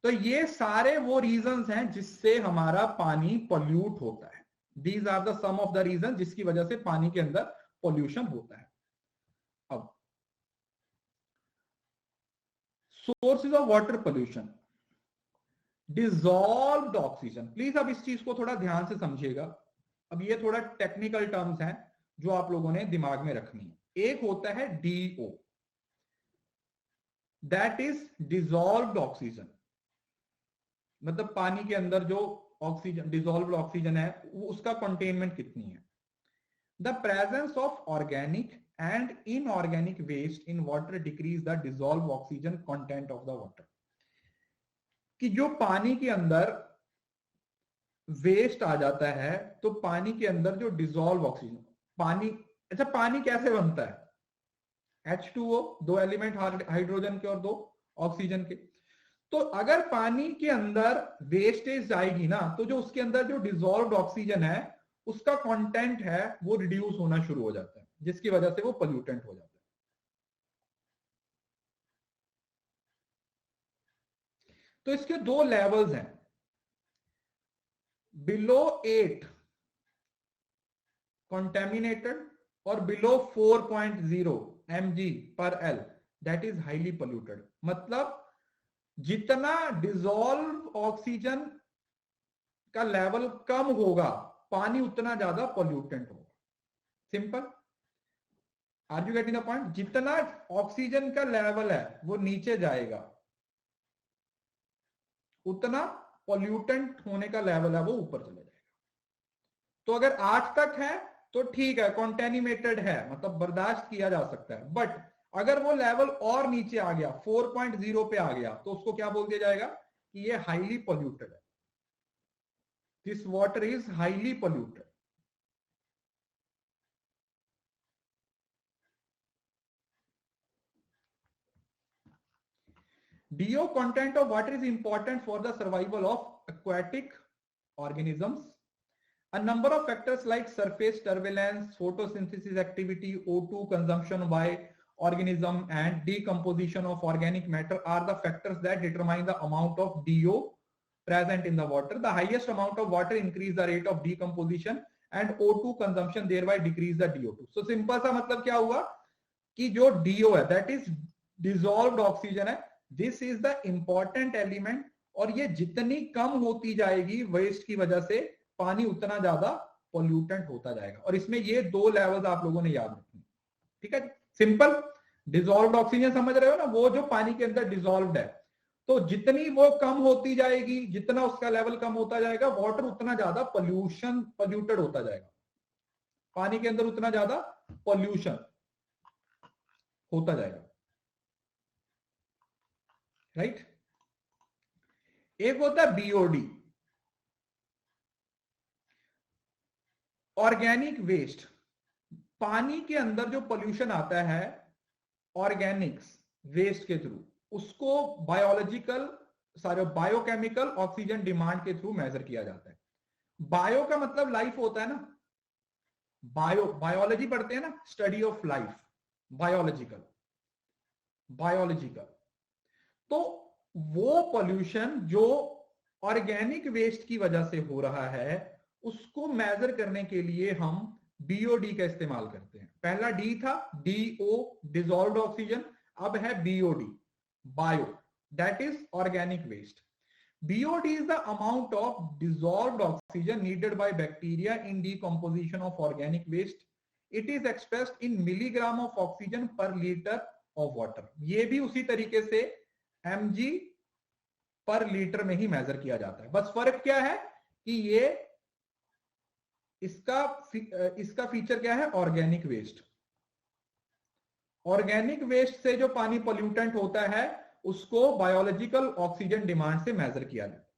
तो ये सारे वो रीजंस हैं जिससे हमारा पानी पोल्यूट होता है। These are the some of the reason जिसकी वजह से पानी के अंदर पोल्यूशन होता है। अब sources of water pollution, dissolved oxygen. Please अब इस चीज को थोड़ा ध्यान से समझिएगा। अब ये थोड़ा टेक्निकल टर्म्स हैं जो आप लोगों ने दिमाग में रखनी है। एक होता है DO, that is dissolved oxygen, मतलब पानी के अंदर जो ऑक्सीजन, डिजॉल्व्ड ऑक्सीजन है, वो उसका कंटेनमेंट कितनी है। The presence of organic and inorganic waste in water decrease the dissolve oxygen content of the water. कि जो पानी के अंदर वेस्ट आ जाता है, तो पानी के अंदर जो डिजॉल्व ऑक्सीजन, पानी, अच्छा पानी कैसे बनता है? H2O, 2 एलिमेंट हाइड्रोजन के और 2 ऑक्सीजन के। तो अगर पानी के अंदर वेस्टेज जाएगी ना, तो जो उसके अंदर जो डिजॉल्व्ड ऑक्सीजन है, उसका कंटेंट है वो रिड्यूस होना शुरू हो जाता है, जिसकी वजह से वो पोल्यूटेंट हो जाता है। तो इसके 2 लेवल्स हैं, बिलो 8 contaminated और below 4.0 mg per L that is highly polluted. मतलब जितना डिसॉल्व ऑक्सीजन का लेवल कम होगा पानी उतना ज्यादा पोल्यूटेंट होगा. Simple. Are you getting the point? जितना ऑक्सीजन का लेवल है वो नीचे जाएगा उतना पोल्यूटेंट होने का लेवल है वो ऊपर चले जाएगा. तो अगर 8 तक है तो ठीक है, कॉन्टेनिमेटेड है, मतलब बर्दाश्त किया जा सकता है. बट अगर वो लेवल और नीचे आ गया 4.0 पे आ गया तो उसको क्या बोल दिया जाएगा कि ये हाईली पोल्यूटेड है. This water is highly polluted. DO content of water is important for the survival of aquatic organisms. A number of factors like surface turbulence, photosynthesis activity, O2 consumption by organism and decomposition of organic matter are the factors that determine the amount of DO present in the water. The highest amount of water increase the rate of decomposition and O2 consumption thereby decrease the DO2. So simple सा मतलब क्या हुआ कि जो DO है that is dissolved oxygen है, this is the important element और ये जितनी कम होती जाएगी वेस्ट की वजह से पानी उतना ज्यादा पोल्यूटेंट होता जाएगा. और इसमें ये 2 लेवल्स आप लोगों ने याद रखने. ठीक है, सिंपल. डिसॉल्व्ड ऑक्सीजन समझ रहे हो ना, वो जो पानी के अंदर डिसॉल्व्ड है, तो जितनी वो कम होती जाएगी, जितना उसका लेवल कम होता जाएगा, वाटर उतना ज्यादा पोल्यूटेड होता जाएगा. पानी के अंदर उतना ज्यादा पोल्यूशन होता जाएगा. राइट. एक होता है बीओडी, ऑर्गेनिक वेस्ट. पानी के अंदर जो पोल्यूशन आता है ऑर्गेनिक्स वेस्ट के थ्रू, उसको बायोकेमिकल ऑक्सीजन डिमांड के थ्रू मेजर किया जाता है. बायो का मतलब लाइफ होता है ना, बायोलॉजी पढ़ते हैं ना, स्टडी ऑफ लाइफ, बायोलॉजिकल. तो वो पोल्यूशन जो ऑर्गेनिक वेस्ट की वजह से हो रहा है उसको मेजर करने के लिए हम बीओडी का इस्तेमाल करते हैं. पहला डी था डीओ, डिसॉल्व्ड ऑक्सीजन. अब है BOD, bio, that is organic waste. BOD is the amount of dissolved oxygen needed by bacteria in decomposition of organic waste. It is expressed in milligram of oxygen per litre of water. ये भी उसी तरीके से mg पर litre में ही major किया जाता है. बस फर्क क्या है कि ये इसका फीचर क्या है, ऑर्गेनिक वेस्ट. ऑर्गेनिक वेस्ट से जो पानी पोल्यूटेंट होता है उसको बायोलॉजिकल ऑक्सीजन डिमांड से मेजर किया जाता है.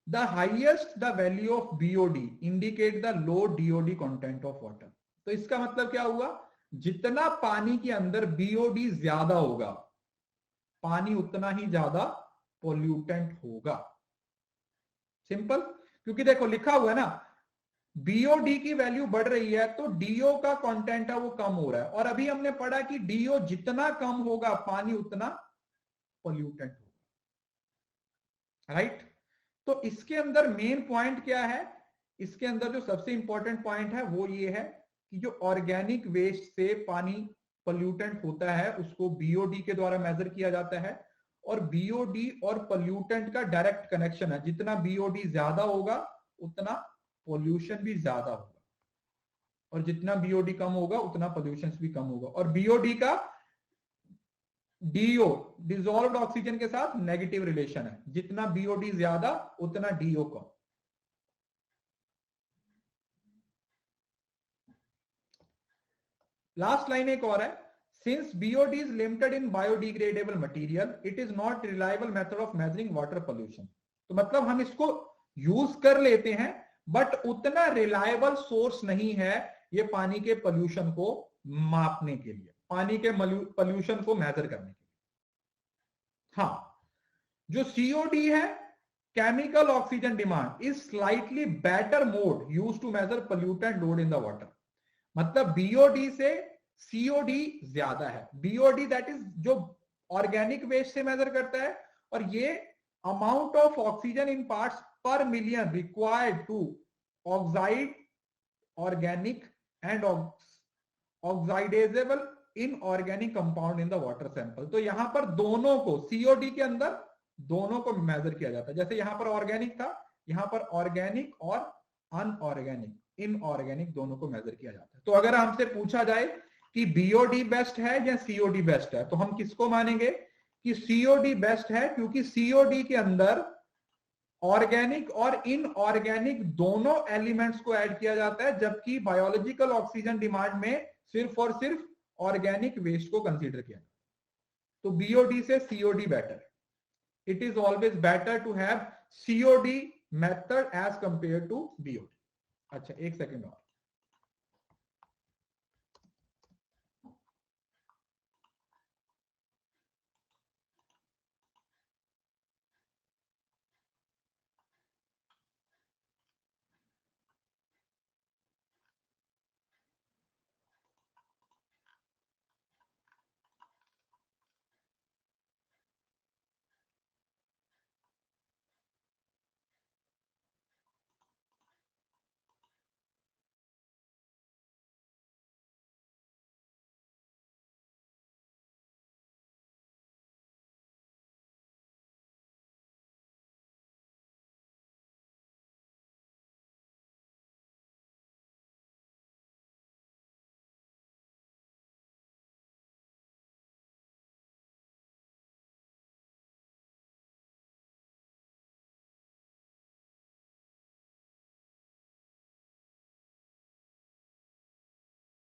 The highest the value of BOD indicate the low DoD content of water. तो इसका मतलब क्या हुआ, जितना पानी के अंदर बीओडी ज्यादा होगा पानी उतना ही ज्यादा पोल्यूटेंट होगा. सिंपल. क्योंकि देखो लिखा हुआ है ना, बीओडी की वैल्यू बढ़ रही है तो डीओ का कंटेंट है वो कम हो रहा है. और अभी हमने पढ़ा कि डीओ जितना कम होगा पानी उतना पोल्यूटेंट होगा. राइट. तो इसके अंदर मेन पॉइंट क्या है, इसके अंदर जो सबसे इंपॉर्टेंट पॉइंट है वो ये है कि जो ऑर्गेनिक वेस्ट से पानी पोल्यूटेंट होता है उसको बीओडी के द्वारा मेजर किया जाता है. और बीओडी और पोल्यूटेंट का डायरेक्ट कनेक्शन है. जितना बीओडी ज्यादा होगा उतना पोल्यूशन भी ज्यादा होगा और जितना बीओडी कम होगा उतना पोल्यूशन भी कम होगा. और बीओडी का डीओ, डिसॉल्व्ड ऑक्सीजन के साथ नेगेटिव रिलेशन है. जितना बीओडी ज्यादा उतना डीओ कम. लास्ट लाइन एक और है, since BOD is limited in biodegradable material it is not reliable method of measuring water pollution. तो मतलब हम इसको यूज कर लेते हैं बट उतना रिलायबल सोर्स नहीं है ये पानी के पोल्यूशन को मापने के लिए, पानी के पोल्यूशन को मेजर करने के लिए. हाँ, जो सीओडी है, chemical oxygen demand, is slightly better mode used to measure pollutant load in the water. मतलब बीओडी से सीओडी ज्यादा है. बीओडी दैट इज जो ऑर्गेनिक वेस्ट से मेजर करता है और ये amount of oxygen in parts per million required to oxide organic and oxidizable inorganic compound in the water sample। तो यहां पर दोनों को सीओडी के अंदर दोनों को मेजर किया जाता है। जैसे यहां पर ऑर्गेनिक था, यहां पर ऑर्गेनिक और अनऑर्गेनिक इनऑर्गेनिक दोनों को मेजर किया जाता है। तो अगर हमसे पूछा जाए कि बीओडी बेस्ट है या सीओडी बेस्ट है, तो हम किसको मानेंगे कि सीओडी बेस्ट है, क्योंकि सीओडी के अंदर ऑर्गेनिक और इनऑर्गेनिक दोनों एलिमेंट्स को ऐड किया जाता है, जबकि बायोलॉजिकल ऑक्सीजन डिमांड में सिर्फ और सिर्फ ऑर्गेनिक वेस्ट को कंसीडर किया। तो बीओडी से COD better. It is always better to have COD method as compare to BOD. अच्छा, एक सेकेंड और।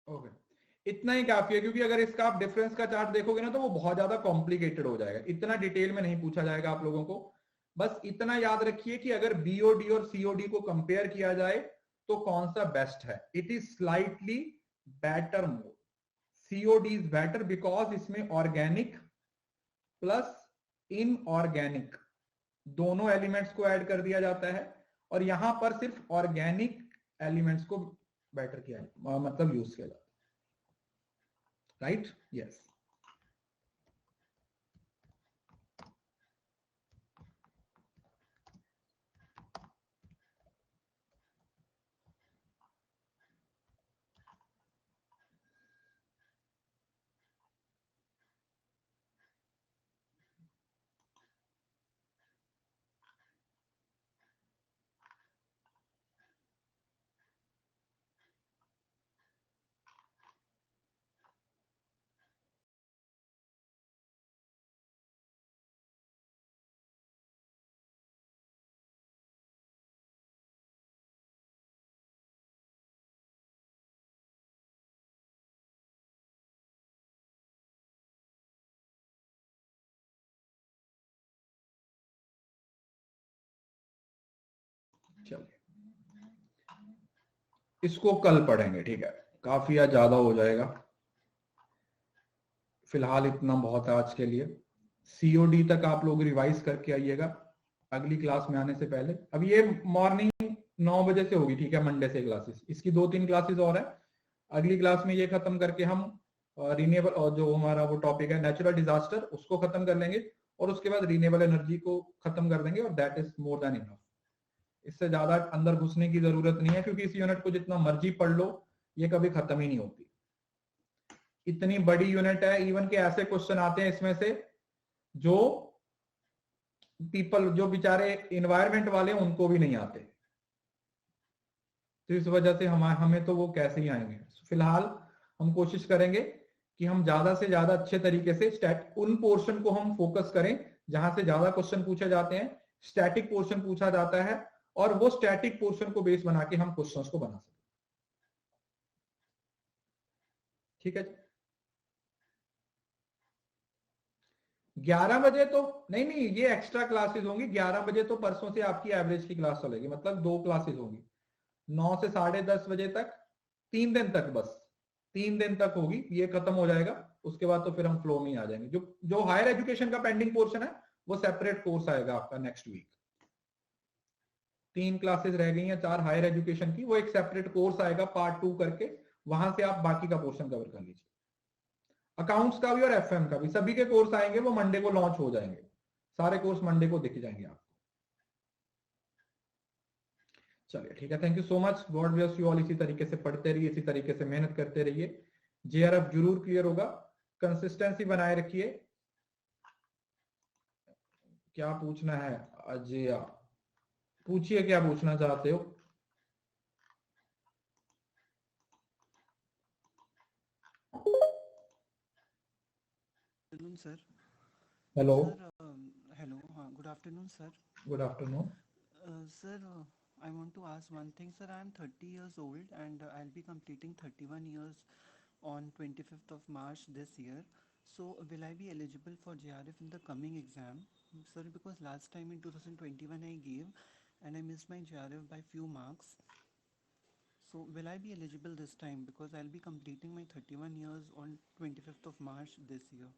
ओके, इतना ही काफी है, क्योंकि अगर इसका आप डिफरेंस का चार्ट देखोगे ना तो वो बहुत ज्यादा कॉम्प्लिकेटेड हो जाएगा। इतना डिटेल में नहीं पूछा जाएगा आप लोगों को। बस इतना याद रखिए कि अगर बीओडी और सीओडी को कंपेयर किया जाए तो कौन सा बेस्ट है। It is slightly better more. COD is better because इसमें ऑर्गेनिक प्लस इनऑर्गेनिक दोनों एलिमेंट्स को ऐड कर दिया जाता है, और यहां पर सिर्फ ऑर्गेनिक एलिमेंट्स को बेटर किया मतलब यूज किया जाता है। Right, yes. चलिए, इसको कल पढ़ेंगे, ठीक है? काफी ज्यादा हो जाएगा, फिलहाल इतना बहुत है आज के लिए। सीओडी तक आप लोग रिवाइज करके आइएगा अगली क्लास में आने से पहले। अब ये मॉर्निंग 9 बजे से होगी, ठीक है? मंडे से क्लासेस, इसकी 2-3 क्लासेस और है। अगली क्लास में ये खत्म करके हम रिन्यूएबल और जो हमारा वो टॉपिक है नेचुरल डिजास्टर, उसको खत्म कर लेंगे, और उसके बाद रिन्यूएबल एनर्जी को खत्म कर देंगे, और that is more than enough. इससे ज्यादा अंदर घुसने की जरूरत नहीं है, क्योंकि इस यूनिट को जितना मर्जी पढ़ लो ये कभी खत्म ही नहीं होती। इतनी बड़ी यूनिट है, इवन के ऐसे क्वेश्चन आते हैं इसमें से जो पीपल, जो बेचारे इन्वायरमेंट वाले, उनको भी नहीं आते। तो इस वजह से हमें तो वो कैसे ही आएंगे। फिलहाल हम कोशिश करेंगे कि हम ज्यादा से ज्यादा अच्छे तरीके से उन पोर्शन को हम फोकस करें जहां से ज्यादा क्वेश्चन पूछे जाते हैं। स्टैटिक पोर्शन पूछा जाता है, और वो स्टैटिक पोर्शन को बेस बना के हम क्वेश्चंस को बना सकते। ठीक है जी? 11 बजे तो नहीं, ये एक्स्ट्रा क्लासेस होंगी। 11 बजे तो परसों से आपकी एवरेज की क्लास चलेगी, मतलब 2 क्लासेस होंगी, 9 से 10:30 बजे तक, 3 दिन तक, बस 3 दिन तक होगी। ये खत्म हो जाएगा, उसके बाद तो फिर हम फ्लो में आ जाएंगे। जो हायर एजुकेशन का पेंडिंग पोर्शन है वो सेपरेट कोर्स आएगा आपका नेक्स्ट वीक। 3 क्लासेस रह गई हैं, 4 हायर एजुकेशन की, वो एक सेपरेट कोर्स आएगा पार्ट 2 करके, वहां से आप बाकी का पोर्शन कवर कर लीजिए। अकाउंट्स का भी और एफएम का भी, सभी के कोर्स आएंगे, वो मंडे को लॉन्च हो जाएंगे। सारे कोर्स मंडे को दिख जाएंगे आपको। चलिए ठीक है, thank you so much, God bless you all. इसी तरीके से पढ़ते रहिए, इसी तरीके से मेहनत करते रहिए, जेआरएफ जरूर क्लियर होगा। कंसिस्टेंसी बनाए रखिए। क्या पूछना है अजय, पूछिए क्या पूछना चाहते हो। Sir. Hello. Sir, hello. Good afternoon, sir. Good afternoon. Sir, I want to ask one thing, sir. I am 30 years old and I'll be completing 31 years on 25th of March this year. So, will I be eligible for JRF in the coming exam? Sir, because last time in 2021 I gave and I missed my JRF by few marks. So, will I be eligible this time because I'll be completing my 31 years on 25th of March this year?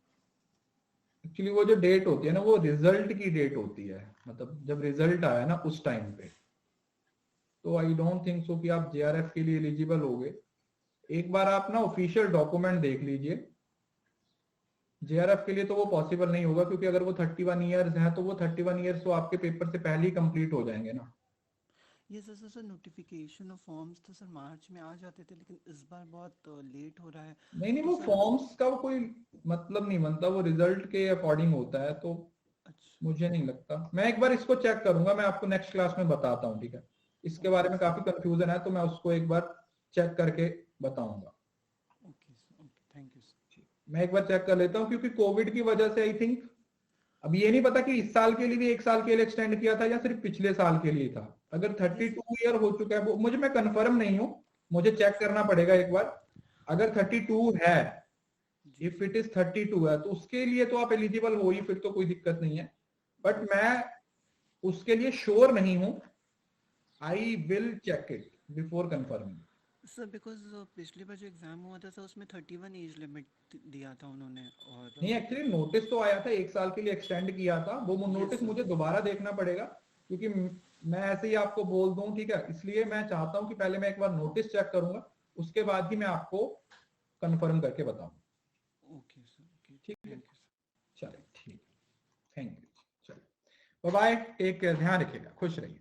Actually वो जो date होती है ना, वो result की date होती है, मतलब जब रिजल्ट आया ना उस टाइम पे, तो आई डोंट थिंक सो कि आप जेआरएफ के लिए एलिजिबल होगे। एक बार आप ना ऑफिशियल डॉक्यूमेंट देख लीजिए। जेआरएफ के लिए तो वो पॉसिबल नहीं होगा, क्योंकि अगर वो 31 ईयर्स हैं तो वो 31 ईयर्स तो आपके पेपर से पहले ही कंप्लीट हो जाएंगे ना। Yes sir. Sir notification of forms तो सर मार्च में आ जाते थे, लेकिन इस बार बहुत लेट हो रहा है। नहीं नहीं, तो वो सर फॉर्म्स का कोई मतलब नहीं बनता, वो रिजल्ट के अकॉर्डिंग होता है, तो अच्छा। मुझे नहीं लगता। मैं एक बार इसको चेक करूंगा, मैं आपको नेक्स्ट क्लास में बताता हूँ, ठीक है। इसके बारे ओके में सर। काफी कंफ्यूजन है, तो मैं उसको एक बार चेक करके बताऊंगा। Okay sir. Okay, thank you sir. मैं एक बार चेक कर लेता हूँ, क्योंकि कोविड की वजह से आई थिंक, अब ये नहीं पता कि इस साल के लिए भी 1 साल के लिए एक्सटेंड किया था या सिर्फ पिछले साल के लिए था। अगर यस 32 ईयर हो चुका है, वो मुझे, मैं कंफर्म नहीं हूँ, मुझे चेक करना पड़ेगा एक बार। अगर 32 है, जी इफ सर। इट इज 32 है, तो उसके लिए तो आप एलिजिबल हो ही, फिर तो कोई दिक्कत नहीं है। बट ओके मैं उसके लिए श्योर नहीं हूं। I will check it before confirming. Sir, because पिछली बार जो एग्ज़ाम हुआ था सर, उसमें 31 एज लिमिट दिया था उन्होंने। और नहीं, एक्चुअली नोटिस तो आया था, 1 साल के लिए एक्सटेंड किया था, वो यस नोटिस सर। मुझे दोबारा देखना पड़ेगा, क्योंकि मैं ऐसे ही आपको बोल दूं, ठीक है। इसलिए मैं चाहता हूं कि पहले मैं एक बार नोटिस चेक करूंगा, उसके बाद ही मैं आपको कंफर्म करके बताऊं। Okay sir. ओके, ठीक है, थैंक यू सर। चलिए ठीक है, थैंक यू। चलिए बाय बाय, टेक केयर, ध्यान रखिएगा, खुश रहिए।